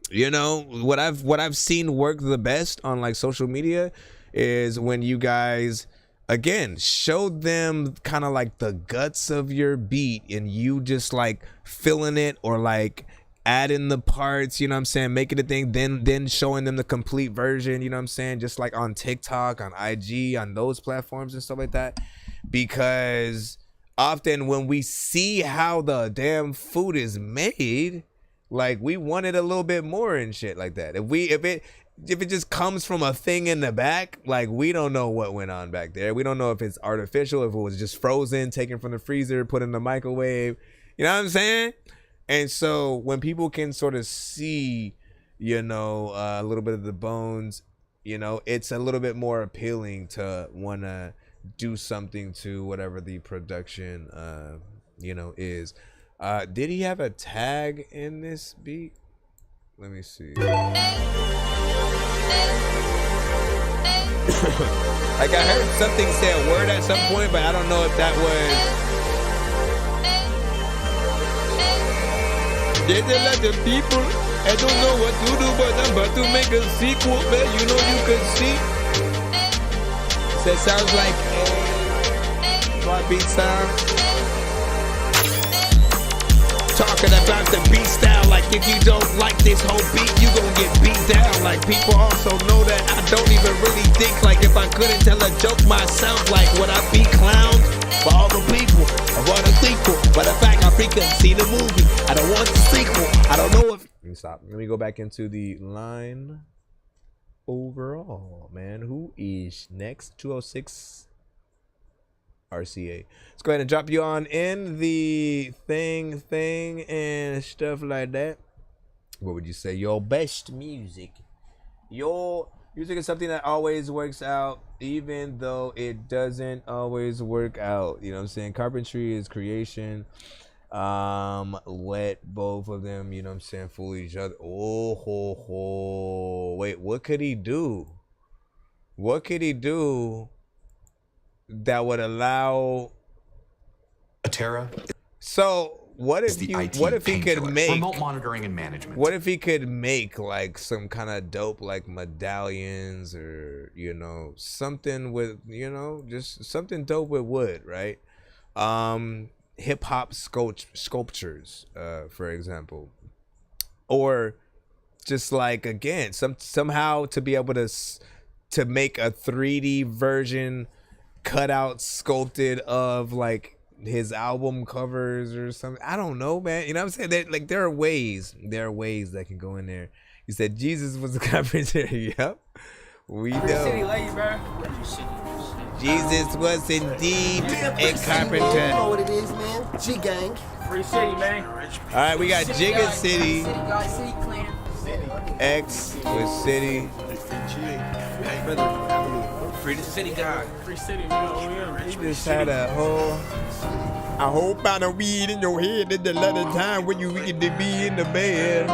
you know, what I've seen work the best on like social media is when you guys again show them kind of like the guts of your beat and you just like filling it or like adding the parts, you know what I'm saying, making a thing, then showing them the complete version, you know what I'm saying, just like on TikTok, on IG, on those platforms and stuff like that. Because often when we see how the damn food is made, like we want it a little bit more and shit like that. If it just comes from a thing in the back, like we don't know what went on back there. We don't know if it's artificial, if it was just frozen, taken from the freezer, put in the microwave. You know what I'm saying? And so when people can sort of see, you know, a little bit of the bones, you know, it's a little bit more appealing to want to do something to whatever the production, you know, is. Did he have a tag in this beat? Let me see. Like I heard something say a word at some point, but I don't know if that was. There's a lot of people, I don't know what to do, but I'm about to make a sequel, man. You know, you can see. So it sounds like my beat sound. Talking about the beat style, like if you don't like this whole beat, you gon' get beat down. Like people also know that I don't even really think, like if I couldn't tell a joke myself, like would I be clowned for all the people? I want a sequel, but the fact I freaking see the movie, I don't want the sequel. I don't know if. Let me stop. Let me go back into the line overall, man. Who is next? 206 RCA. Let's go ahead and drop you on in the thing and stuff like that. What would you say? Your best music. Your music is something that always works out, even though it doesn't always work out. You know what I'm saying? Carpentry is creation. Let both of them, you know what I'm saying, fool each other. Wait, what could he do? What could he do that would allow Atera? So what if he could make remote monitoring and management? What if he could make like some kind of dope like medallions, or you know, something with, you know, just something dope with wood, right? hip hop sculptures, for example, or just like again somehow to be able to make a 3D version cutout sculpted of like his album covers or something. I don't know, man. You know what I'm saying? There are ways that can go in there. You said Jesus was a carpenter. Yep, we know. City lady, bro. Jesus was indeed a carpenter. You know what it is, man. G gang. Free city, man. All right, we got Jigga City. X with City. Hey, brother. Free the city guy. Free city, man. We just had a whole. I hope I don't weed in your head at the lot of time when you get to be in the bed.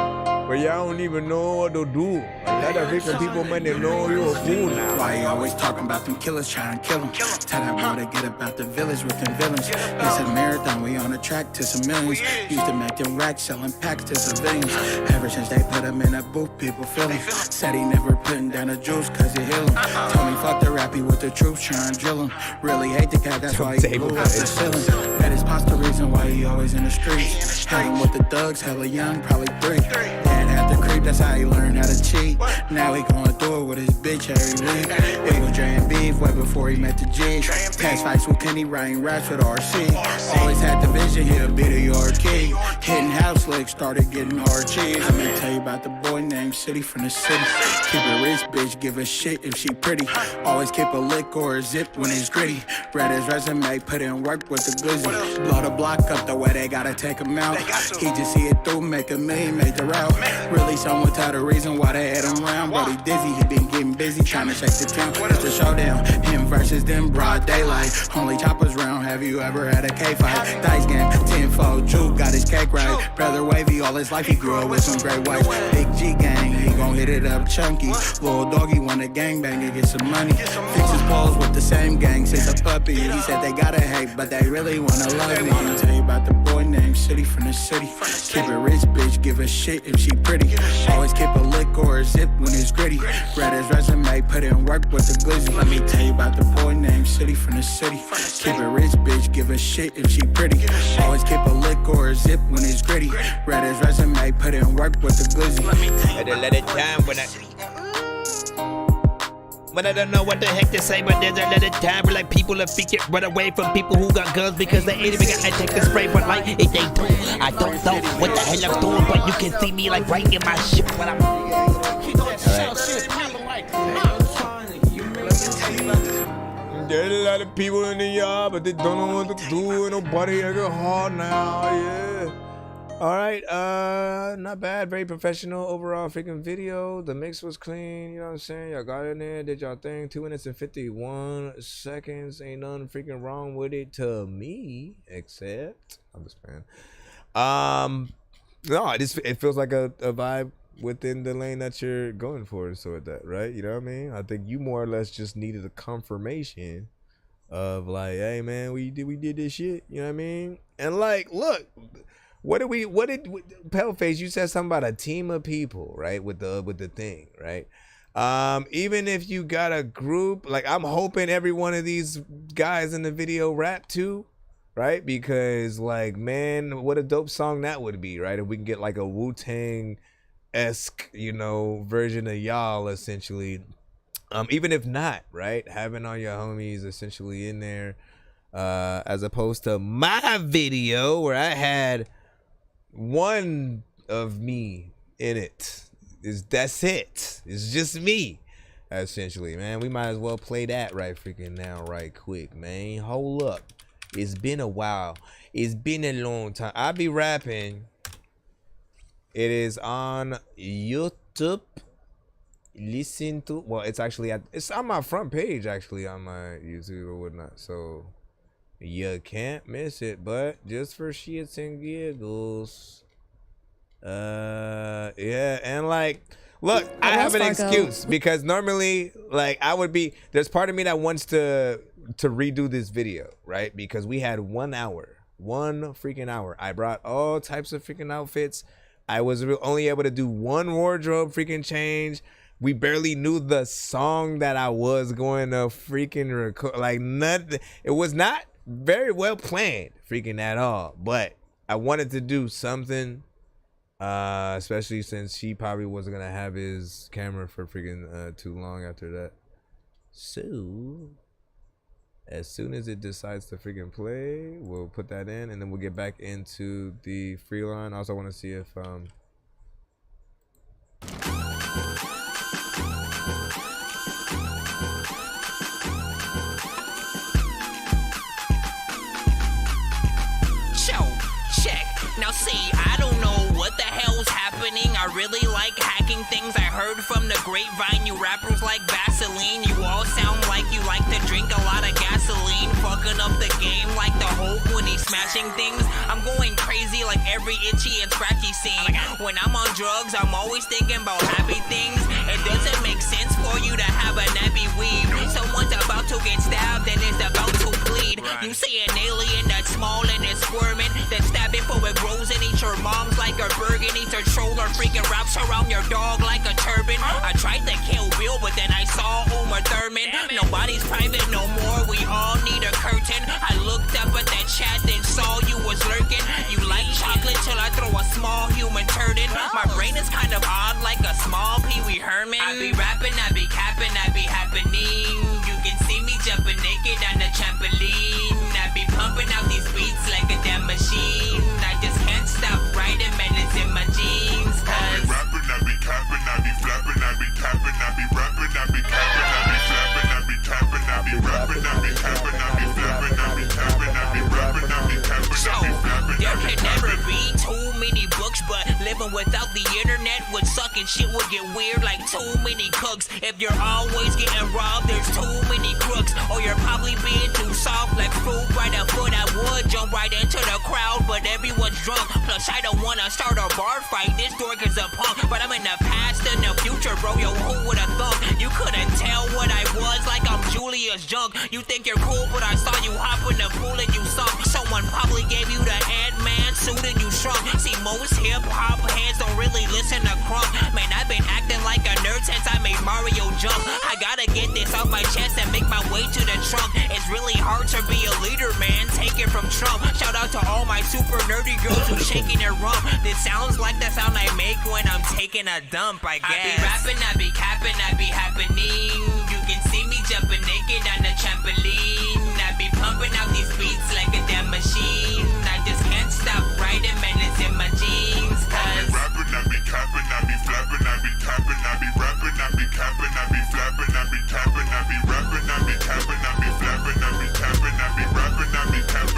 But y'all don't even know what to do. A lot of different people might know you're a fool now. Why you always talking about them killers trying to kill them? Tell that boy to get about the village with them villains. It's a marathon, we on a track to some millions. Used to make them racks selling packs to civilians. Ever since they put him in a booth, people feel him. Said he never putting down the juice cause it heal him. Told me fuck the rap, he with the troops trying to drill him. Really hate the cat, that's why he blew up the ceiling. That is past the reason why he always in the streets. Held him with the thugs, hella young, probably 3. Dad had the creep, that's how he learned how to cheat. Now he going through it with his bitch every week. We was drinking beef way before he met the G. Past fights with Kenny, writing raps with RC. Always had the vision, he'll be the yard king. Hitting house legs, started getting hard cheese. Let me tell you about the boy named City from the city. Keep a rich bitch, give a shit if she pretty. Always keep a lick or a zip when it's gritty. Read his resume, put in work with the glizzy. Blow the block up the way they gotta take him out. He just see it through, make a million, make the route. Really someone tell the reason why they had him round. But he dizzy, he been getting busy trying to shake the town. It's a showdown, him versus them broad daylight. Only choppers round, have you ever had a K-fight? Dice game, 10-4, Juke got his cake right. Brother wavy, all his life he grew up with some great whites. Big G gang, he gon' hit it up chunky. Little doggy wanna gangbang and get some money. Fix his balls with the same gang since a puppy. He said they gotta hate, but they really wanna love me. I'll tell you about the boy named City from the city. Keep a rich bitch, give a shit if she pretty. Always keep a lick or a zip when it's gritty. Read his resume, put in work with the glizzy. Let me tell you about the boy named City from the city. Keep a rich bitch, give a shit if she pretty. Always keep a lick or a zip when it's gritty. Read his resume, put in work with the glizzy. Let me tell you Let it time when I don't know what the heck to say, but there's a lot of time where like people are freaking run away from people who got guns because they ain't even got to take the spray. But like if they do, I don't know what the hell I'm doing, but you can see me like right in my shit when I'm. There's a lot of people in the yard, but they don't know what to do. Nobody ever hard now, yeah. All right, not bad. Very professional overall freaking video. The mix was clean, you know what I'm saying? Y'all got in there, did y'all thing. 2 minutes and 51 seconds. Ain't nothing freaking wrong with it to me, except I'm just playing. No, it feels like a vibe within the lane that you're going for, so with that, right? You know what I mean? I think you more or less just needed a confirmation of like, hey man, we did this shit, you know what I mean? And like, look, what did Paleface, you said something about a team of people, right? With the thing, right? Even if you got a group, like I'm hoping every one of these guys in the video rap too, right? Because like, man, what a dope song that would be, right? If we can get like a Wu-Tang-esque, you know, version of y'all essentially. Even if not, right? Having all your homies essentially in there, as opposed to my video where I had one of me in it. That's it. It's just me, essentially, man. We might as well play that right freaking now, right quick, man. Hold up. It's been a while. It's been a long time. I be rapping. It is on YouTube. Listen to, well, it's actually it's on my front page actually on my YouTube or whatnot, so you can't miss it. But just for shits and giggles, yeah. And like, look, I have an excuse because normally, like, I would be, there's part of me that wants to redo this video, right? Because we had 1 hour, one freaking hour. I brought all types of freaking outfits. I was only able to do one wardrobe freaking change. We barely knew the song that I was going to freaking record. Like, nothing. It was not very well planned, freaking at all. But I wanted to do something, especially since he probably wasn't gonna have his camera for freaking too long after that. So as soon as it decides to freaking play, we'll put that in, and then we'll get back into the free line. I also want to see if check. Now see, I don't know what the hell's happening. I really like hacking things. I heard from the grapevine you rappers like Vaseline. You all sound like you like to drink a lot of gasoline, fucking up the game like the Hulk when he's smashing things. I'm going crazy like every itchy and scratchy scene. When I'm on drugs, I'm always thinking about happy things. It doesn't make sense for you to have a nappy weave. Someone's about to get stabbed and is about to bleed. You see an alien that's small and is squirming, then stab it for it grows and eats your mom's like a Bergen. Eats her troller, freaking wraps around your dog like a turban. I tried to kill Bill, but then I saw Uma Thurman. Nobody's private no more, we all need a curtain. I looked up at that chat, then saw you was lurking. You like chocolate till I throw a small human turd in. My brain is kind of odd like a small Pee Wee Herman. I be rapping, I be capping, I be happening. You can see me jumping naked on the trampoline. I be pumping out these beats like a damn machine. I just can't stop writing, man, it's in my jeans. I be rapping, I be capping, I be flapping, I be capping, I be rapping, I be capping, I be flapping, I be capping, I be rapping, I be capping, I be flapping, I be capping, I be rapping, I be capping, I be flapping. There can never be too many books, but living without the internet would suck and shit would get weird like too many cooks. If you're always getting robbed, there's too many crooks, or you're probably being too soft like fruit right a foot. I would jump right into the crowd, but everyone's drunk. Plus I don't wanna start a bar fight, this dork is a punk. But I'm in the past and the future, bro, yo, who would've thunk? You couldn't tell what I was like I'm Julia's junk. You think you're cool, but I saw you hop in the pool and you sunk. Someone probably gave you the Ant-Man suit and you shrunk. See, most hip-hop heads don't really listen to Crump. Man, I've been acting like a nerd since I made Mario jump. I gotta get this off my chest and make my way to the trunk. It's really hard to be a leader, man, take it from Trump. Shout out to all my super nerdy girls who shaking their rump. This sounds like the sound I make when I'm taking a dump, I guess. I be rapping, I be capping, I be happening. You can see me jumping naked on the trampoline. I be pumping out these beats like a damn machine. I just can't stop writing, man, it's in my jeans. Cause I be rapping, I be capping, I be flapping, I be capping, I be rapping, I be capping, I be flapping, I be capping, I be rapping, I be capping, I be flapping, I be capping, I be rapping, I be capping, I be flapping.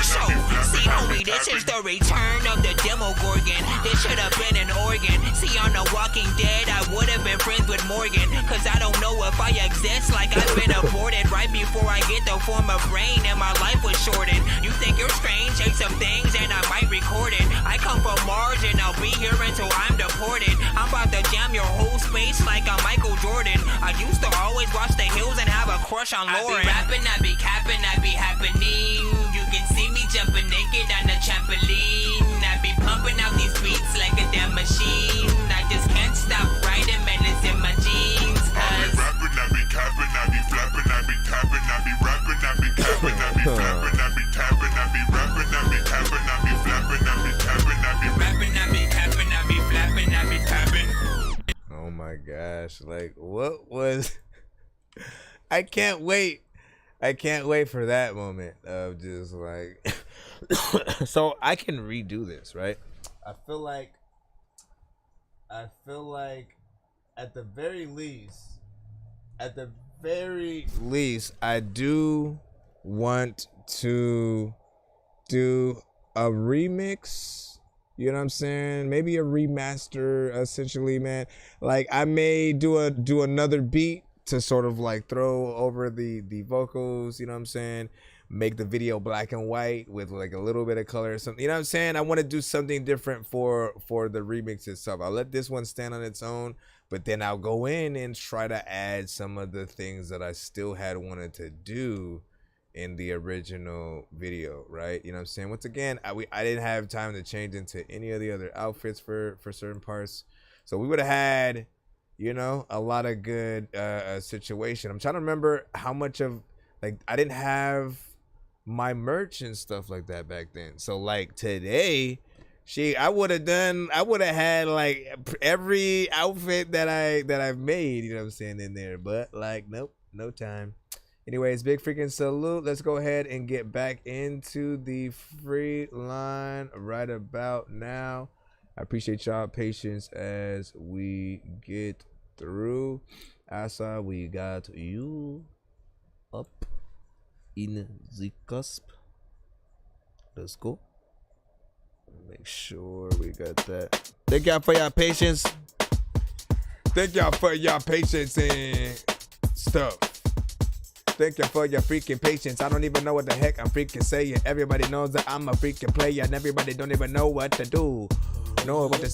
See, homie, this is the return of the Demogorgon. This should have been an organ. See, on The Walking Dead, I would have been friends with Morgan. Cause I don't know if I exist, like I've been aborted right before I get to form a brain and my life was shortened. You think you're strange, say some things and I might record it. I come from Mars and I'll be here until I'm deported. I'm about to jam your whole space like I'm Michael Jordan. I used to always watch The Hills and have a crush on Lauren. I be rapping, I be capping, I be happening. You can see me jumping naked on the trampoline. I be pumping out these beats like a damn machine. I just can't stop writing, man, it's in my jeans. I be rapping, I be capping, I be flapping, I be capping, I be rapping, I be capping, I be flapping, I be capping, I be rapping, I be capping, I be flapping, I be capping, I be rapping, I be capping, I be flapping, I be capping. oh my gosh, like what was I can't wait for that moment of just like so I can redo this, right? I feel like at the very least I do want to do a remix, you know what I'm saying? Maybe a remaster, essentially, man. Like I may do another beat to sort of like throw over the vocals, you know what I'm saying? Make the video black and white with like a little bit of color or something, you know what I'm saying? I want to do something different for the remix itself. I'll let this one stand on its own, but then I'll go in and try to add some of the things that I still had wanted to do in the original video, right? You know what I'm saying? Once again, I didn't have time to change into any of the other outfits for certain parts, so we would have had, you know, a lot of good situation. I'm trying to remember how much of, like, I didn't have my merch and stuff like that back then. So like today, I would have had like every outfit that I've made, you know what I'm saying, in there. But like, nope, no time. Anyways, big freaking salute. Let's go ahead and get back into the free line right about now. I appreciate y'all patience as we get through. Asa, we got you up in the cusp. Let's go. Make sure we got that. Thank y'all for your patience. Thank y'all for your patience and stuff. Thank y'all for your freaking patience. I don't even know what the heck I'm freaking saying. Everybody knows that I'm a freaking player, and everybody don't even know what to do. Know what to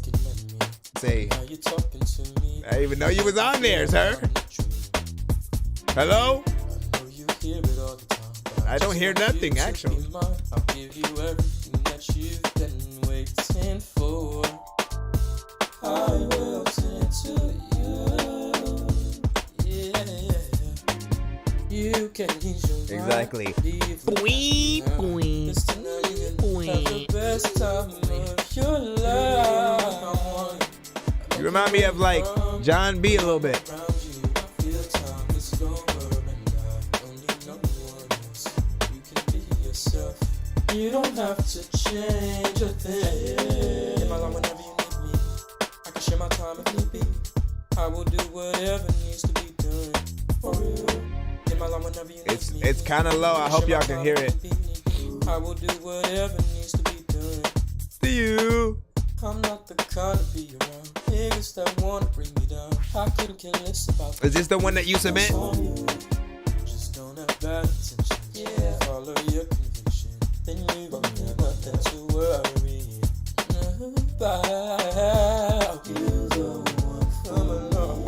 say. I even know you was on there, sir. Hello? I don't hear nothing, actually. I'll give you everything that you've been waiting for. I will sing to you. Yeah. You can use your exactly. Boing, boing. Have the best time of your life. You remind me of like John B a little bit. You don't have to change a thing. In my life whenever you need me, I can share my time if need be. I will do whatever needs to be done for you. In my life whenever you need me, it's kind of low. I hope y'all can hear it. I will do whatever needs to be done. To you. I'm not the kind to be around niggas that wanna bring me down. I couldn't care less about. Is this the one that you submit? Just don't have bad intentions. Yeah, follow your conviction. Then you gon' have nothing to worry about. You're the one from alone.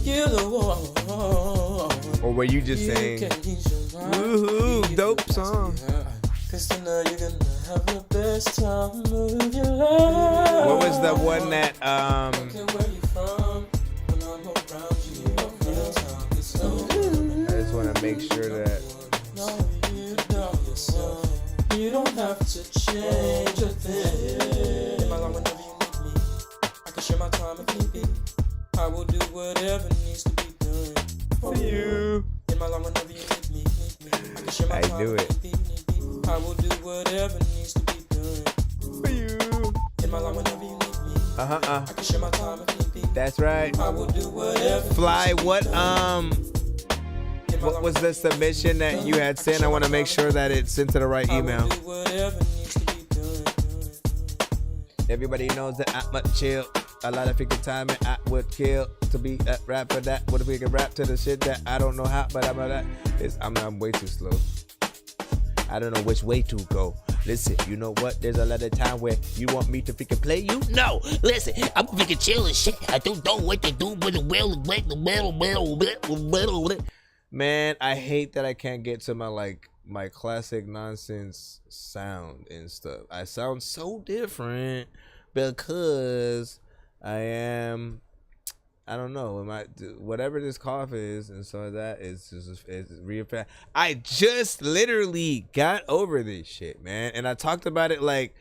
You're the one. Or were you just saying, woohoo, dope song? Cause tonight you're gonna have the best time of your life. What was the one that I don't care where you from, when I'm around you, I just want to make sure that you don't have to change a thing. In my life whenever you need me, I can share my time if need be. I will do whatever needs to be done for you. In my life whenever you need me, I can share my time if need be. I will do whatever needs to be done for you. In my life whenever you need me, I can share my time if need be. That's right. I will do whatever. Fly, what was the submission that you had sent? I want to make sure that it's sent to the right email. Everybody knows that I'm a chill. A lot of freaking time and I would kill to be a rap for that. What if we can rap to the shit that I don't know how, but I'm way too slow. I don't know which way to go. Listen, you know what? There's a lot of time where you want me to freaking play you. No, listen, I'm freaking chill and shit. I don't know what to do with the well. Man, I hate that I can't get to my classic nonsense sound and stuff. I sound so different because I don't know, whatever this cough is, and so that is just real fast. I just literally got over this shit, man, and I talked about it like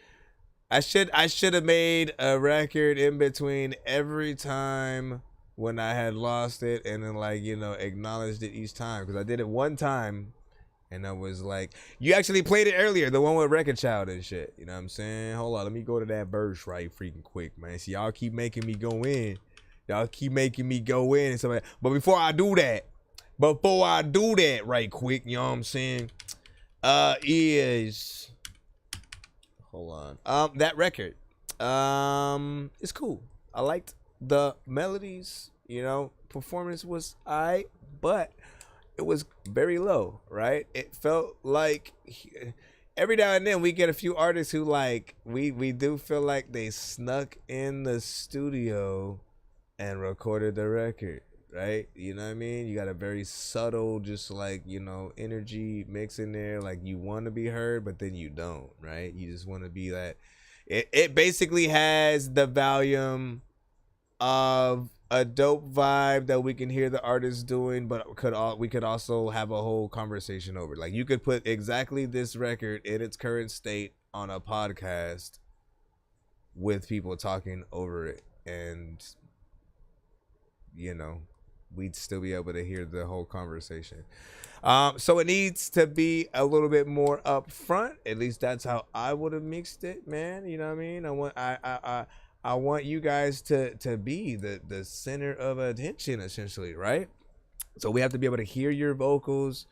I should have made a record in between every time when I had lost it, and then acknowledged it each time, because I did it one time, and I was like, you actually played it earlier, the one with Record Child and shit. You know what I'm saying? Hold on, let me go to that verse right freaking quick, man. See, y'all keep making me go in. Y'all keep making me go in and stuff. But before I do that right quick, you know what I'm saying? Hold on. That record. It's cool. I liked the melodies, performance was aight, but it was very low, right? It felt like every now and then we get a few artists who we do feel like they snuck in the studio and recorded the record, right? You know what I mean? You got a very subtle, just energy mix in there. Like you want to be heard, but then you don't, right? You just want to be that. It basically has the volume of a dope vibe that we can hear the artist doing, but we could also have a whole conversation over it. Like you could put exactly this record in its current state on a podcast with people talking over it, and you know, we'd still be able to hear the whole conversation. So it needs to be a little bit more upfront. At least that's how I would have mixed it, man. You know what I mean? I want you guys to be the center of attention, essentially, right? So we have to be able to hear your vocals.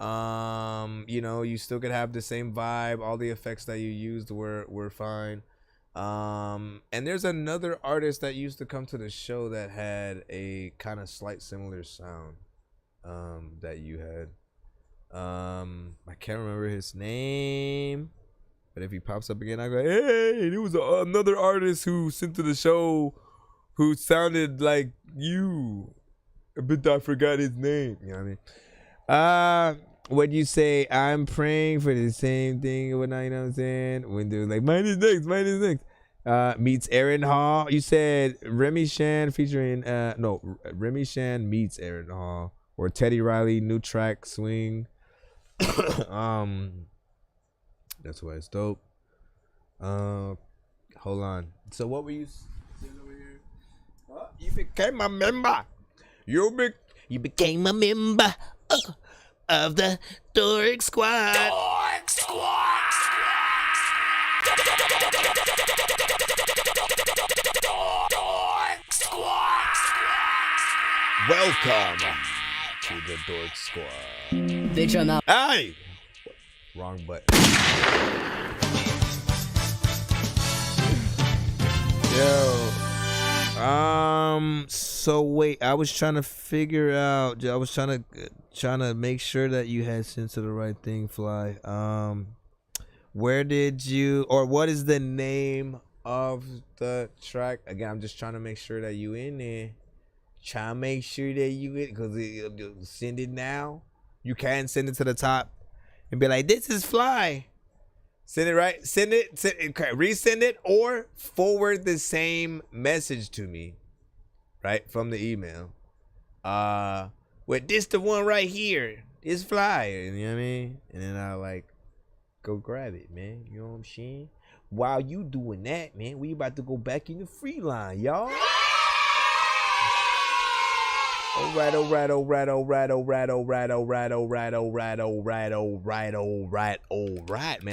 You know, you still could have the same vibe. All the effects that you used were fine. And there's another artist that used to come to the show that had a kind of slight similar sound that you had. I can't remember his name, but if he pops up again, I go, hey, there was another artist who sent to the show who sounded like you, but I forgot his name. You know what I mean? When you say I'm praying for the same thing, when I, you know what I'm saying? When they're like, mine is next. Meets Aaron Hall. You said Remy Shan featuring Remy Shan meets Aaron Hall, or Teddy Riley, new track Swing. That's why it's dope. Hold on. So what were you saying over here? Oh, you became a member. You became a member of the Dork Squad. Dork Squad. Dork Squad. Welcome to the Dork Squad. Bitch, I'm out. Hey! Wrong button. Yo. So wait, I was trying to figure out. I was trying to make sure that you had sense of the right thing, Fly. Where did you, or what is the name of the track? Again, I'm just trying to make sure that you in there. Try to make sure that you in, because send it now. You can send it to the top and be like, this is Fly. Send it, right? Send it, okay, resend it, or forward the same message to me, right, from the email. With this the one right here. It's Fly. You know what I mean? And then I'll like go grab it, man. You know what I'm saying? While you doing that, man, we about to go back in the free line, y'all. All right, man.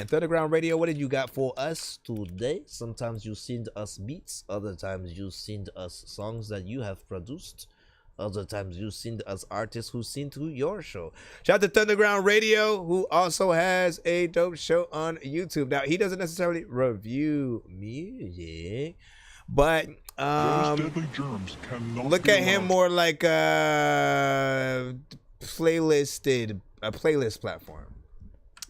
Thunderground Radio, what did you got for us today? Sometimes you send us beats, other times you send us songs that you have produced, other times you send us artists who sing to your show. Shout out to Thunderground Radio, who also has a dope show on YouTube. Now, he doesn't necessarily review music, but look at him more like a playlist platform,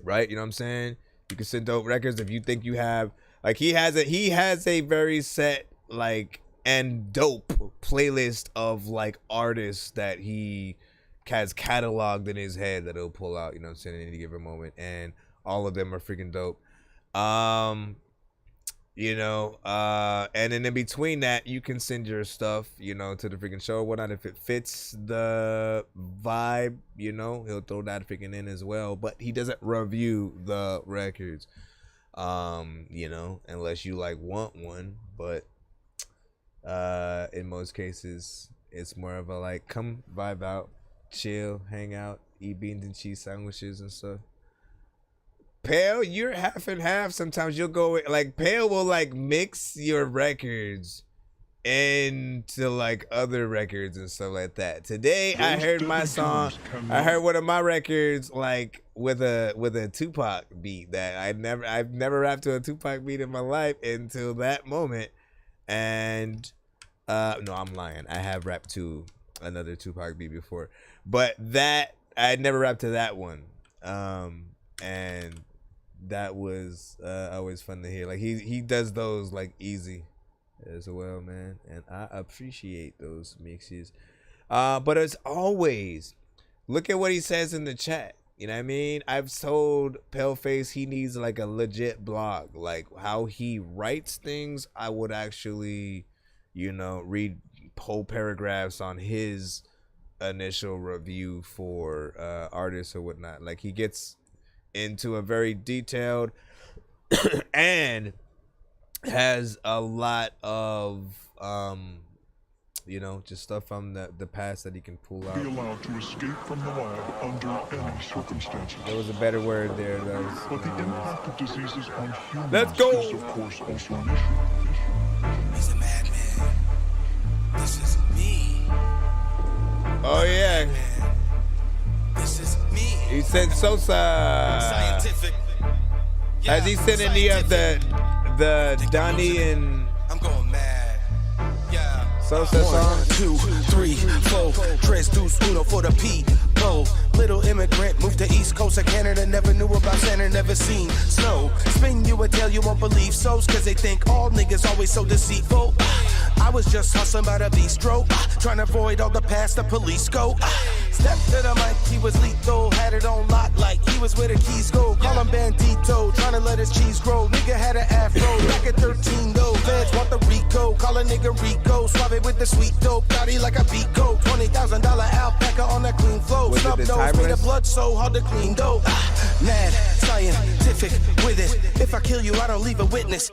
right? You know what I'm saying? You can send dope records if you think you have, like, he has a very set, like, and dope playlist of like artists that he has cataloged in his head that he'll pull out, you know what I'm saying, in any given moment, and all of them are freaking dope. You know, and then in between that, you can send your stuff, you know, to the freaking show or whatnot. If it fits the vibe, you know, he'll throw that freaking in as well. But he doesn't review the records, you know, unless you like want one. But in most cases, it's more of a like, come vibe out, chill, hang out, eat beans and cheese sandwiches and stuff. Pale, you're half and half. Sometimes you'll go like, Pale will like mix your records into like other records and stuff like that. Today I heard my song, I heard one of my records like with a Tupac beat that I've never rapped to a Tupac beat in my life until that moment. And no, I'm lying. I have rapped to another Tupac beat before, but that I never rapped to that one. And that was always fun to hear. Like he does those like easy as well, man, and I appreciate those mixes. But as always, look at what he says in the chat. You know what I mean? I've told Paleface he needs like a legit blog, like how he writes things. I would actually, you know, read whole paragraphs on his initial review for artists or whatnot. Like he gets into a very detailed and has a lot of just stuff from the past that he can pull out. Be allowed to escape from the lab under any circumstances. There was a better word there. But the impact of diseases on humans Let's go. is, of course, also an issue. He's a madman. This is me. Oh yeah. This is me. He said Sosa. Scientific. As he said in the Donnie and I'm going mad. Yeah. Sosa song. 1, 2, 3, 4. Tres, dos, uno for the P. Go. Little immigrant moved to East Coast of Canada. Never knew about Santa, never seen snow. Spin you a tale you won't believe so's cause they think all niggas always so deceitful. I was just hustling by the bistro, trying to avoid all the past the police go. Step to the mic, he was lethal, had it on lock like he was where the keys go. Call him Bandito, trying to let his cheese grow. Nigga had an afro, back at 13 though. Feds want the Rico, call a nigga Rico. Suave with the sweet dope, body like a Pico. $20,000 alpaca on that clean flow. Was Snub it the nose, made timeless? of blood so hard to clean dope. Mad, scientific with it. If I kill you, I don't leave a witness.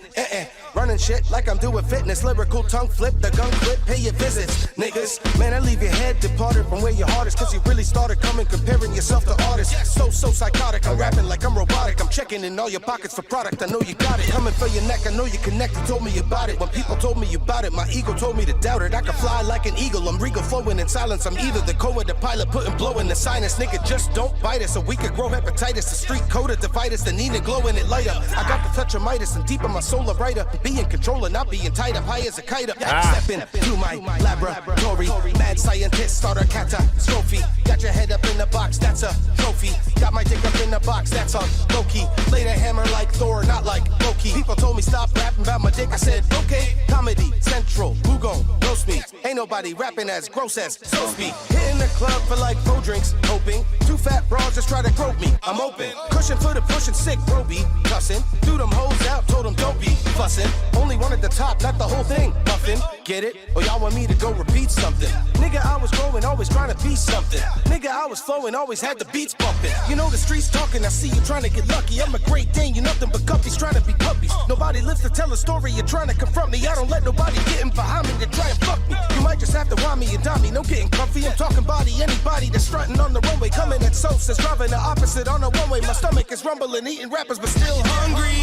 Running shit like I'm doing fitness. Lyrical tongue flip, the gun clip, pay your visits. Niggas, man, I leave your head departed from where your heart is. Cause you really started coming, comparing yourself to artists. So psychotic, I'm rapping like I'm robotic. I'm checking in all your pockets for product. I know you got it. Coming for your neck, I know you connected. Told me about it. When people told me about it, my ego told me to doubt it. I can fly like an eagle. I'm regal flowing in silence. I'm either the co or the pilot, putting blow in the sinus. Nigga, just don't bite us. So we could grow hepatitis. The street code to divide us. The need to glow in it light up. I got the touch of Midas and deep in my soul a writer. Be in control and not being tied up high as a kite up. Step into my laboratory. Mad scientist, start a catastrophe. Got your head up in the box, that's a trophy. Got my dick up in the box, that's on Loki. Lay the hammer like Thor, not like Loki. People told me stop rapping about my dick. I said, okay. Comedy Central, who gon' roast me? Ain't nobody rapping as gross as so speak. Hitting the club for like 4 drinks, hoping 2 fat bras just try to croak me. I'm open, cushion for the pushing sick, bro be cussing. Threw them hoes out, told them don't be fussing. Only one at the top, not the whole thing. Muffin, get it? Or y'all want me to go repeat something? Nigga, I was growing, always trying to be something. Nigga, I was flowing, always had the beats bumping. You know the streets talking, I see you trying to get lucky. I'm a great Dane, you nothing but guppies trying to be puppies. Nobody lives to tell a story, you're trying to confront me. I don't let nobody get in behind me to try and fuck me. You might just have to want me and dime me, no getting comfy. I'm talking body, anybody that's strutting on the runway. Coming at Sosa's, driving the opposite on a one-way. My stomach is rumbling, eating rappers, but still hungry.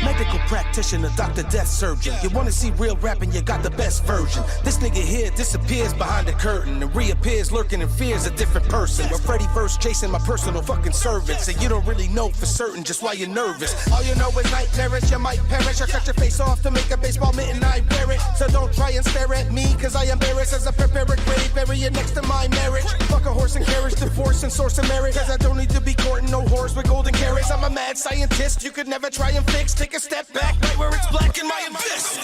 Medical practitioner, Dr. Death Surgeon. You wanna see real rapping, you got the best version. This nigga here disappears behind the curtain and reappears lurking in fears a different person. With Freddy first chasing my personal fucking servants, and you don't really know for certain just why you're nervous. All you know is nightmares, you might perish. I cut your face off to make a baseball mitt and I wear it. So don't try and stare at me, cause I embarrass as I prepare a grave, bury you next to my marriage. Fuck a horse and carriage, divorce and source of marriage. Cause I don't need to be courting no whores with golden carrots. I'm a mad scientist, you could never try and fix. Take a step back, right where it's black in my abyss.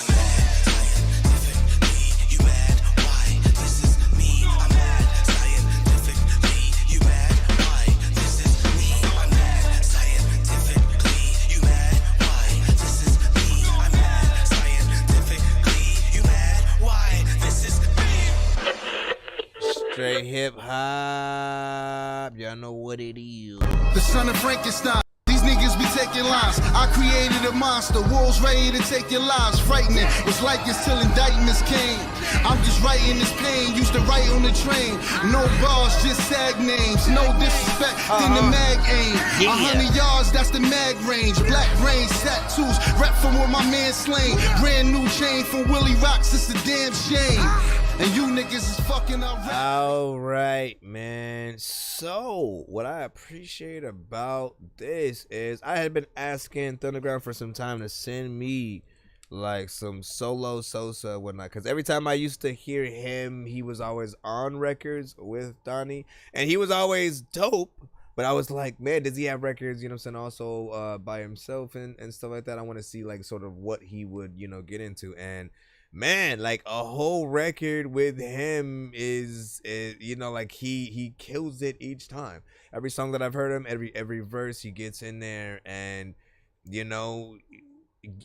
Straight hip hop, y'all know what it is. The son of Frankenstein. These niggas be taking lives. I created a monster. Wolves ready to take your lives. Frightening. Was like this till indictments came. I'm just writing this pain. Used to write on the train. No bars, just sad names. No disrespect, then the mag aim. 100 yards, that's the mag range. Black range, tattoos. Rep from where my man slain. Brand new chain from Willie Rocks. It's a damn shame. And you niggas is fucking up. All right, man. So, what I appreciate about this is I had been asking Thunderground for some time to send me like some solo Sosa and whatnot, because every time I used to hear him, he was always on records with Donnie, and he was always dope. But I was like, man, does he have records, you know what I'm saying, also by himself and stuff like that? I want to see like sort of what he would, you know, get into. And man, like a whole record with him is you know, like he kills it each time. Every song that I've heard him, every verse he gets in there, and you know,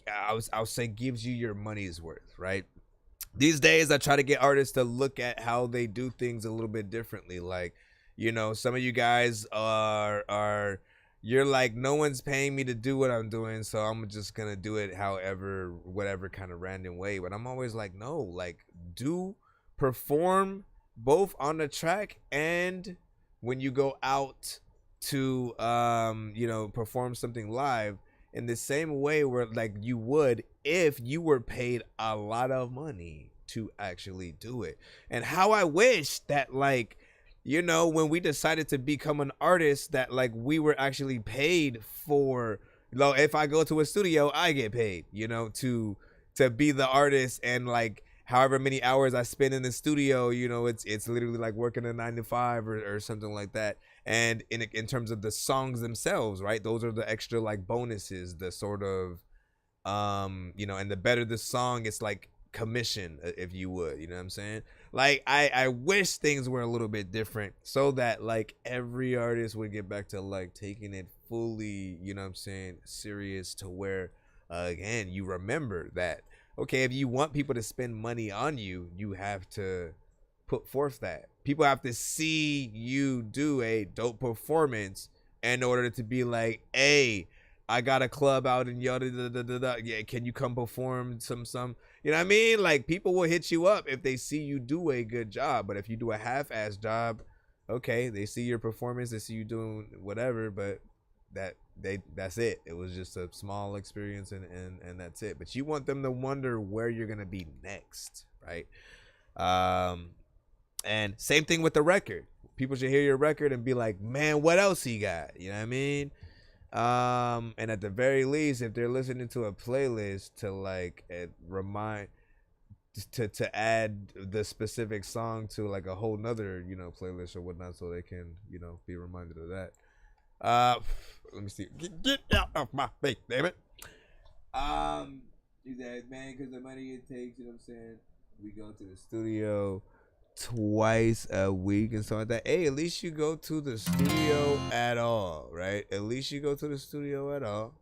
I'll say gives you your money's worth, right? These days, I try to get artists to look at how they do things a little bit differently. Like, you know, some of you guys are you're like, no one's paying me to do what I'm doing, so I'm just gonna do it however, whatever kind of random way. But I'm always like, no, like, do perform both on the track and when you go out to you know, perform something live in the same way where like you would if you were paid a lot of money to actually do it. And how I wish that, like, you know, when we decided to become an artist, that like we were actually paid for, you know, if I go to a studio, I get paid, you know, to be the artist, and like however many hours I spend in the studio, you know, it's literally like working a 9 to 5 or something like that. And in terms of the songs themselves, right, those are the extra like bonuses, the sort of you know, and the better the song, it's like commission, if you would, you know what I'm saying? Like I wish things were a little bit different so that like every artist would get back to like taking it fully, you know what I'm saying, serious, to where again, you remember that, okay, if you want people to spend money on you, you have to put forth that. People have to see you do a dope performance in order to be like, hey, I got a club out in yada da da da da. Yeah, can you come perform some? You know what I mean? Like, people will hit you up if they see you do a good job. But if you do a half-ass job, okay, they see your performance, they see you doing whatever, but that's it. It was just a small experience and that's it. But you want them to wonder where you're gonna be next, right? And same thing with the record. People should hear your record and be like, man, what else he got? You know what I mean? And at the very least, if they're listening to a playlist, to like remind to add the specific song to like a whole nother, you know, playlist or whatnot, so they can, you know, be reminded of that. Let me see. Get out of my face, damn it. He said, man, because the money it takes, you know what I'm saying? We go to the studio twice a week and stuff like that. Hey, at least you go to the studio at all, right? At least you go to the studio at all.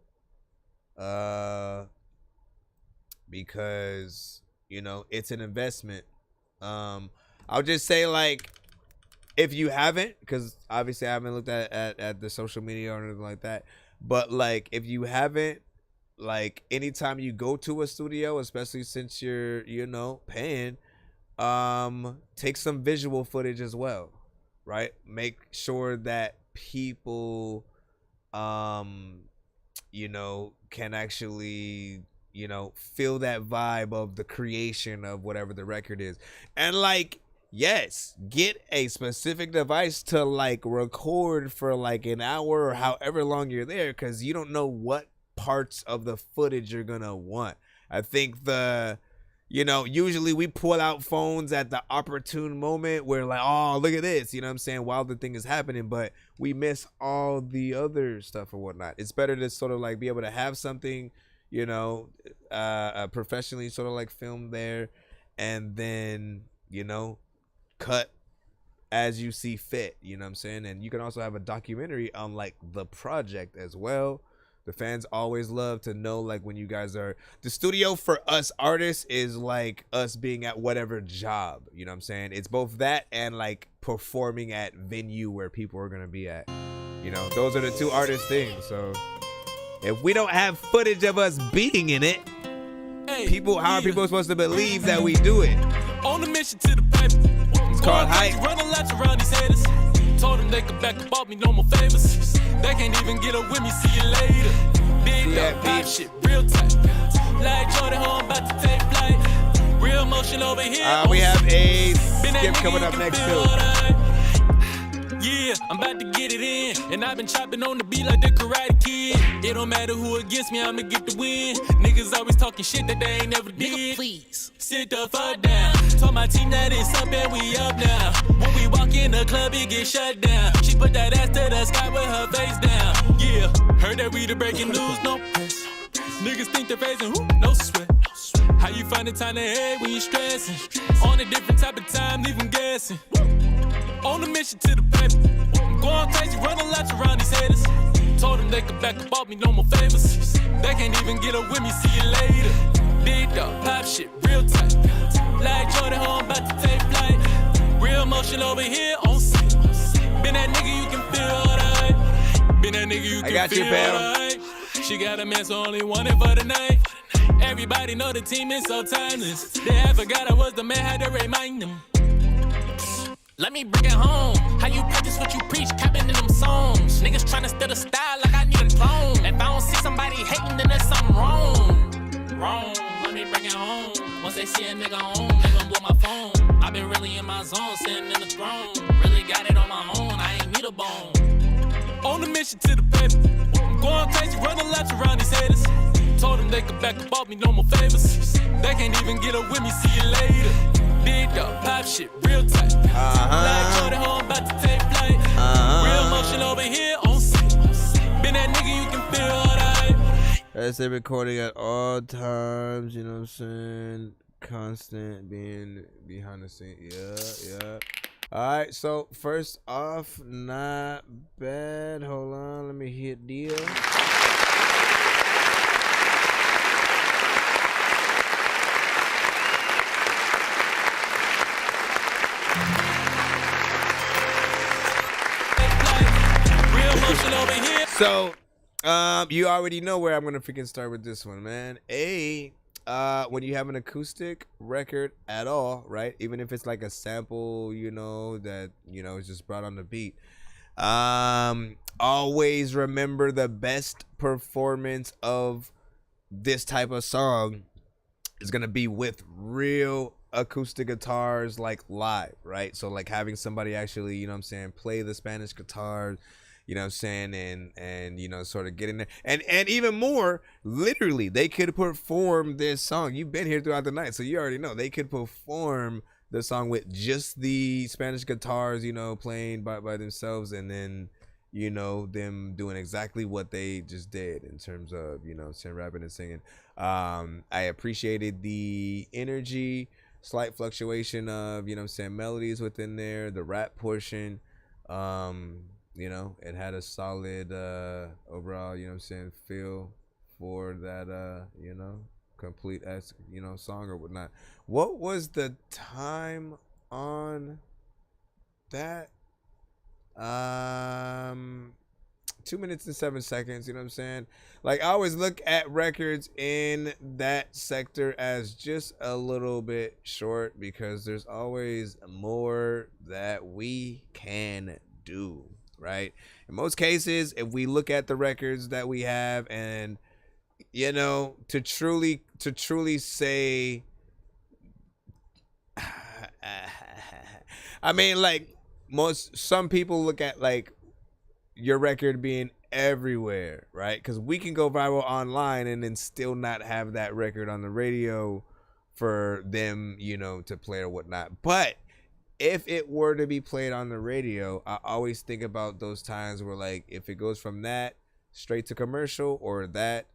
Because, you know, it's an investment. I'll just say, like, if you haven't, because obviously I haven't looked at the social media or anything like that, but like, if you haven't, like, anytime you go to a studio, especially since you're, you know, paying, take some visual footage as well, right? Make sure that people you know, can actually, you know, feel that vibe of the creation of whatever the record is. And like, yes, get a specific device to like record for like an hour or however long you're there, because you don't know what parts of the footage you're gonna want. I think you know, usually we pull out phones at the opportune moment where like, oh, look at this, you know what I'm saying, while the thing is happening, but we miss all the other stuff or whatnot. It's better to sort of like be able to have something, you know, professionally sort of like filmed there, and then, you know, cut as you see fit, you know what I'm saying? And you can also have a documentary on like the project as well. The fans always love to know, like, when you guys are, the studio for us artists is like us being at whatever job, you know what I'm saying? It's both that and like performing at venue where people are gonna be at, you know? Those are the two artist things. So if we don't have footage of us being in it, how are people supposed to believe that we do it? On a mission to the paper. It's called hype. Running laps around these haters. Told them they could back up off me, no more favors. They can't even get up with me, see you later. Big up, pop shit, real tight. Like Jordan, home about to take flight. Real motion over here. We have a skip coming up next too. Yeah, I'm about to get it in. And I've been chopping on the beat like the Karate Kid. It don't matter who against me, I'ma get the win. Niggas always talking shit that they ain't never did. Nigga, please. Sit the fuck down. Told my team that it's up and we up now. When we walk in the club, it get shut down. She put that ass to the sky with her face down. Yeah, heard that we the breaking news, no press. Niggas think they're phasing, who? No sweat. How you find the time to head when you stressing? On a different type of time, leave them guessing. On a mission to the paper. I'm going crazy, running laps around these haters. Told them they could back up off me, no more favors. They can't even get up with me, see you later. Big dog, pop shit, real tight. Like Jordan, home, about to take flight. Real motion over here on scene. Been that nigga you can feel alright. Been that nigga you can feel alright. She got a man, so only wanted for the night. Everybody know the team is so timeless. They had forgot I was the man, had to remind them. Let me bring it home. How you practice what you preach, capping in them songs. Niggas tryna steal the style like I need a clone. If I don't see somebody hating, then there's something wrong. Wrong, let me bring it home. Once they see a nigga home, they gon' blow my phone. I been really in my zone, sitting in the throne. Really got it on my own, I ain't need a bone. On the mission to the paper. I'm going crazy, running laps around these haters. Told them they could back up off me, no more favors. They can't even get up with me, see you later. Big dog, pop shit, real tight. Like Jordan, home, about to take flight. Real motion over here on scene. Been that nigga you can feel alright. That's a recording at all times, you know what I'm saying? Constant being behind the scene. Yeah. Alright, so first off, not bad. Hold on, let me hit deal. So, you already know where I'm gonna freaking start with this one, man. When you have an acoustic record at all, right? Even if it's like a sample, you know, that, you know, is just brought on the beat. Always remember the best performance of this type of song is gonna be with real acoustic guitars, like live, right? So like having somebody actually, you know what I'm saying, play the Spanish guitar, you know what I'm saying, and you know, sort of get in there, and even more, literally, they could perform this song. You've been here throughout the night, so you already know they could perform the song with just the Spanish guitars, you know, playing by themselves, and then, you know, them doing exactly what they just did in terms of, you know, saying, rapping and singing. I appreciated the energy, slight fluctuation of, you know what I'm saying, melodies within there, the rap portion. You know, it had a solid overall, you know what I'm saying, feel for that, you know, complete as, you know, song or whatnot. What was the time on that? 2 minutes and 7 seconds, you know what I'm saying? Like, I always look at records in that sector as just a little bit short because there's always more that we can do, right? In most cases, if we look at the records that we have, and you know, to truly say, I mean, like, some people look at like your record being everywhere, right? Because we can go viral online and then still not have that record on the radio for them, you know, to play or whatnot. But if it were to be played on the radio, I always think about those times where, like, if it goes from that straight to commercial or that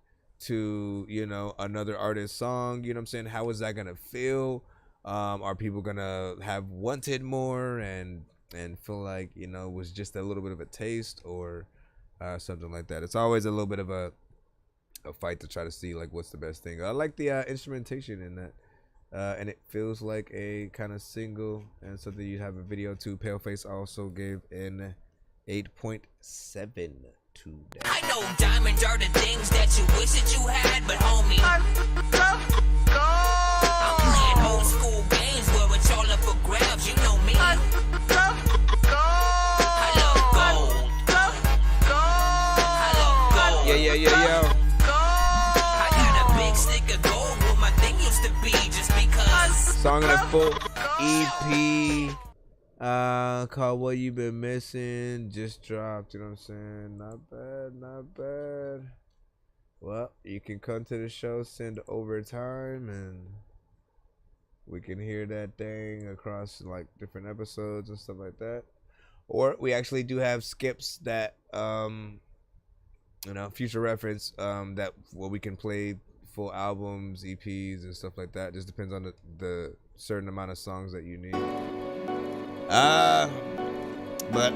to, you know, another artist's song, you know what I'm saying? How is that gonna feel? Are people gonna have wanted more and feel like, you know, it was just a little bit of a taste or something like that? It's always a little bit of a fight to try to see like what's the best thing. I like the instrumentation in that. And it feels like a kind of single and something you have a video to. Paleface also gave an 8.7 to that. I know diamonds are the things that you wish that you had, but homie, I'm playing old school games where it's all up for grabs. You know me. I love gold. I love gold. Yeah. I got a big stick of gold where my thing used to be just because. Song in the full EP called What You Been Missing just dropped, you know what I'm saying? Not bad. Well, you can come to the show, send overtime, and we can hear that thing across like different episodes and stuff like that. Or we actually do have skips that you know, future reference, that where we can play full albums, EPs, and stuff like that. Just depends on the certain amount of songs that you need. But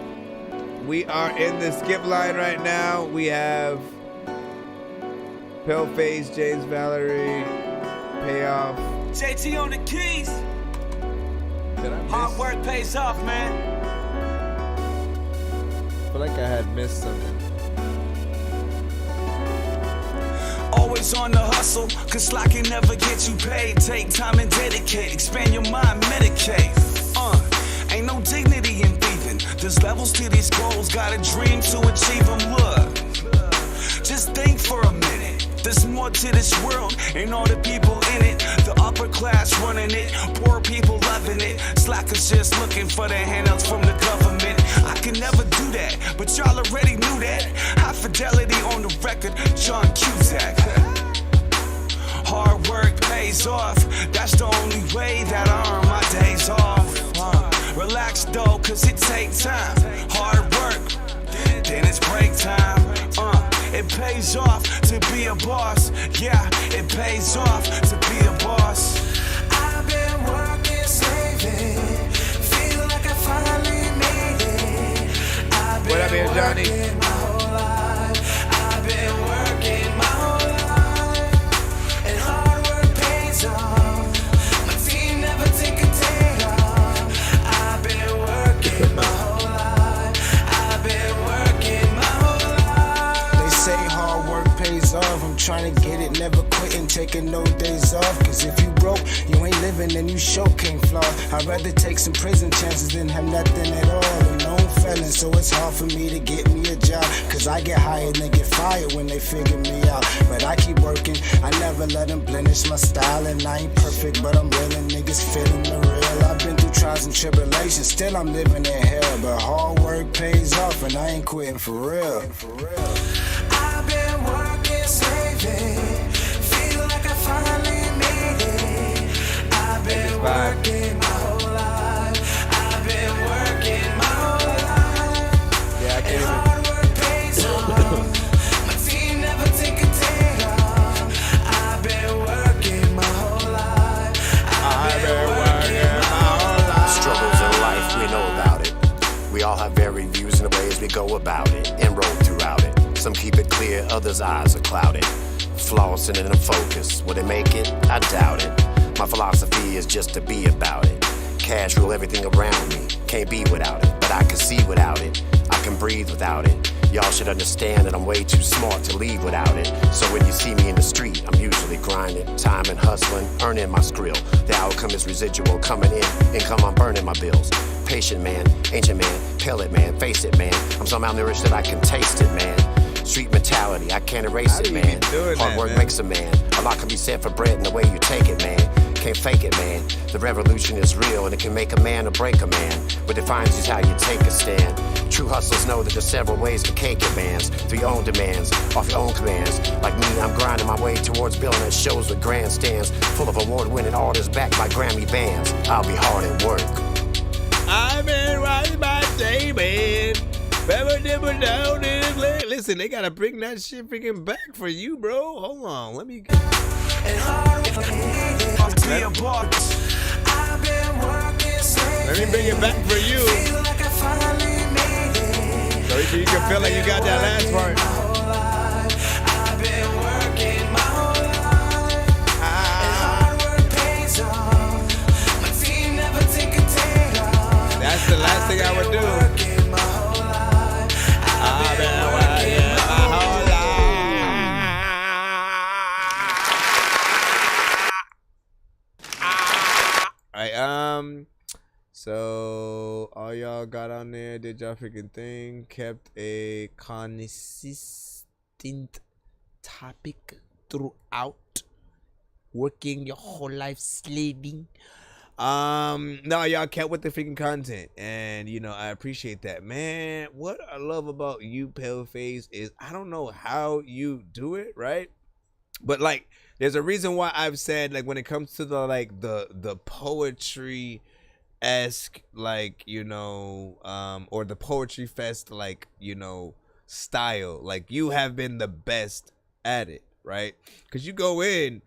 We are in the skip line right now. We have Paleface, James Valerie, Payoff. JT on the keys. Hard work pays off, man. I feel like I had missed something. Always on the hustle, cause slacking never get you paid. Take time and dedicate, expand your mind, medicate. Ain't no dignity in thieving. There's levels to these goals, got a dream to achieve them. Look, just think for a minute. There's more to this world, and all the people in it. The upper class running it, poor people loving it. Slackers just looking for the handouts from the government. I can never do that, but y'all already knew that. High fidelity on the record, John Cusack. Hard work pays off, that's the only way that I earn my days off. Relax though, cause it takes time. Hard work, then it's break time. It pays off to be a boss. Yeah, it pays off to be a boss. I've been working, saving. Feel like I finally made it. I've been What up here, Johnny? working my whole life. I've been working my whole life. And hard work pays off. My team never take a day off. I've been working my whole life. I've been working my whole life. They say hard work pays off. I'm trying to get it, never quitting, taking no days off. Cause if you broke, you ain't living and you sure can't flaw. I'd rather take some prison chances than have nothing at all. A known felon, so it's hard for me to get me a job. Cause I get hired and they get fired when they figure me out. But I keep working, I never let them blemish my style. And I ain't perfect, but I'm real and niggas feeling the real. I've been through trials and tribulations, still I'm living in hell. But hard work pays off and I ain't quitting for real. I've been working, saving. Feel like I finally made it. I've been working my whole life. I've been working my whole life. Yeah, I can't even. Hard work pays off. My team never take a day off. I've been working my whole life. I've been working my whole life. Struggles in life, we know about it. We all have varied views and the ways we go about it and roll throughout it. Some keep it clear, others' eyes are clouded. Flaws in the focus, will they make it? I doubt it. My philosophy is just to be about it. Cash rule everything around me, can't be without it. But I can see without it, I can breathe without it. Y'all should understand that I'm way too smart to leave without it. So when you see me in the street, I'm usually grinding, time and hustling, earning my skrill. The outcome is residual coming in, income I'm burning my bills. Patient man, ancient man, pellet man, face it man. I'm so malnourished that I can taste it, man. Street mentality, I can't erase it, man. Hard work makes a man. A lot can be said for bread and the way you take it, man. Can't fake it, man. The revolution is real and it can make a man or break a man. What defines is how you take a stand. True hustlers know that there's several ways to cake your bands. Through your own demands, off your own commands. Like me, I'm grinding my way towards building at shows with grandstands. Full of award-winning artists backed by Grammy bands. I'll be hard at work. I've been riding my day, man. Listen, they gotta bring that shit freaking back for you, bro. Hold on, let me. Let me bring it back for you. So you can feel like you got that last part. That's the last thing I would do. I've been working my whole life. Alright, so all y'all got on there, did y'all freaking thing, kept a consistent topic throughout, working your whole life slaving. No, y'all kept with the freaking content, and you know I appreciate that, man. What I love about you, Paleface, is I don't know how you do it, right? But like, there's a reason why I've said, like, when it comes to the like the poetry-esque, like, you know, or the poetry fest, like, you know, style, like you have been the best at it, right? Because you go in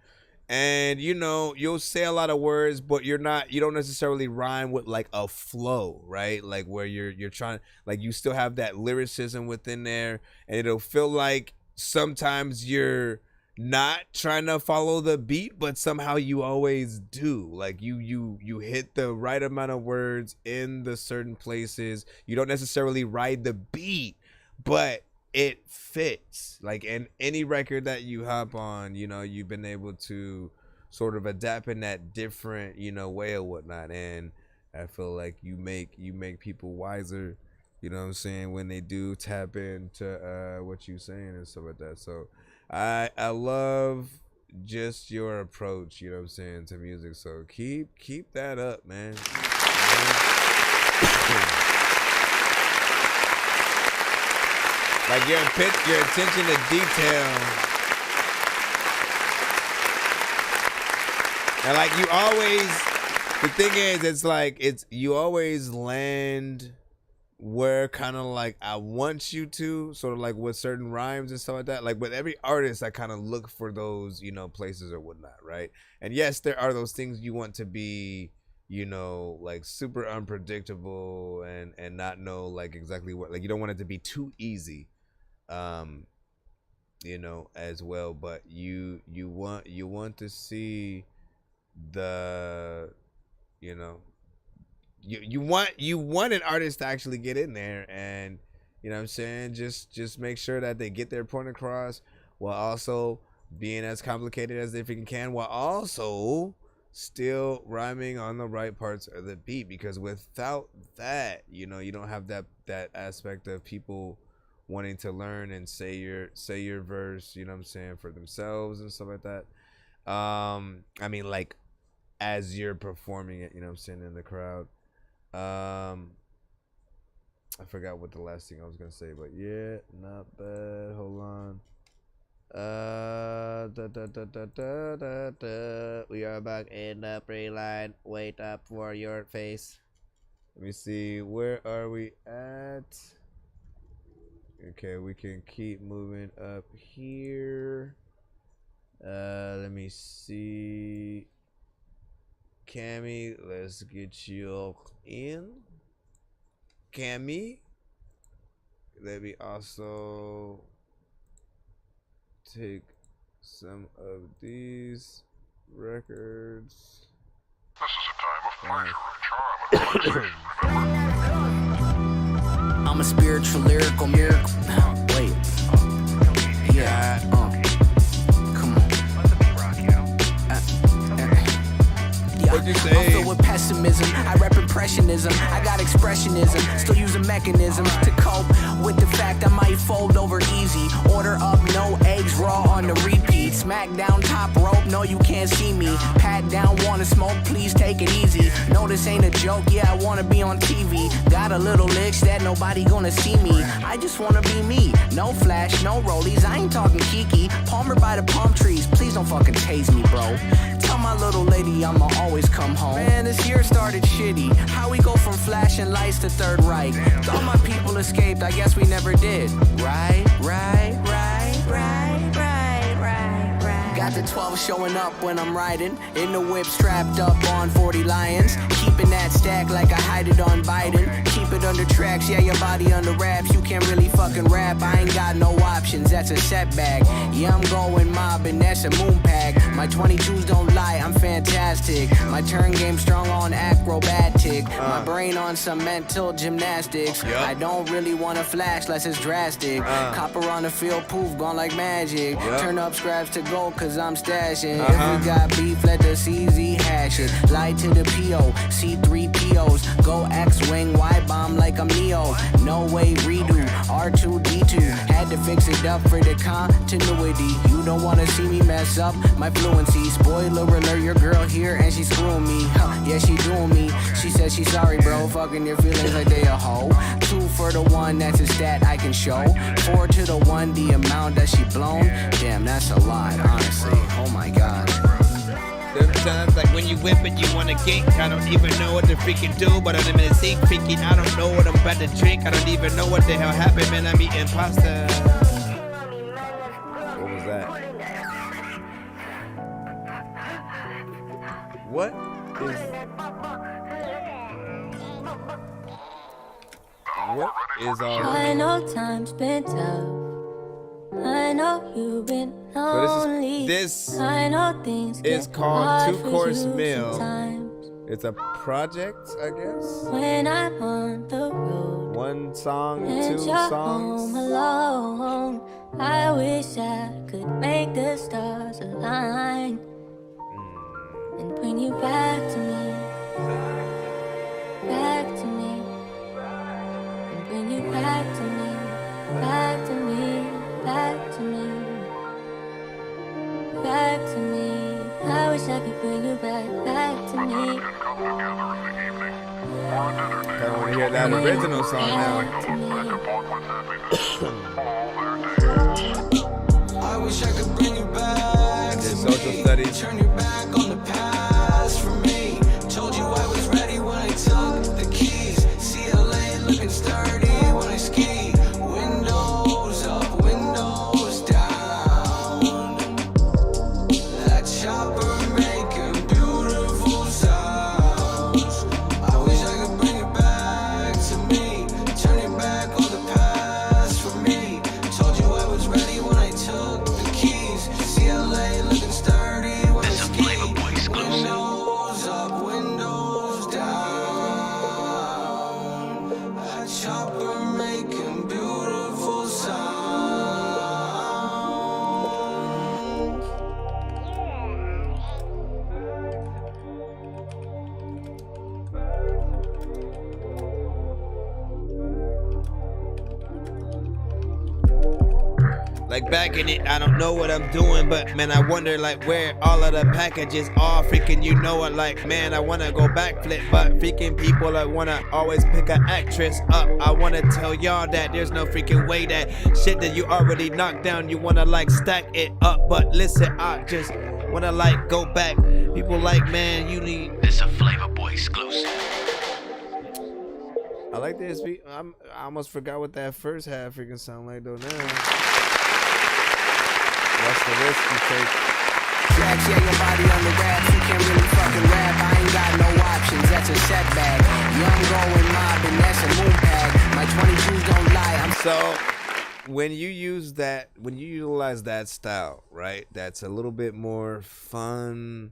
And you know, you'll say a lot of words, but you don't necessarily rhyme with like a flow, right? Like where you're trying, like you still have that lyricism within there, and it'll feel like sometimes you're not trying to follow the beat, but somehow you always do. Like you hit the right amount of words in the certain places. You don't necessarily ride the beat, but it fits. Like in any record that you hop on, you know, you've been able to sort of adapt in that different, you know, way or whatnot. And I feel like you make people wiser, you know what I'm saying, when they do tap into what you're saying and stuff like that. So I love just your approach, you know what I'm saying, to music. So keep that up, man. Like your attention to detail, and like you always, the thing is, you always land where kind of like I want you to, sort of like with certain rhymes and stuff like that. Like with every artist, I kind of look for those, you know, places or whatnot, right? And yes, there are those things you want to be, you know, like super unpredictable and not know like exactly what, like you don't want it to be too easy. You know, as well, but you want to see the, you know, you want an artist to actually get in there, and you know what I'm saying, just make sure that they get their point across while also being as complicated as they can, while also still rhyming on the right parts of the beat, because without that, you know, you don't have that aspect of people wanting to learn and say your verse, you know what I'm saying, for themselves and stuff like that. I mean, like as you're performing it, you know what I'm saying, in the crowd. I forgot what the last thing I was gonna say, but yeah, not bad. Hold on. We are back in the pre-line. Wait up for your face. Let me see, where are we at? Okay, we can keep moving up here. Let me see. Cammy, let's get you in. Cammy, let me also take some of these records. This is a time of pleasure and charm. I'm a spiritual, lyrical miracle. Wait. Yeah. Come on. What'd you say? I'm filled with pessimism. I rep impressionism. I got expressionism. Still using mechanisms to cope with the fact I might fold over easy. Order up, no eggs, raw on the repeat. Smack down, top rope, no you can't see me. Pat down, wanna smoke, please take it easy. No, this ain't a joke, yeah, I wanna be on TV. Got a little licks that nobody gonna see me. I just wanna be me. No flash, no rollies, I ain't talking Kiki. Palmer by the palm trees, please don't fucking tase me, bro. Tell my little lady I'ma always come home. Man, this year started shitty. How we go from flashing lights to Third Reich? Thought my people escaped, I guess we never did. Right. Got the 12 showing up when I'm riding. In the whip strapped up on 40 lions. Keeping that stack like I hide it on Biden. Keep it under tracks, yeah, your body under wraps. You can't really fucking rap, I ain't got no options, that's a setback. Yeah, I'm going mobbing, that's a moon pack. My 22s don't lie, I'm fantastic. My turn game strong on acrobatic. My brain on some mental gymnastics. I don't really wanna flash less it's drastic. Copper on the field, poof, gone like magic. Turn up scraps to gold cause I'm stashing. If we got beef, let the CZ hash it. Lie to the PO, C3POs. Go X-Wing, Y-bomb like I'm Neo. No way redo, R2-D2. Had to fix it up for the continuity. You don't wanna see me mess up my fluency. Spoiler alert, your girl here and she screwing me. Yeah, she doing me. She said she's sorry, bro. Fucking your feelings like they a hoe. 2 for the 1, that's a stat I can show. 4 to the 1, the amount that she blown. Damn, that's a lot, honestly. Oh my god. Sometimes, like when you whip it, you wanna kick. I don't even know what to freaking do, but I'm in the sink freaking. I don't know what I'm about to drink. I don't even know what the hell happened, man. I'm eating pasta. What was that? What is all I know time's been tough. I know you've been lonely. this I know things is get called hard Two for Course you Meal. sometimes. It's a project, I guess. When I'm on the road One song, and two you're songs. home alone, I wish I could make the stars align and bring you back to me, back to me, and bring you back to me, back to me, back to me, back to me. I wish I could bring you back to me. Kind of want to hear that original song now. I wish I could bring you back to social me. studies. Turn your back on the past for me. Told you I was ready when I took the keys. CLA looking sturdy when I ski. Windows up, windows down. That chopper making beautiful sounds. I wish I could bring you back to me. Turn your back on the past for me. Told you I was ready when I took the keys. CLA looking sturdy when I ski. Windows up, windows down. That chopper making beautiful sounds. Like back in it, I don't know what I'm doing, but man, I wonder like where all of the packages are. Freaking, you know it, like man, I wanna go backflip, but freaking people that wanna always pick an actress up. I wanna tell y'all that there's no freaking way that shit that you already knocked down, you wanna like stack it up. But listen, I just wanna like go back. People like, man, you need this a Flavor Boy exclusive. I like this beat. I almost forgot what that first half freaking sound like though now. What's the risk you take? Tracks, yeah, your body on the raps. You can't really fucking rap. I ain't got no options. That's a setback. Young going mobbing. That's a moon bag. My 22s don't lie. I'm So when you use that, when you utilize that style, right? That's a little bit more fun,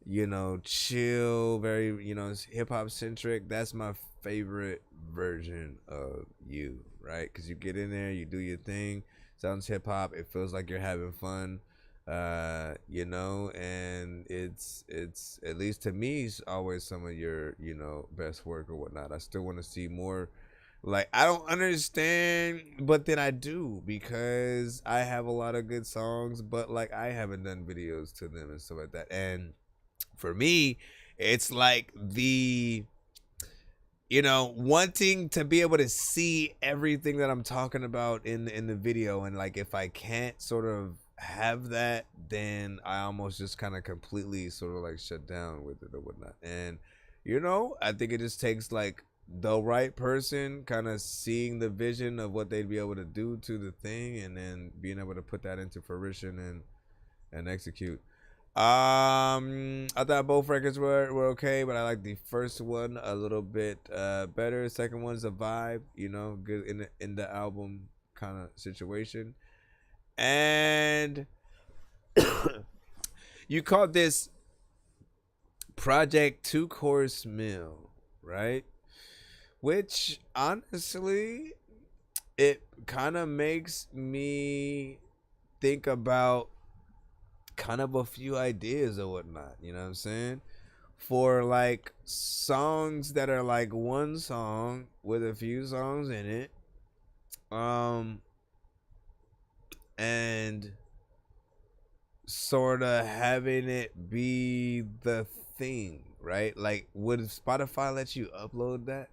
you know, chill, very, you know, hip hop centric. That's my favorite version of you, right? Because you get in there, you do your thing. Sounds hip hop. It feels like you're having fun, you know, and it's at least to me, it's always some of your, you know, best work or whatnot. I still want to see more. Like, I don't understand, but then I do, because I have a lot of good songs, but like I haven't done videos to them and stuff like that. And for me, it's like the, you know, wanting to be able to see everything that I'm talking about in the video, and like if I can't sort of have that, then I almost just kind of completely sort of like shut down with it or whatnot. And you know, I think it just takes like the right person kind of seeing the vision of what they'd be able to do to the thing, and then being able to put that into fruition and execute. I thought both records were okay, but I like the first one a little bit better. Second one's a vibe, you know, good in the album kind of situation. And you called this project Two Course Meal, right? Which honestly, it kind of makes me think about kind of a few ideas or whatnot, you know what I'm saying? For like songs that are like one song with a few songs in it, and sort of having it be the thing, right? Like, would Spotify let you upload that?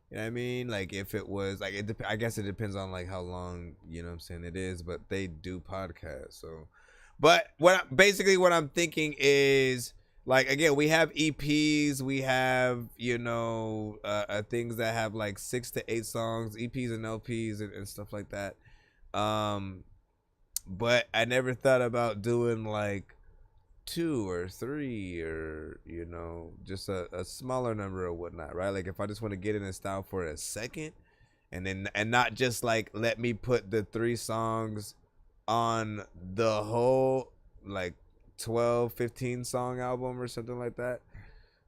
You know what I mean? Like, if it was like, I guess it depends on like how long, you know what I'm saying, it is, but they do podcasts, so. But what I'm thinking is, like, again, we have EPs, we have, you know, things that have like 6 to 8 songs, EPs and LPs and stuff like that. But I never thought about doing like 2 or 3 or, you know, just a smaller number or whatnot, right? Like if I just want to get in a style for a second and not just like let me put the 3 songs on the whole like 12-15 song album or something like that.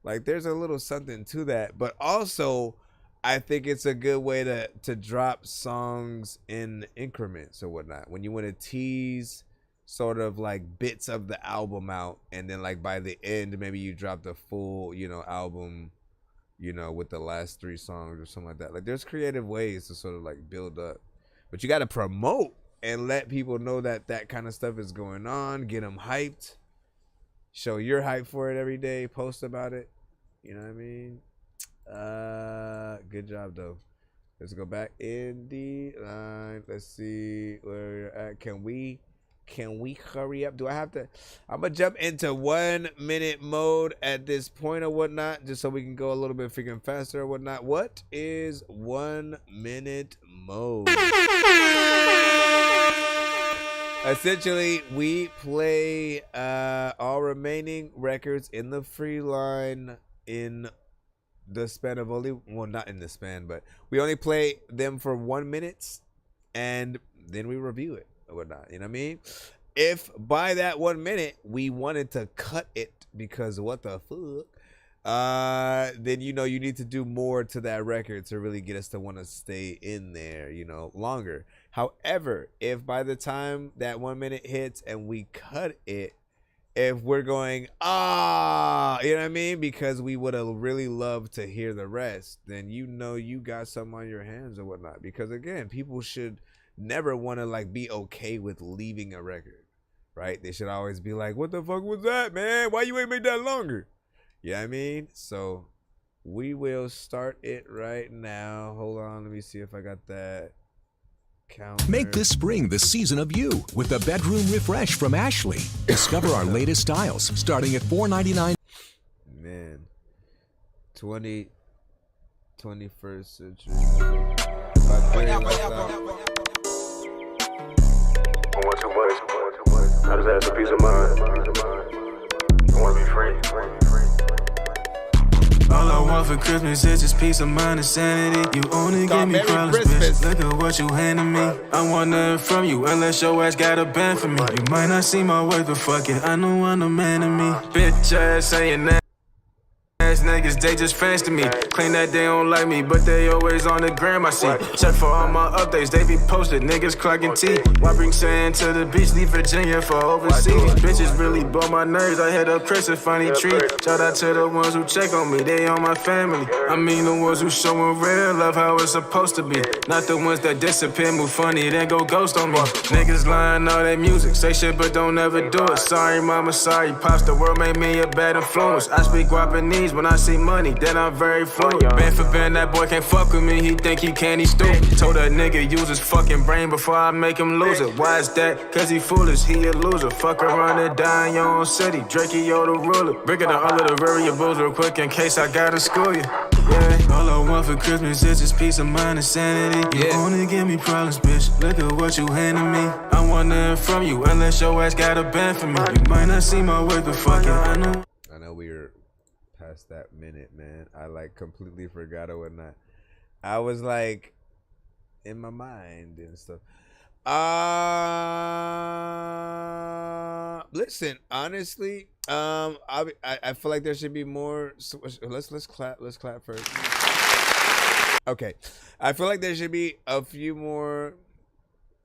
Like there's a little something to that, but also I think it's a good way to drop songs in increments or whatnot. When you want to tease sort of like bits of the album out, and then like by the end maybe you drop the full, you know, album, you know, with the last 3 songs or something like that. Like there's creative ways to sort of like build up, but you got to promote and let people know that that kind of stuff is going on. Get them hyped. Show you're hyped for it every day. Post about it. You know what I mean? Good job though. Let's go back in the line. Let's see where we're at. Can we hurry up? Do I have to? I'm gonna jump into 1 minute mode at this point or whatnot, just so we can go a little bit freaking faster or whatnot. What is 1 minute mode? Essentially, we play all remaining records in the free line in the span of only, well, not in the span, but we only play them for 1 minute and then we review it or whatnot. You know what I mean? If by that 1 minute we wanted to cut it because what the fuck, then you know you need to do more to that record to really get us to want to stay in there, you know, longer. However, if by the time that 1 minute hits and we cut it, if we're going, you know what I mean? Because we would have really loved to hear the rest, then you know you got something on your hands or whatnot. Because again, people should never want to like be okay with leaving a record, right? They should always be like, what the fuck was that, man? Why you ain't made that longer? You know what I mean? So we will start it right now. Hold on, let me see if I got that counter. Make this spring the season of you with the bedroom refresh from Ashley. Discover our latest styles starting at $4.99. Man, 21st century. I just had some peace of mind. I wanna be free. All I want for Christmas is just peace of mind and sanity. You only give me problems, bitch. Look at what you handing me. I want nothing from you unless your ass got a band for me. You might not see my worth, but fuck it, I know I'm the man of me. Bitch ass saying that. Ass niggas, they just fans to me. Claim that they don't like me, but they always on the gram, I see. Check for all my updates, they be posted, niggas clocking T. Why bring sand to the beach, leave Virginia for overseas? Bitches really blow my nerves, I hit up Chris a funny treat. Shout out to the ones who check on me, they on my family. I mean the ones who showing real love how it's supposed to be. Not the ones that disappear, move funny, then go ghost on me. Niggas lying all that music, say shit but don't ever do it. Sorry mama, sorry pops, the world made me a bad influence. I speak Guapanese when I see money, then I'm very fluent. Band for band, that boy can't fuck with me, he think he can, he stupid. Told that nigga use his fucking brain before I make him lose it. Why is that? Cause he foolish, he a loser. Fuck around and die in your own city, Drakey, yo the ruler. Breaking down all of the variables real quick in case I gotta school you. Yeah, all I want for Christmas is just peace of mind and sanity. You only give me problems, bitch, look at what you handing me. I want nothing from you unless your ass got a band for me. You might not see my worth, but fuck it, I know we're past that minute, man. I like completely forgot or whatnot. I was like in my mind and stuff. Listen, honestly, I feel like there should be more. Let's clap first. Okay, I feel like there should be a few more,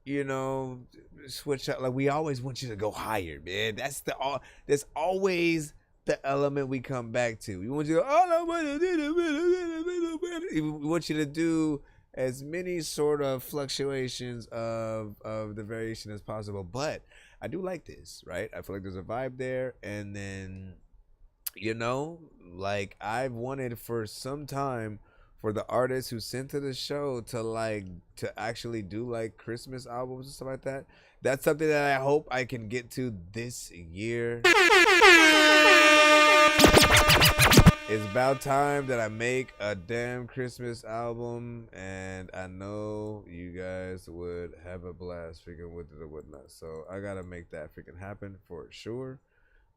you know, switch up. Like we always want you to go higher, man. That's always the element we come back to. We want you to we want you to do as many sort of fluctuations of the variation as possible. But I do like this, right? I feel like there's a vibe there. And then, you know, like I've wanted for some time for the artists who sent to the show to actually do like Christmas albums and stuff like that. That's something that I hope I can get to this year. It's about time that I make a damn Christmas album, and I know you guys would have a blast freaking with it or whatnot. So I gotta make that freaking happen for sure.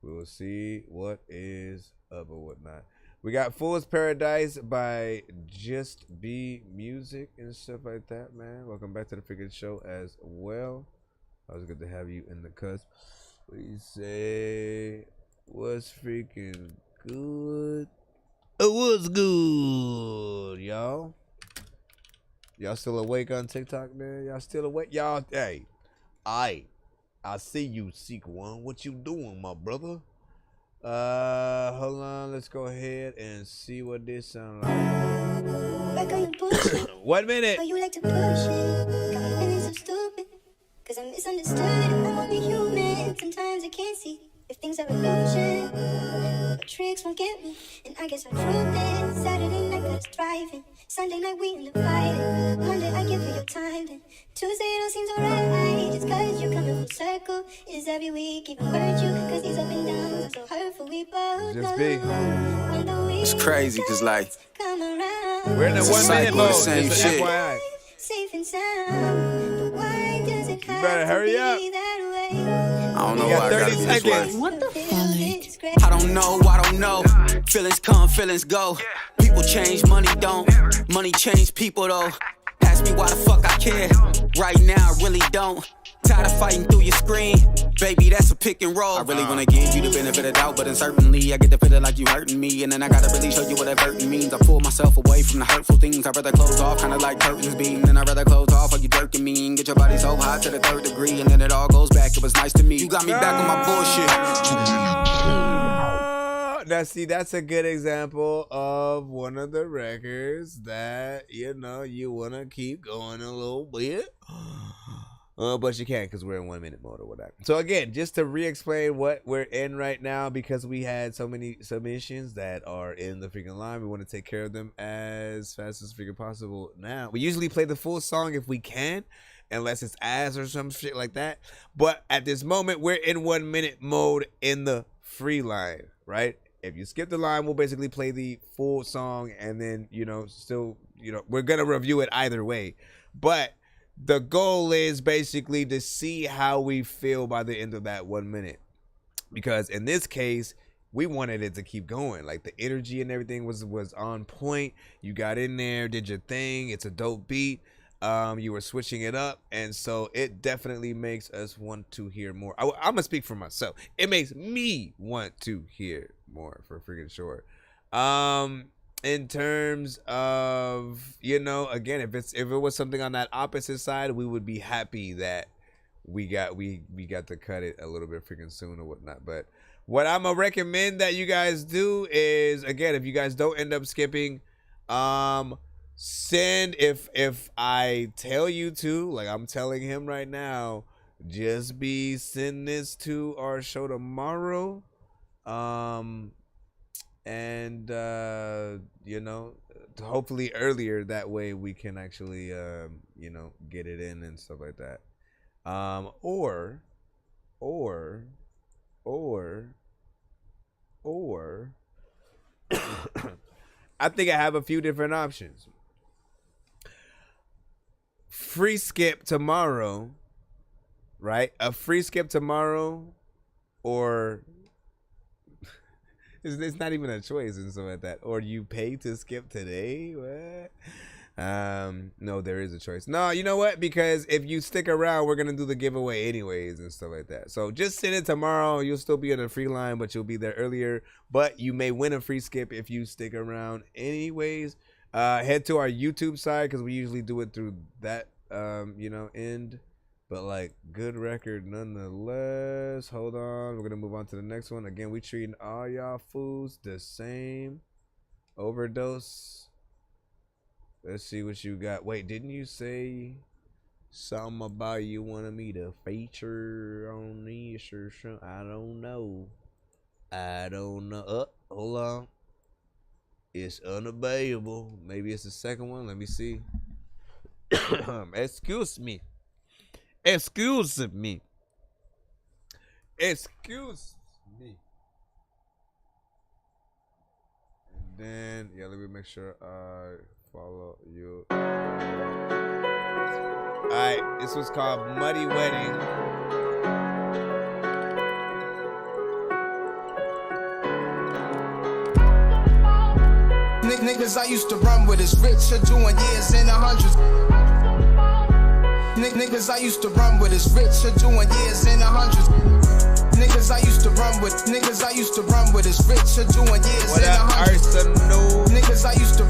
We will see what is up or whatnot. We got Fool's Paradise by Just Be Music and stuff like that, man. Welcome back to the freaking show as well. Always good to have you in the cusp. We say, what's freaking good? What's good, y'all? Y'all still awake on TikTok, man? Y'all still awake? Y'all, hey, I see you, Seek One. What you doing, my brother? Hold on. Let's go ahead and see what this sound like. 1 minute. You like to push it. Got me feeling so stupid. Cause I'm misunderstood. I'm only human. Sometimes I can't see if things are illusion. But tricks won't get me. And I guess I proved it. Saturday night got us thriving. Sunday night we in the fight. Monday I give you your time. Then Tuesday it all seems alright. Just cause you're coming full circle. Is every week even hurt you. Cause these up and downs are so hurtful. We both Just know. be. It's crazy cause like Come around. We're in the 1 minute mode. Same It's shit. FYI. Safe and sound. But why does it have better hurry to up. be that way? I don't know You why got I gotta 30 be this seconds. way. What the fuck? I don't know. Feelings come, feelings go. People change, money don't. Money change people though. Ask me why the fuck I care. Right now, I really don't. Tired of fighting through your screen. Baby, that's a pick and roll. I really wanna give you the benefit of doubt, but uncertainly I get the feeling like you hurting me. And then I gotta really show you what averting means. I pull myself away from the hurtful things. I'd rather close off, kinda like curtains beam. And I'd rather close off while you jerking me and get your body so hot to the 3rd degree. And then it all goes back, it was nice to me. You got me back on my bullshit. Now, see, that's a good example of one of the records that, you know, you want to keep going a little bit. But you can't because we're in 1 minute mode or whatever. So, again, just to re-explain what we're in right now, because we had so many submissions that are in the freaking line, we want to take care of them as fast as freaking possible now. We usually play the full song if we can, unless it's ass or some shit like that. But at this moment, we're in 1 minute mode in the free line, right? If you skip the line, we'll basically play the full song and then, you know, still, you know, we're going to review it either way. But the goal is basically to see how we feel by the end of that 1 minute. Because in this case, we wanted it to keep going. Like the energy and everything was on point. You got in there, did your thing. It's a dope beat. You were switching it up, and so it definitely makes us want to hear more. I'm gonna speak for myself. It makes me want to hear more, for freaking sure. In terms of, you know, again, if it was something on that opposite side, we would be happy that we got to cut it a little bit freaking soon or whatnot. But what I'm gonna recommend that you guys do is, again, if you guys don't end up skipping, send, if I tell you to, like I'm telling him right now, just be send this to our show tomorrow, and you know, hopefully earlier, that way we can actually you know, get it in and stuff like that. Or I think I have a few different options. Free skip tomorrow, right? A free skip tomorrow, or it's not even a choice and stuff like that. Or you pay to skip today? What? No, there is a choice. No, you know what? Because if you stick around, we're gonna do the giveaway anyways and stuff like that. So just send it tomorrow. You'll still be in a free line, but you'll be there earlier. But you may win a free skip if you stick around anyways. Head to our YouTube side because we usually do it through that you know, end. But like, good record nonetheless. Hold on, we're gonna move on to the next one. Again, we treating all y'all fools the same. Overdose. Let's see what you got. Wait, didn't you say something about you wanted me to feature on this or something? I don't know. Hold on. It's unavailable. Maybe it's the second one. Let me see. Excuse me. Excuse me. And then, yeah, let me make sure I follow you. Alright, this was called Muddy Wedding. Niggas I used to run with is rich or doing years in the hundreds. Niggas I used to run with is rich or doing years in the hundreds. Niggas I used to run with is rich or doing years in the hundreds. Niggas I used to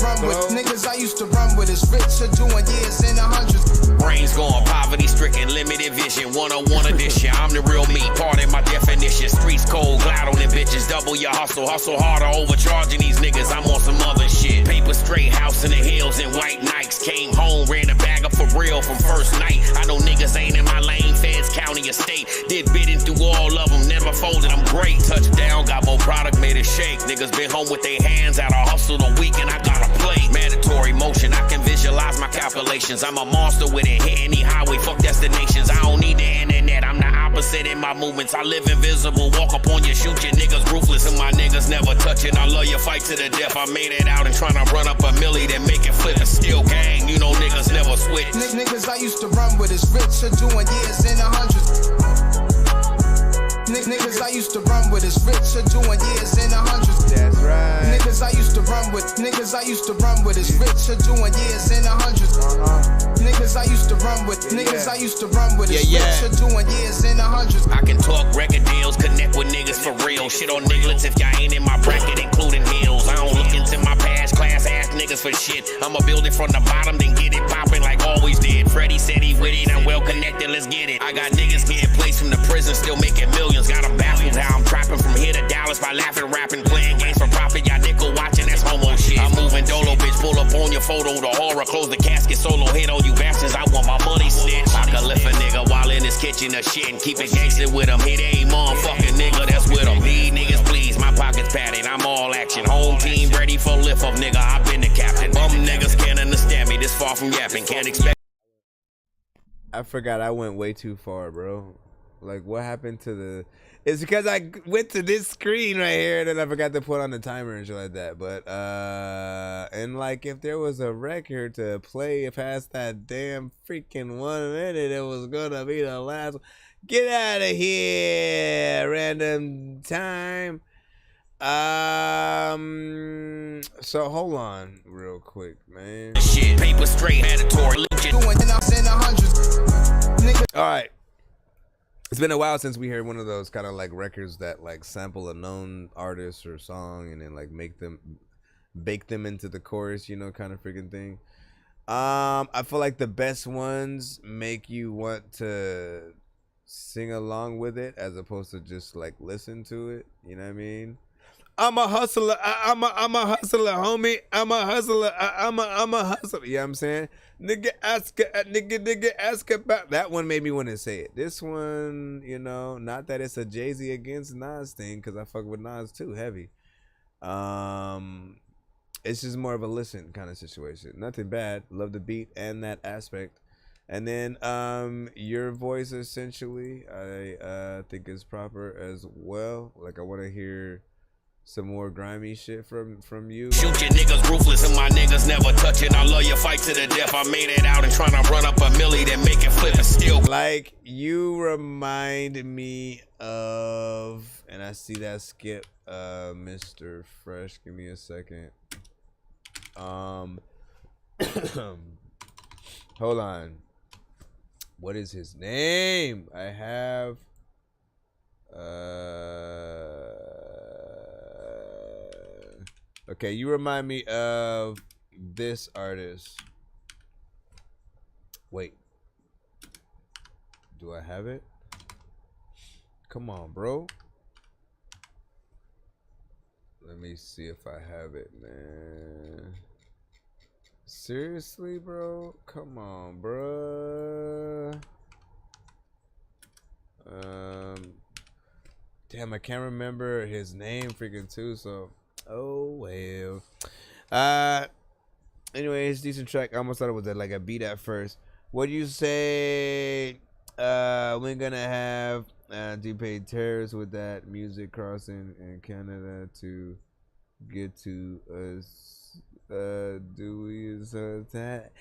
run with is rich or doing years in the hundreds. Brains gone, poverty stricken, limited vision, 101 edition. I'm the real me, pardon my definition. Streets cold, glide on them bitches, double your hustle harder, overcharging these niggas. I'm on some other shit. Paper straight, house in the hills and white Nikes. Came home, ran a bag up for real from first night. I know niggas ain't in my lane, feds, county, estate. Did bidding through all of them, never folded, I'm great. Touchdown, got more product, made it shake. Niggas been home with their hands out, I hustle the weekend, I got a plate. Mandatory motion, I can visualize my calculations. I'm a monster with it, hit any highway, fuck destinations. I don't need the internet, I'm the opposite in my movements. I live invisible, walk up on you, shoot your niggas ruthless. And my niggas never touch it, I love you, fight to the death. I made it out and tryna run up a milli, then make it flip. It's still gang, you know niggas never switch. Niggas I used to run with is rich or doing years in the hundreds. Niggas I used to run with is rich or doing years in the hundreds. That's right. Niggas I used to run with is rich or doing years in the hundreds. Niggas I used to run with is rich or doing years in the hundreds. I can talk record deals, connect with niggas for real. Shit on nigglets if y'all ain't in my bracket, including heels. I don't look into my past, class ass niggas for shit. I'ma build it from the bottom, then get it poppin' like always did. Freddie said he with it, I'm well connected, let's get it. I got niggas getting placed from the prison, still making millions. Got them baffled how I'm trapping from here to Dallas by laughing, rapping, playing games for profit. Y'all nickel watching, that's homo shit. I'm moving dolo, bitch, pull up on your photo. The horror, close the casket, solo hit on you bastards. I want my money snitch. I can lift a nigga while in his kitchen or shit and keep it gangster with him. Hit a motherfucking nigga that's with him. These niggas please, my pockets padded, I'm all action. Home team ready for lift up, nigga, I've been the captain. Bum niggas can't understand me, this far from yapping, can't expect. I forgot I went way too far, bro. Like, what happened to the... It's because I went to this screen right here and then I forgot to put on the timer and shit like that. But, and like, if there was a record to play past that damn freaking 1 minute, it was gonna be the last one. Get out of here, random time. So hold on real quick, man. Shit, paper straight, mandatory. All right. It's been a while since we heard one of those kind of like records that like sample a known artist or song and then like bake them into the chorus, you know, kind of freaking thing. I feel like the best ones make you want to sing along with it as opposed to just like listen to it. You know what I mean? I'm a hustler. I'm a hustler, homie. I'm a hustler. I'm a hustler. You know what I'm saying? Nigga ask about that one. Made me want to say it. This one, you know, not that it's a Jay-Z against Nas thing, because I fuck with Nas too heavy. It's just more of a listen kind of situation. Nothing bad. Love the beat and that aspect. And then your voice essentially I think is proper as well. Like I want to hear some more grimy shit from you. Shoot your niggas ruthless and my niggas never touch it. I love your fight to the death. I made it out and tryna run up a milli, then make it flip and still. Like you remind me of, and I see that skip, Mr. Fresh. Give me a second. Hold on. What is his name? I have okay, you remind me of this artist. Wait. Do I have it? Come on, bro. Let me see if I have it, man. Seriously, bro? Come on, bro. Damn, I can't remember his name freaking too, so oh well. Anyway, it's a decent track. I almost thought it was like a beat at first. What do you say? We're gonna have DP Terrace with that music crossing in Canada to get to us. Do we that?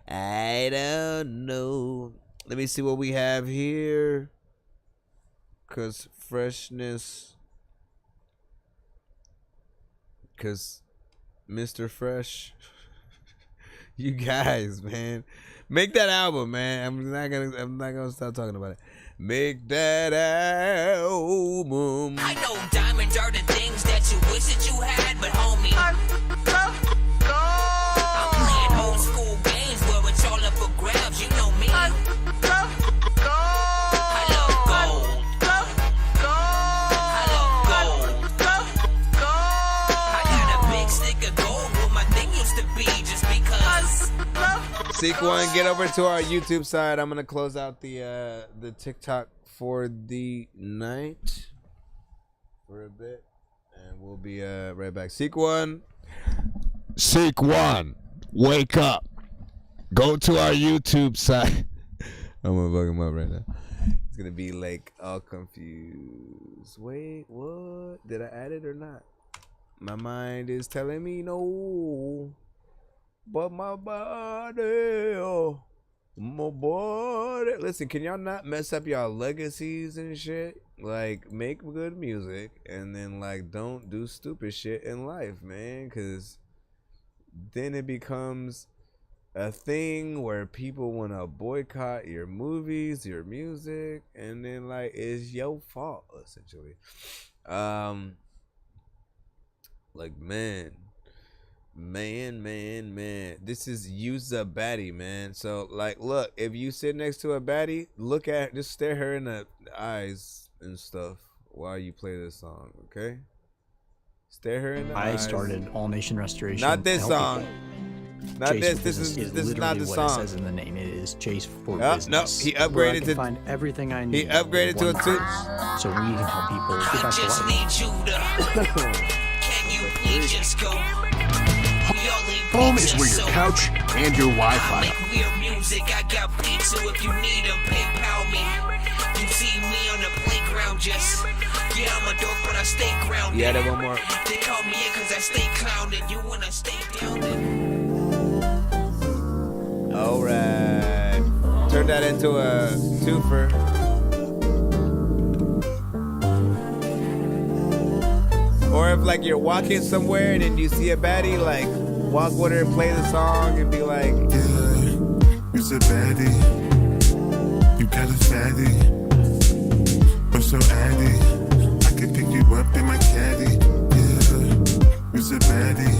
I don't know. Let me see what we have here. Cause freshness. Cause Mr. Fresh. You guys, man. Make that album, man. I'm not gonna stop talking about it. Make that album. I know diamonds are the things that you wish that you had, but homie, I'm playing old school games where it's all up for grabs. You know me. I love gold. I love gold. I got a big stick of gold where my thing used to be just because. Sequan, get over to our YouTube side. I'm gonna close out the TikTok for the night for a bit, and we'll be right back. Sequan, wake up! Go to our YouTube side. I'm gonna bug him up right now. He's gonna be like all confused. Wait, what? Did I add it or not? My mind is telling me no. But my body, listen, can y'all not mess up y'all legacies and shit? Like, make good music and then, like, don't do stupid shit in life, man. Because then it becomes a thing where people want to boycott your movies, your music, and then, like, it's your fault, essentially. Like, man, this is use a baddie, man. So, like, look, if you sit next to a baddie, just stare her in the eyes and stuff while you play this song, okay? Stare her in the eyes. I started All Nation Restoration. Not this song. Not Chase this. This is not the what song. It says in the name. It is Chase for Oh, Business. no, he upgraded to find everything I need. He upgraded to a 2. So we can help people get back to Just life. need you to. Can you please just go? Home is where your couch and your Wi-Fi. Make weird music, I got beats, so if you need them, PayPal me. You see me on the playground, just I'm a dork, but I stay grounded. Yeah, that one more. They call me in cause I stay clowning. You wanna stay down there. Alright. Turn that into a twofer. Or if, like, you're walking somewhere and then you see a baddie, like, walk with her and play the song and be like, yeah, it's a baddie. You got a fatty. But so addy. I can pick you up in my caddy. Yeah, it's a baddie.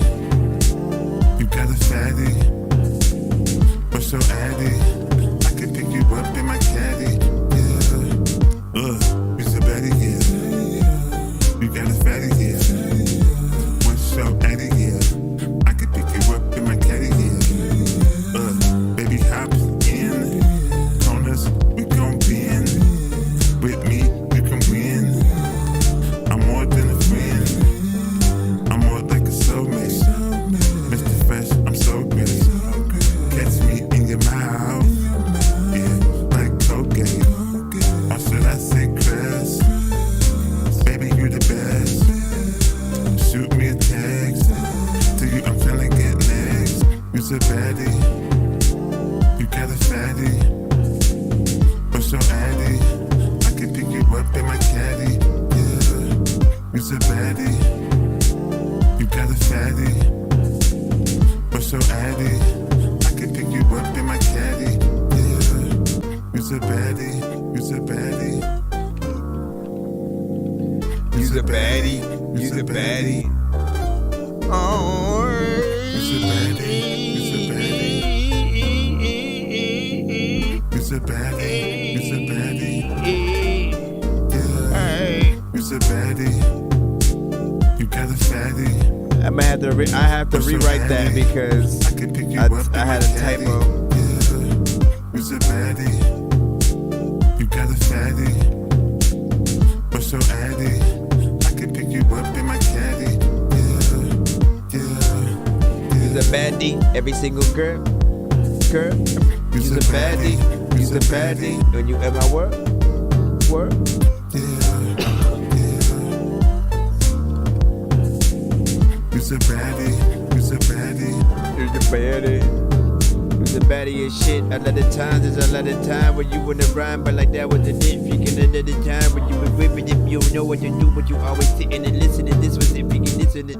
You got a fatty. But so addy. I can pick you up in my caddy. Yeah, it's a baddie, yeah. You got a fatty, yeah. What's so addy, yeah. I can pick you up in my caddy, yeah. Baby, hop in. Corners, we gon' bend. With me, you can win. I'm more than a friend. I'm more like a soulmate. Mr. Fresh, I'm so good. Catch me in your mouth. Yeah, like Colgate. Or should I say Crest? Baby, you the best. Shoot me a text. To you, I'm feeling get next. You's a baddie. You got a fatty. But so addy. I can pick you up in my caddy. Yeah. You's a baddie. You got a fatty. But so addy. I can pick you up in my caddy. Yeah. You's a baddie. You's a baddie. you's a baddie. You's a baddie. Oh, you's a baddie. You's a baddie. You's a baddie. You's a baddie. Yeah. You's a baddie. You got a fatty. I have to rewrite that because I had a typo. You's a baddie. You got a fatty. But so addy. I can pick you up in my caddy. You's a baddie. Every single girl. You's a baddie. You's a baddie. When you in my world. You's a baddie. You's a baddie. You's a baddie. You's a baddie as shit. A lot of times, there's a lot of time when you wanna rhyme, but like that was the nit. Freaking another time when you were whipping. If you don't know what to do, but you always sitting and listening. This was if you can listen it.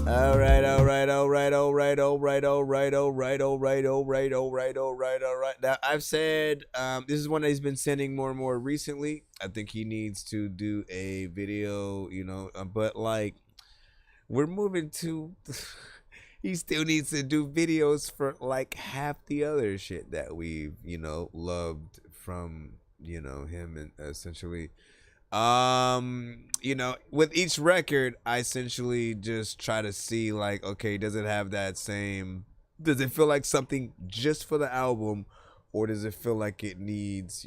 All right. Now I've said this is one that he's been sending more and more recently. I think he needs to do a video, but like we're moving to he still needs to do videos for like half the other shit that we've, loved from, him, and essentially with each record I essentially just try to see like, okay, does it feel like something just for the album, or does it feel like it needs,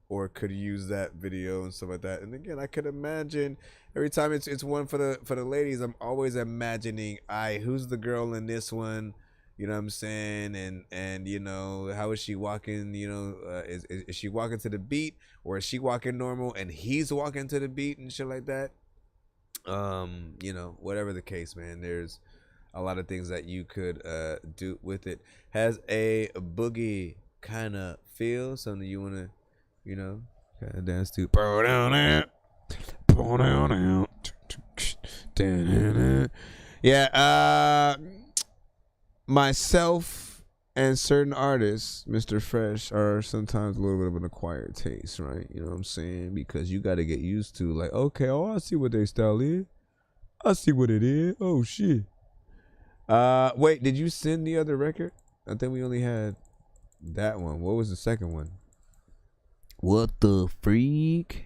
or could use that video and stuff like that. And again, I could imagine every time it's one for the ladies, I'm always imagining, who's the girl in this one? You know what I'm saying? And how is she walking? Is she walking to the beat, or is she walking normal and he's walking to the beat and shit like that? Whatever the case, man, there's a lot of things that you could do with it. Has a boogie kind of feel, something you want to, kind of dance to. Yeah, myself and certain artists, Mr. Fresh, are sometimes a little bit of an acquired taste, right? You know what I'm saying? Because you got to get used to, like, okay, I see what their style is. I see what it is. Oh, shit. Wait, did you send the other record? I think we only had that one. What was the second one? What the freak?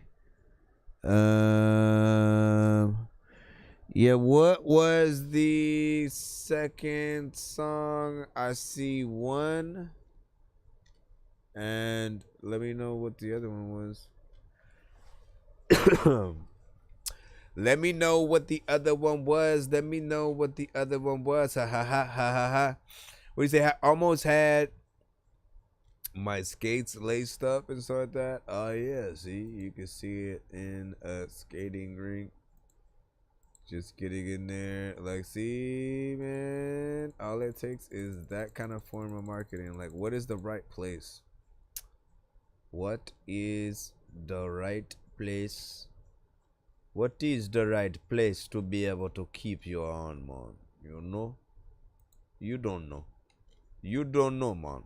Yeah, what was the second song? I see one. And let me know what the other one was. Let me know what the other one was. Let me know what the other one was. Ha ha ha ha ha ha. What do you say? I almost had my skates laced up and stuff like that. Oh yeah, see, you can see it in a skating rink. Just getting in there, like, see, man, all it takes is that kind of form of marketing. Like, what is the right place? What is the right place? What is the right place to be able to keep you on, man? You know? You don't know. You don't know, man.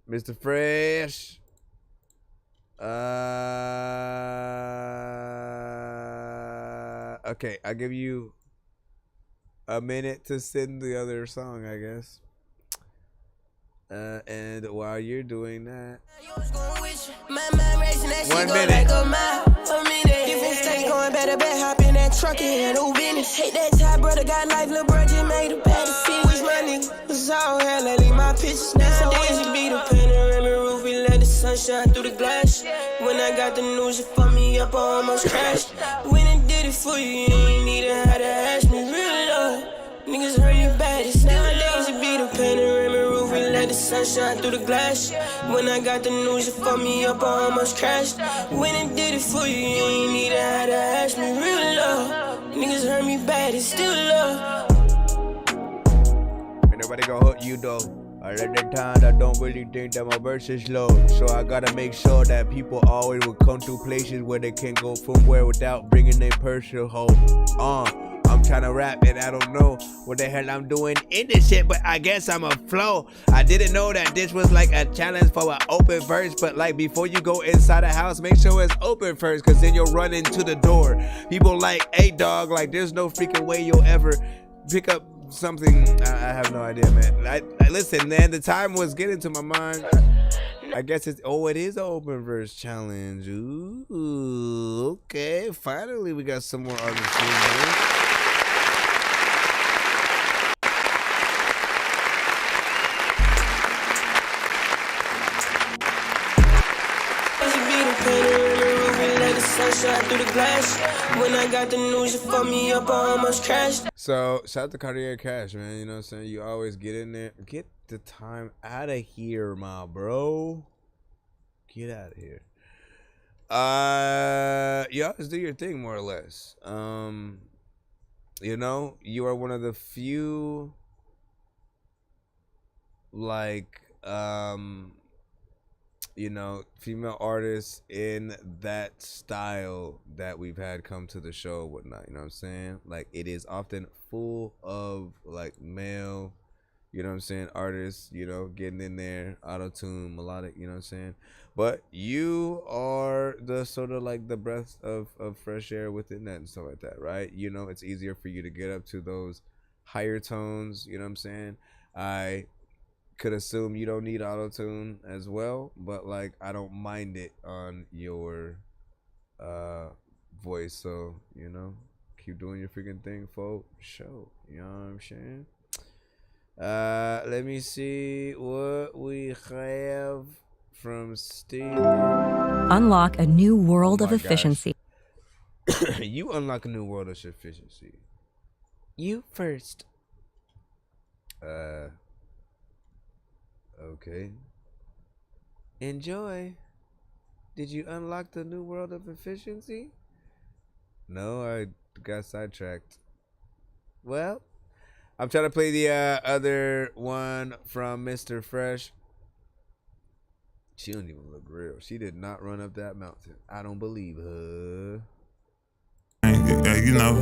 Mr. Fresh. Okay, I'll give you a minute to send the other song, I guess. And while you're doing that, 1 minute. Different state going better, bet hop in that truck and handle business. Hate that tie, brother, got life, little bro just made a better city. Wish my nigga was all hell, lately my pictures nowadays. You be the panoramic roof, we let the sun shine through the glass. When I got the news, it fucked me up, I almost crashed. When it did it for you, you ain't need to have to ask me. Real love, niggas heard you bad, it's nowadays. You be the panoramic roof, we let the sun shine through the glass. When I got the news, it fucked me up, I almost crashed. When it did it for you, you ain't need to have to ask me. Real love, niggas heard me bad, it's still love. Ain't nobody gonna hurt you though. I at the time I don't really think that my verse is low, so I gotta make sure that people always will come to places where they can go from where without bringing their personal home. I'm trying to rap and I don't know what the hell I'm doing in this shit, but I guess I'm a flow. I didn't know that this was like a challenge for an open verse, but like before you go inside a house, make sure it's open first, cause then you'll run into the door. People like, hey dog, like there's no freaking way you'll ever pick up something. I have no idea, man. I listen, man, the time was getting to my mind. I guess it is an open verse challenge. Ooh, okay, finally we got some more artists here, man. Sunshine through the glass. When I got the news, it fucked me up, I almost crashed. So, shout out to Cartier Cash, man. You know what I'm saying? You always get in there. Get the time out of here, my bro. Get out of here. You always do your thing, more or less. You know, you are one of the few, like, you know, female artists in that style that we've had come to the show, whatnot. You know what I'm saying? Like, it is often full of like male, you know what I'm saying, artists, you know, getting in there, auto-tune, melodic, you know what I'm saying? But you are the sort of like the breath of fresh air within that and stuff like that, right? You know, it's easier for you to get up to those higher tones, you know what I'm saying? I could assume you don't need auto-tune as well, but like I don't mind it on your voice, so you know, keep doing your freaking thing for show. You know what I'm saying? Let me see what we have from Steve. Unlock a new world of my gosh. efficiency. You unlock a new world of efficiency. You first. Okay. Enjoy. Did you unlock the new world of efficiency? No, I got sidetracked. Well, I'm trying to play the other one from Mr. Fresh. She don't even look real. She did not run up that mountain. I don't believe her. You know,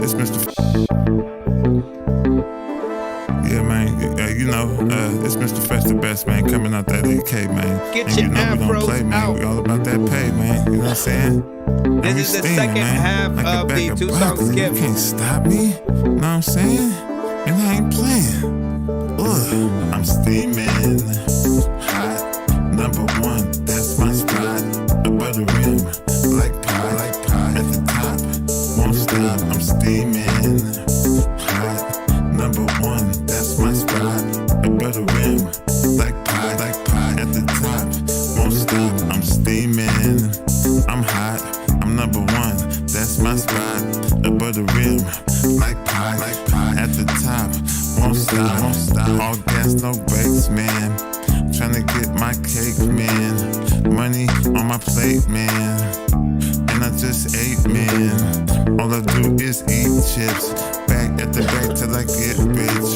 it's Mr. Yeah, man. You know, it's Mr. Fresh the best, man. Coming out that AK, man. Get and your you know we don't play, man. out. We all about that pay, man. You know what I'm saying? This is the second half of the two-song skip. You can't stop me. You know what I'm saying? And I ain't playing. Ugh, I'm steaming. Hot. Number one, that's my spot. Above the rim, like pie. At the top, won't stop. I'm steaming. Hot. Number one, that's my spot. Above the rim, like pie. At the top, won't stop. I'm steaming. I'm hot. I'm number one. That's my spot. Above the rim, like pie. At the top, won't stop. All gas, no brakes, man. Tryna get my cake, man. Money on my plate, man. And I just ate, man. All I do is eat chips. Back at the back till I get rich.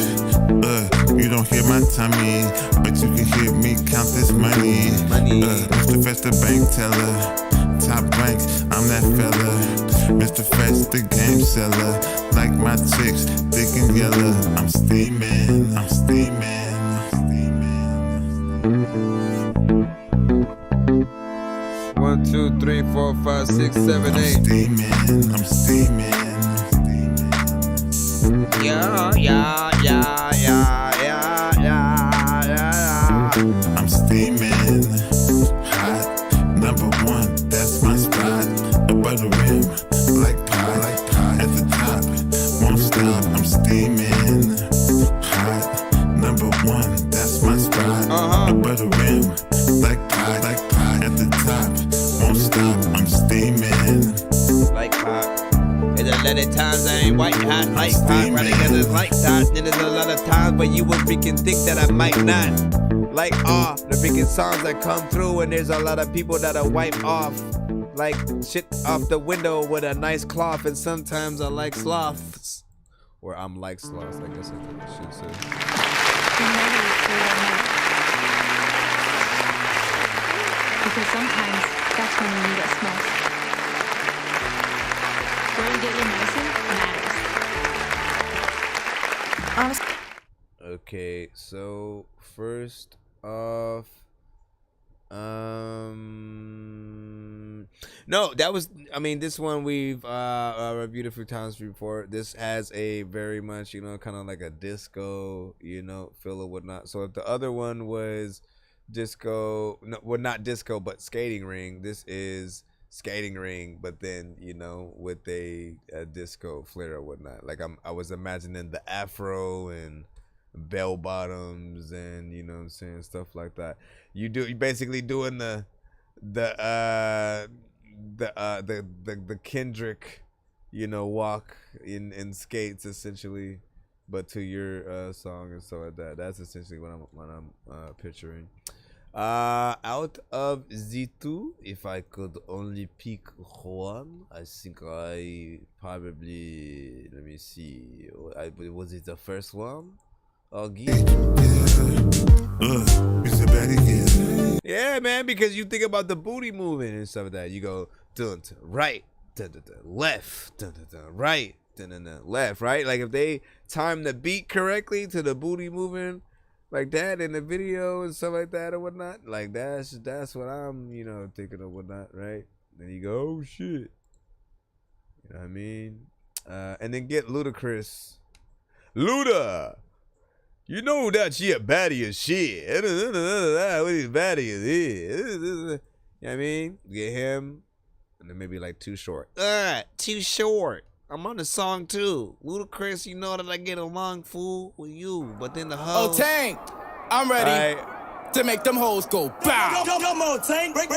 You don't hear my tummy, but you can hear me count this money. Mr. Fresh the bank teller. Top rank, I'm that fella. Mr. Fresh the game seller. Like my chicks, thick and yellow. I'm steaming. 1, 2, 3, 4, 5, 6, 7, 8. I'm steaming. Yeah. I'm steaming. Hot. Number one, that's my spot. Above the rim, like pie. At the top, won't stop. I'm steaming. Hot. Number one, that's my spot. Above the rim, like pie. At the top, won't stop. I'm steaming. Like pop. There's a lot of times I ain't white hot like pop. Right because it's like hot. Then there's a lot of times where you would freaking think that I might not. Like the freaking songs that come through, and there's a lot of people that are wiped off like shit off the window with a nice cloth, and sometimes I like sloths. Or I'm like sloths, I guess I should say. Because sometimes that's when you need us most. Where you get your medicine matters. Okay, so first off, no, that was, I mean, this one we've reviewed a few times before. This has a very much, you know, kind of like a disco, you know, feel or whatnot. So if the other one was disco, no, well, not disco, but skating ring, this is skating ring, but then, you know, with a disco flair or whatnot. Like I was imagining the afro and bell bottoms and, you know what I'm saying, stuff like that. You basically doing the Kendrick, you know, walk in skates essentially, but to your song and so like that. That's essentially what I'm picturing. Out of the two, if I could only pick one, I think I probably, let me see, was it the first one Yeah, man, because you think about the booty movement and stuff like that. You go dun, dun, right, dun, dun, dun, left, dun, dun, dun, right, dun, dun, dun, left, right. Like if they time the beat correctly to the booty moving like that in the video and stuff like that or whatnot, like that's what I'm thinking of whatnot, right? Then you go, oh shit, you know what I mean? And then get Ludacris. Luda, you know that she a baddie as shit. What is baddie as is? You know what I mean? Get him, and then maybe like Too Short. Too Short. I'm on the song too. Ludacris, you know that I get along, fool, with you. But then the hoes. Oh, Tank, I'm ready. To make them hoes go bow. Come on, Tank. Break.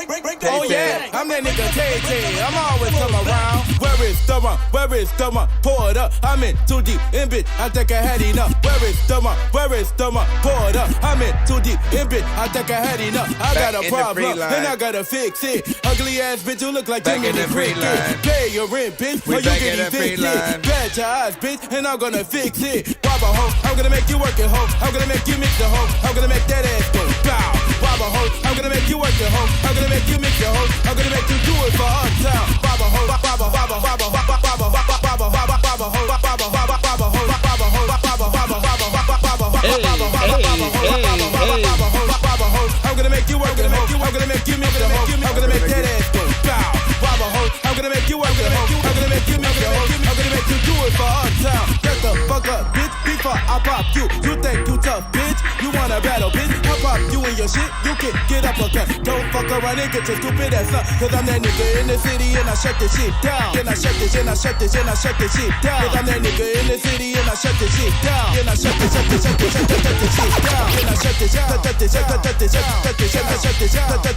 Oh, yeah, I'm that nigga KJ. I'm always come around. Where is the one? Where is the one? Pour it up. I'm in too deep. In bitch, I think I had enough. Where is the one? Where is the one? Pour it up. I'm in too deep. In bitch, I think I had enough. I got a problem, and I gotta fix it. Ugly ass bitch, you look like Jimmy the Cricket. Pay your rent, bitch, or you get evicted. Bad your eyes, bitch, and I'm gonna fix it. Wobble ho, I'm gonna make you work it, ho. I'm gonna make you mix the ho. I'm gonna make that ass go. Wobble ho, I'm gonna make you work your hoe. I'm gonna make you mix your hoe. I'm gonna make you do it for uptown. Wobble ho, wobble ho, wobble ho, wobble ho, wobble ho, wobble ho, wobble ho. I'm gonna make you work your hoe. I'm gonna make you mix your hoe. I'm gonna make that ass go. Wobble ho, I'm gonna make you work your hoe. I'm gonna make you mix your hoe. I'm gonna make you do it for uptown. Get the fuck up, bitch. Before I pop you, you think you tough, bitch? You wanna battle, bitch? I pop you in your shit, you can get up a cut. Don't fuck around and get your stupid ass up. Cause I'm that nigga in the city and I shut this shit down. And I shut this, and I shut this, and I shut this shit down. Cause I'm that nigga in the city and I shut this shit down. And I shut this shit down. And I shut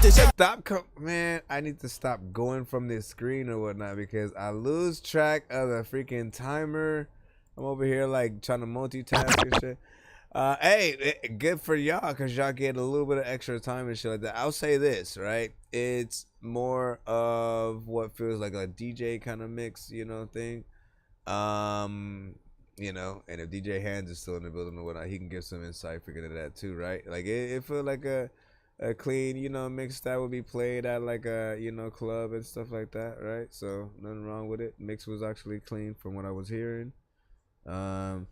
this shit. Stop, man. I need to stop going from this screen or whatnot because I lose track of the freaking timer. I'm over here like trying to multitask and shit. Hey, good for y'all because y'all get a little bit of extra time and shit like that. I'll say this, right? It's more of what feels like a DJ kind of mix, thing. And if DJ Hands is still in the building or whatnot, he can give some insight into that too, right? Like it feels like a clean, mix that would be played at like a, club and stuff like that, right? So nothing wrong with it. Mix was actually clean from what I was hearing. And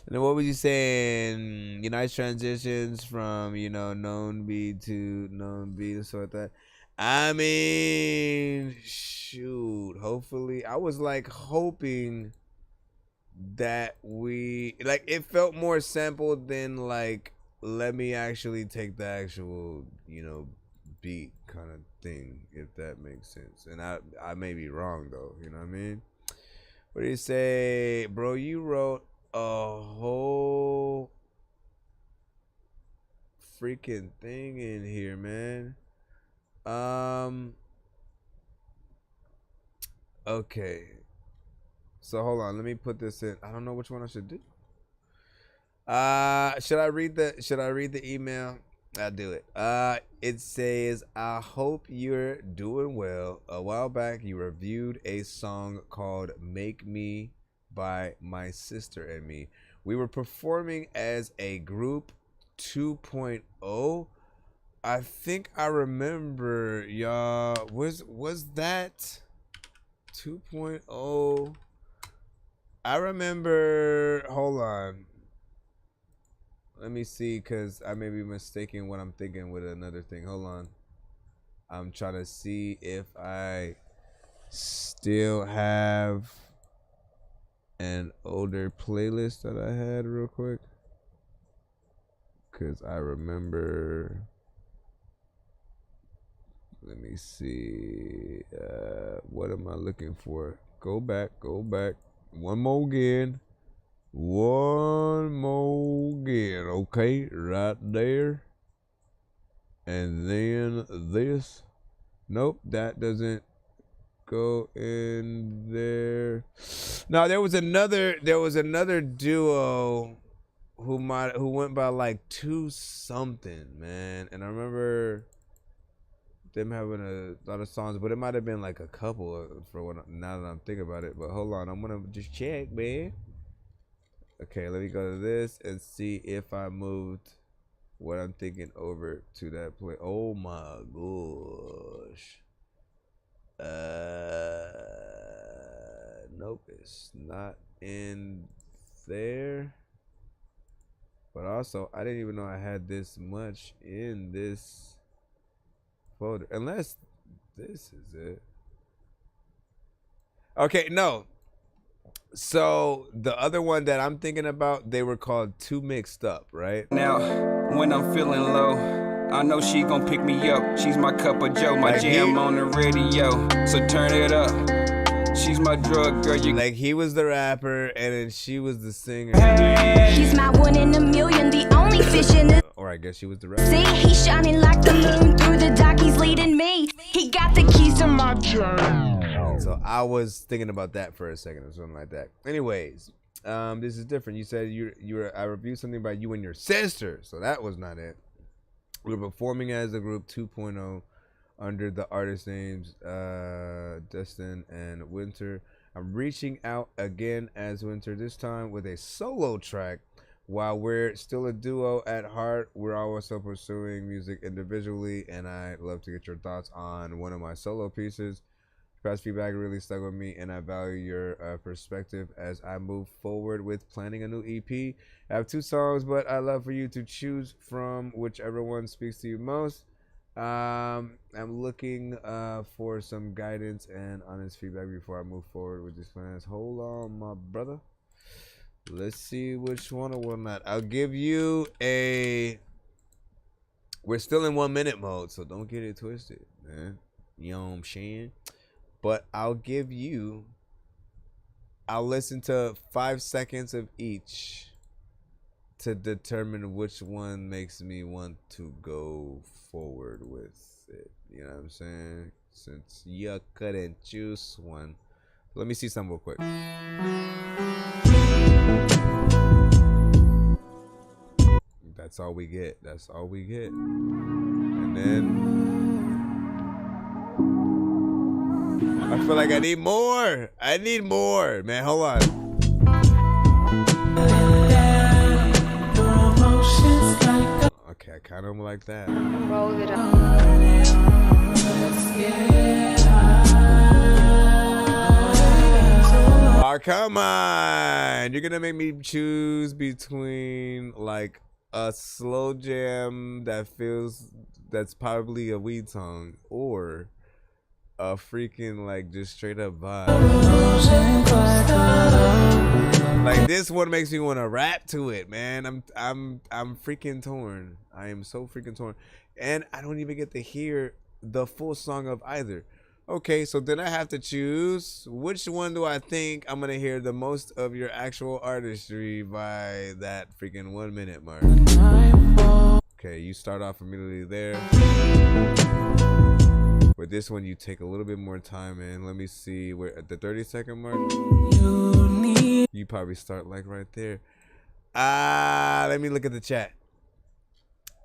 then what was you saying? Nice transitions from known beat to known beat and stuff like that. I mean, shoot. Hopefully, I was like hoping that it felt more sampled than like let me actually take the actual beat kind of thing, if that makes sense. And I may be wrong though. You know what I mean? What do you say, bro? You wrote a whole freaking thing in here, man. Okay. So hold on, let me put this in. I don't know which one I should do. Should I read the email? I'll do it. It says, I hope you're doing well. A while back, you reviewed a song called Make Me by My Sister and Me. We were performing as a group 2.0. I think I remember, y'all. Was that 2.0? I remember, hold on. Let me see, because I may be mistaken what I'm thinking with another thing. Hold on. I'm trying to see if I still have an older playlist that I had real quick. Because I remember... Let me see. What am I looking for? Go back. One more again. Okay, right there. And then this. Nope, that doesn't go in there. No, there was another duo who went by like 2 something, man. And I remember them having a lot of songs, but it might have been like a couple now that I'm thinking about it. But hold on, I'm gonna just check, man. Okay, let me go to this and see if I moved what I'm thinking over to that play. Oh my gosh. Nope, it's not in there. But also, I didn't even know I had this much in this folder. Unless this is it. Okay, no. So the other one that I'm thinking about, they were called Too Mixed Up, right? Now, when I'm feeling low, I know she gon' pick me up. She's my cup of joe, my jam on the radio. So turn it up. She's my drug girl. Like he was the rapper and then she was the singer. He's my one in a million, the only fish in the Or I guess she was the rapper. sea. He's shining like the moon through the dark. He's leading me. He got the keys to my journey. So I was thinking about that for a second or something like that. Anyways, this is different. You said I reviewed something about you and your sister, so that was not it. We were performing as the group 2.0 under the artist names Destin and Winter. I'm reaching out again as Winter, this time with a solo track. While we're still a duo at heart, we're also pursuing music individually, and I'd love to get your thoughts on one of my solo pieces. Past feedback really stuck with me, and I value your perspective as I move forward with planning a new EP. I have 2 songs, but I'd love for you to choose from whichever one speaks to you most. I'm looking for some guidance and honest feedback before I move forward with these plans. Hold on, my brother. Let's see which one or what not. I'll give you a... We're still in 1 minute mode, so don't get it twisted, man. You know what I'm saying? But I'll listen to 5 seconds of each to determine which one makes me want to go forward with it. You know what I'm saying? Since you couldn't choose one. Let me see some real quick. That's all we get. That's all we get. And then... I feel like I need more. I need more. Man, hold on. Okay, I kind of like that. Roll it up. Oh, come on. You're going to make me choose between like a slow jam that's probably a weed song or a freaking like just straight up vibe. Like this one makes me want to rap to it, man. I'm freaking torn. I am so freaking torn, and I don't even get to hear the full song of either. Okay, so then I have to choose which one do I think I'm gonna hear the most of your actual artistry by that freaking 1 minute mark. Okay, you start off immediately there. With this one, you take a little bit more time, and let me see where at the 30-second mark. You probably start like right there. Let me look at the chat.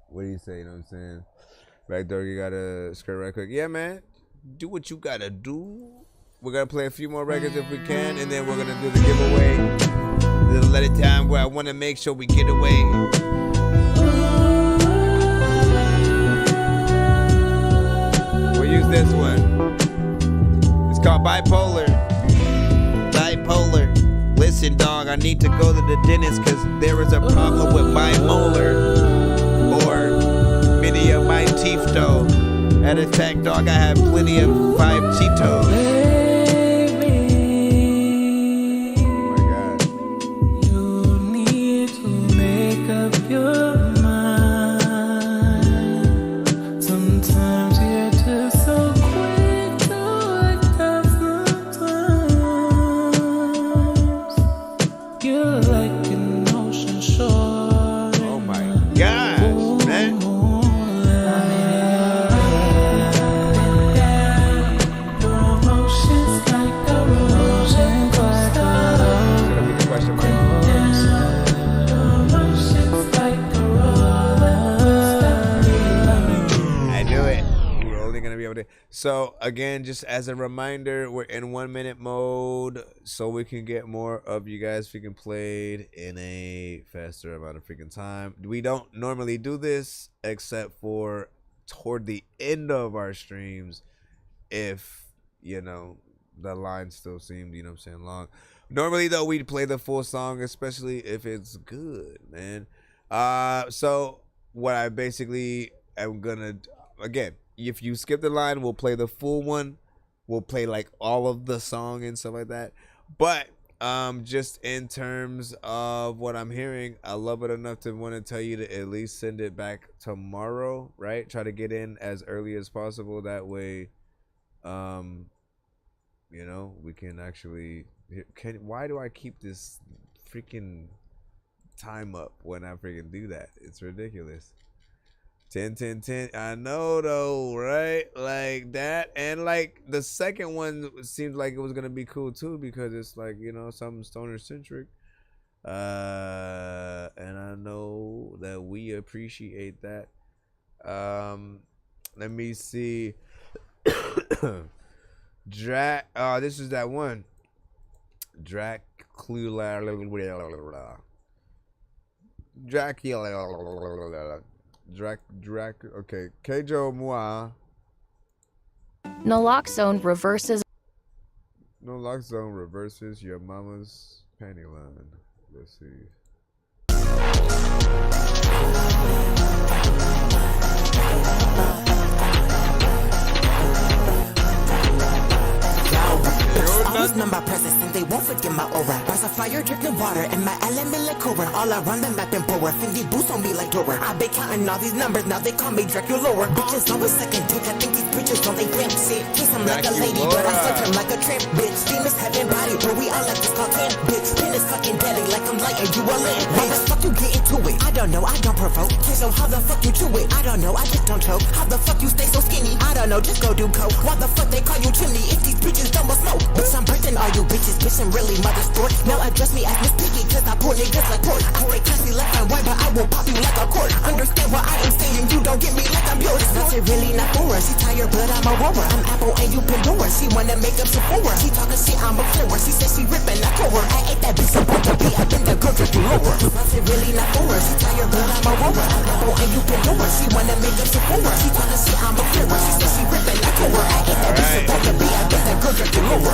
What do you say? You know what I'm saying? Back door, you gotta skirt right quick. Yeah, man. Do what you gotta do. We're gonna play a few more records if we can, and then we're gonna do the giveaway. Little let it time where I wanna make sure we get away. Use this one. It's called Bipolar. Bipolar. Listen, dog, I need to go to the dentist because there is a problem with my molar. Or many of my teeth, though. At attack, dog, I have plenty of 5 Cheetos. Oh my God. You need to make up your mind. Sometimes you're just so quick to act out. Sometimes you're like an ocean shore. Oh my gosh, man. So again, just as a reminder, we're in 1 minute mode, so we can get more of you guys freaking played in a faster amount of freaking time. We don't normally do this except for toward the end of our streams, if you know the line still seemed, you know what I'm saying, long. Normally though, we'd play the full song, especially if it's good, man. So what I basically am gonna, again, if you skip the line, we'll play the full one. We'll play like all of the song and stuff like that. But just in terms of what I'm hearing, I love it enough to want to tell you to at least send it back tomorrow, right? Try to get in as early as possible. That way, you know, we can actually. Why do I keep this freaking time up when I freaking do that? It's ridiculous. 10, 10, 10. I know though, right? Like that. And like the second one seemed like it was gonna be cool too, because it's like, you know, something stoner centric. And I know that we appreciate that. Let me see. This is that one. Dracula. Okay. Keijo Mua. Naloxone reverses. Naloxone reverses your mama's panty line. Let's see. I was numb by presence and they won't forget my aura. Bars of fire dripping water and my element like Cobra. All around the map and Bower. Fendi boots on me like Dora. I've been counting all these numbers, now they call me Dracula. Bitches always second take. I think these bitches don't they pimp shit. Kiss him like a lady, but I suck him like a tramp, bitch. Demons having body, but we all like this called camp, bitch. Pin is fucking deadly like I'm light and you a lit. How the fuck you get into it? I don't know, I don't provoke. So how the fuck you chew it? I don't know, I just don't choke. How the fuck you stay so skinny? I don't know, just go do coke. Why the fuck they call you chimney if these bitches don't smoke? Bitch, I'm birthing all you bitches, bitch, I'm really mother sport. Now address me as Miss Piggy, cause I pull niggas like pork. I stay classy left and right, but I will pop you like a cork. Understand what I am saying, you don't get me like I'm yours. Not it really not for her, she tired but I'm Aurora. I'm Apple and you Pandora, she wanna make up Sephora. She talking shit, I'm a floor, she said she ripping like her. I ate that bitch supposed to be up in the country to lower. Not it really not for her, she tired but I'm Aurora. I'm Apple and you Pandora, she wanna make up Sephora. She talking shit, I'm a floor, she said she ripping like her. I ate that bitch supposed to be up in the country to lower.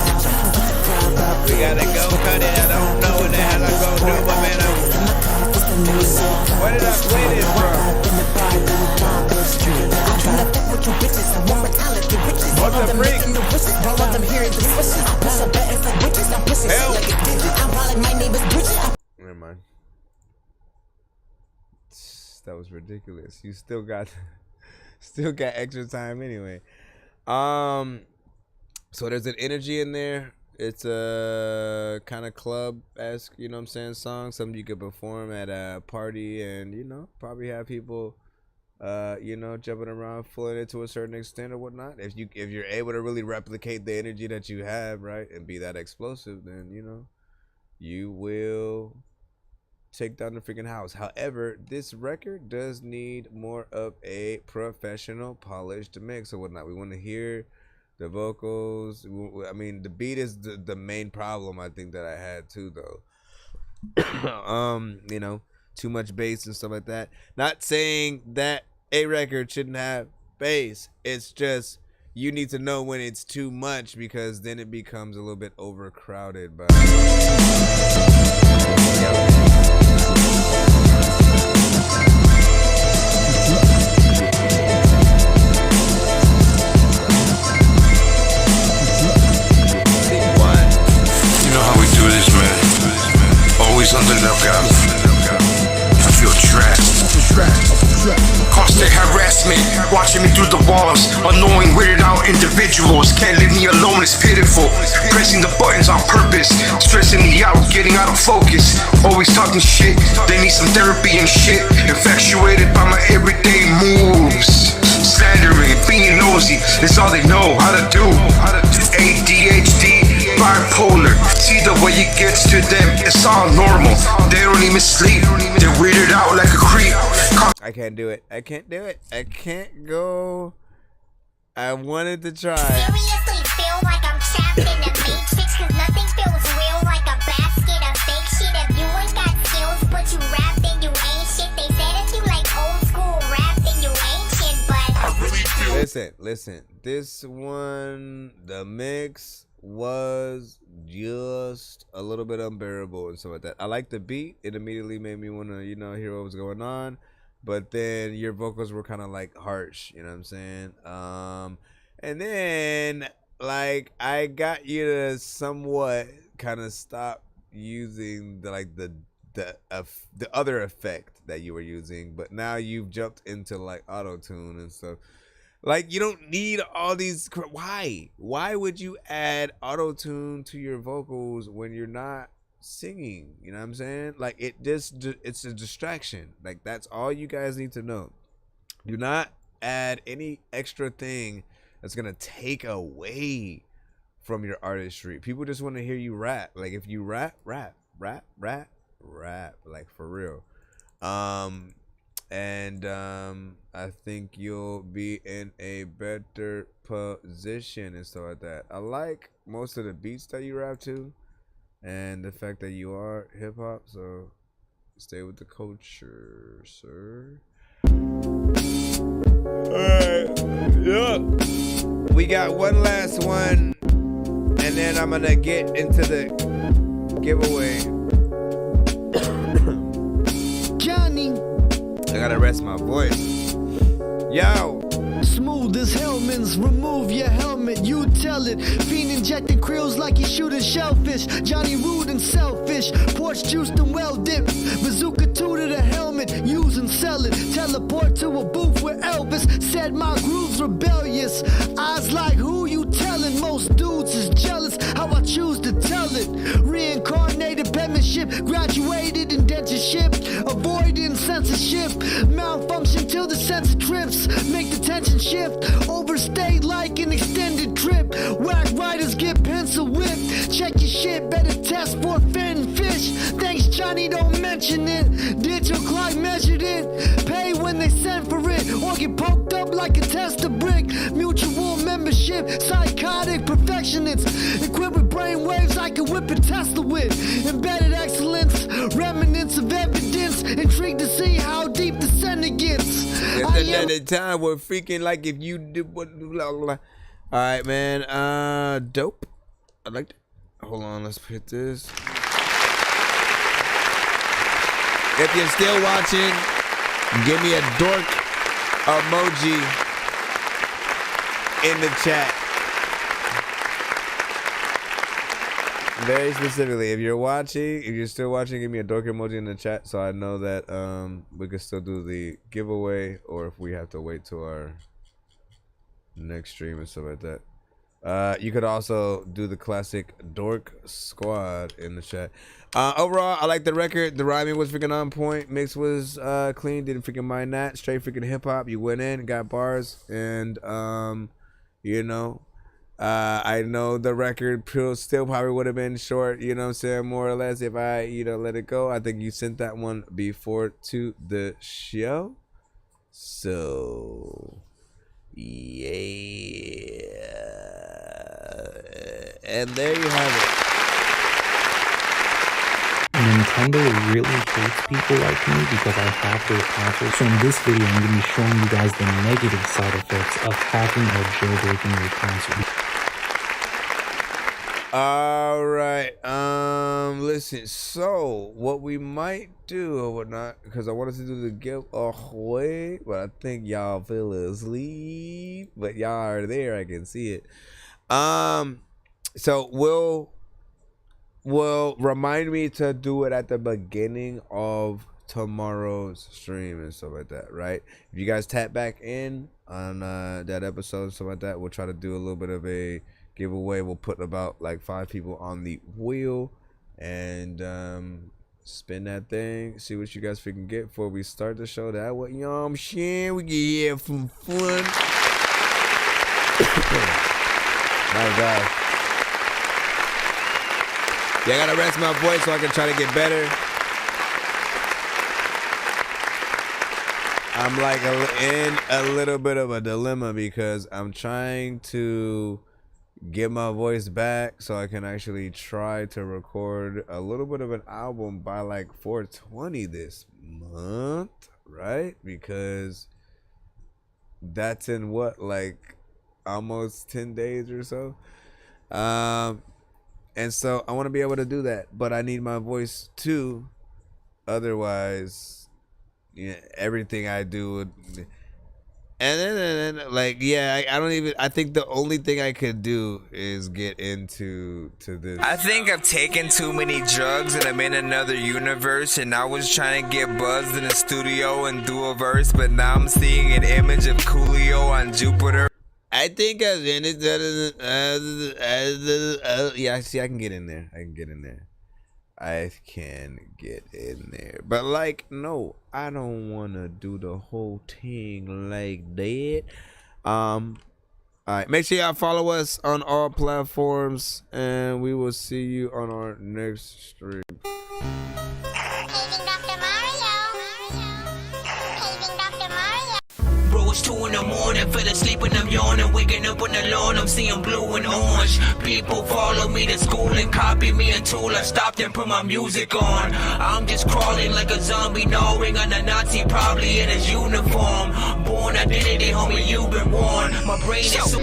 We gotta go cut it. I don't know what the hell I'm gonna do, but man, where did I play this from? What the freak? Never mind. That was ridiculous. You still got extra time anyway. So there's an energy in there. It's a kind of club-esque, you know what I'm saying, song. Something you could perform at a party and, you know, probably have people, you know, jumping around, feeling it to a certain extent or whatnot. If you're able to really replicate the energy that you have, right, and be that explosive, then, you know, you will take down the freaking house. However, this record does need more of a professional, polished mix or whatnot. We want to hear the vocals. I mean, the beat is the main problem I think that I had too, though. You know, too much bass and stuff like that. Not saying that a record shouldn't have bass. It's just you need to know when it's too much, because then it becomes a little bit overcrowded by Always on the lookout. I feel trapped. Constant harassment, watching me through the walls. Annoying, weirded out individuals. Can't leave me alone, it's pitiful. Pressing the buttons on purpose. Stressing me out, getting out of focus. Always talking shit, they need some therapy and shit. Infatuated by my everyday moves. Slandering, being nosy, it's all they know how to do. ADHD, bipolar. See the way it gets to them, it's all normal. They don't even sleep, they're weirded out like a creep. I can't do it. I can't do it. I can't go I wanted to try. Seriously feel like I'm trapped in the matrix, cause nothing feels real like a basket of fake shit. If you ain't got skills, but you rap, then you ain't shit. They said if you like old school rap, then you ain't shit, but I really feel. Listen. This one, the mix was just a little bit unbearable and stuff like that. I like the beat. It immediately made me want to, hear what was going on. But then your vocals were kind of like harsh, you know what I'm saying? And then like I got you to somewhat kind of stop using the other effect that you were using, but now you've jumped into like auto-tune and stuff. Like, you don't need all these. Why would you add auto-tune to your vocals when you're not singing? You know what I'm saying? Like, it's a distraction. Like, that's all you guys need to know. Do not add any extra thing that's gonna take away from your artistry. People just want to hear you rap. Like, if you rap, like, for real. I think you'll be in a better position and stuff like that. I like most of the beats that you rap to, and the fact that you are hip hop. So stay with the culture, sir. Alright, yeah. We got one last one, and then I'm gonna get into the giveaway. Johnny, I gotta rest my voice. Yo. Smooth as Hellman's, remove your helmet, you tell it. Fiend injecting krills like he's shooting shellfish. Johnny rude and selfish, porch juiced and well dipped. Bazooka 2 to the helmet, use and sell it. Teleport to a booth where Elvis said my groove's rebellious. Eyes like who you telling, most dudes is jealous how I choose to tell it. Reincarnated penmanship, graduated indentureship, avoiding censorship, malfunction till the sensor trips, make the tension shift, overstayed like an extended trip. Whack riders get pencil whipped. Check your shit, better test for fin fish. Thanks Johnny, don't mention it. Digital clock measured it. Pay when they send for it, or get poked up like a tester brick. Mutual membership, psychotic perfectionists, equipped with brain waves I can whip a Tesla with. Embedded excellence, remnants of evidence. Intrigued to see how deep the sender gets. At the time we're freaking like if you do what. Alright, man. Dope. I like it. Hold on, let's hit this. If you're still watching, give me a dork emoji in the chat. Very specifically, if you're still watching, give me a dork emoji in the chat so I know that we can still do the giveaway, or if we have to wait till our next stream and stuff like that. You could also do the classic dork squad in the chat. Overall, I like the record. The rhyming was freaking on point. Mix was clean. Didn't freaking mind that. Straight freaking hip hop. You went in, got bars, and I know the record still probably would have been short, you know what I'm saying, more or less, if I, let it go. I think you sent that one before to the show. So, yeah. And there you have it. Nintendo really hates people like me because I have their console. So in this video, I'm going to be showing you guys the negative side effects of hacking or jailbreaking your console. All right. Listen. So what we might do or whatnot, because I wanted to do the giveaway, but I think y'all fell asleep. But y'all are there. I can see it. So will remind me to do it at the beginning of tomorrow's stream and stuff like that, right? If you guys tap back in on that episode and stuff like that, we'll try to do a little bit of a giveaway. We'll put about like 5 people on the wheel and spin that thing, see what you guys freaking get before we start the show. That what y'all saying, we can have some fun. My God. Yeah, I gotta rest my voice so I can try to get better. I'm like in a little bit of a dilemma because I'm trying to get my voice back so I can actually try to record a little bit of an album by like 420 this month, right? Because that's in what, like almost 10 days or so. And so I want to be able to do that, but I need my voice too. Otherwise, yeah, everything I do would. And then like, yeah, I think the only thing I could do is get into this. I think I've taken too many drugs and I'm in another universe, and I was trying to get buzzed in the studio and do a verse, but now I'm seeing an image of Coolio on Jupiter. I think I was in it. Yeah, see, I can get in there. I can get in there. But like, no, I don't want to do the whole thing like that. All right, make sure y'all follow us on all platforms, and we will see you on our next stream. Bro, it's 2 in the morning, fell asleep and I'm yawning, waking up on the lawn, I'm seeing blue and orange. People follow me to school and copy me until I stopped and put my music on. I'm just crawling like a zombie, gnawing on a Nazi, probably in his uniform. Born identity, homie, you've been warned. My brain is so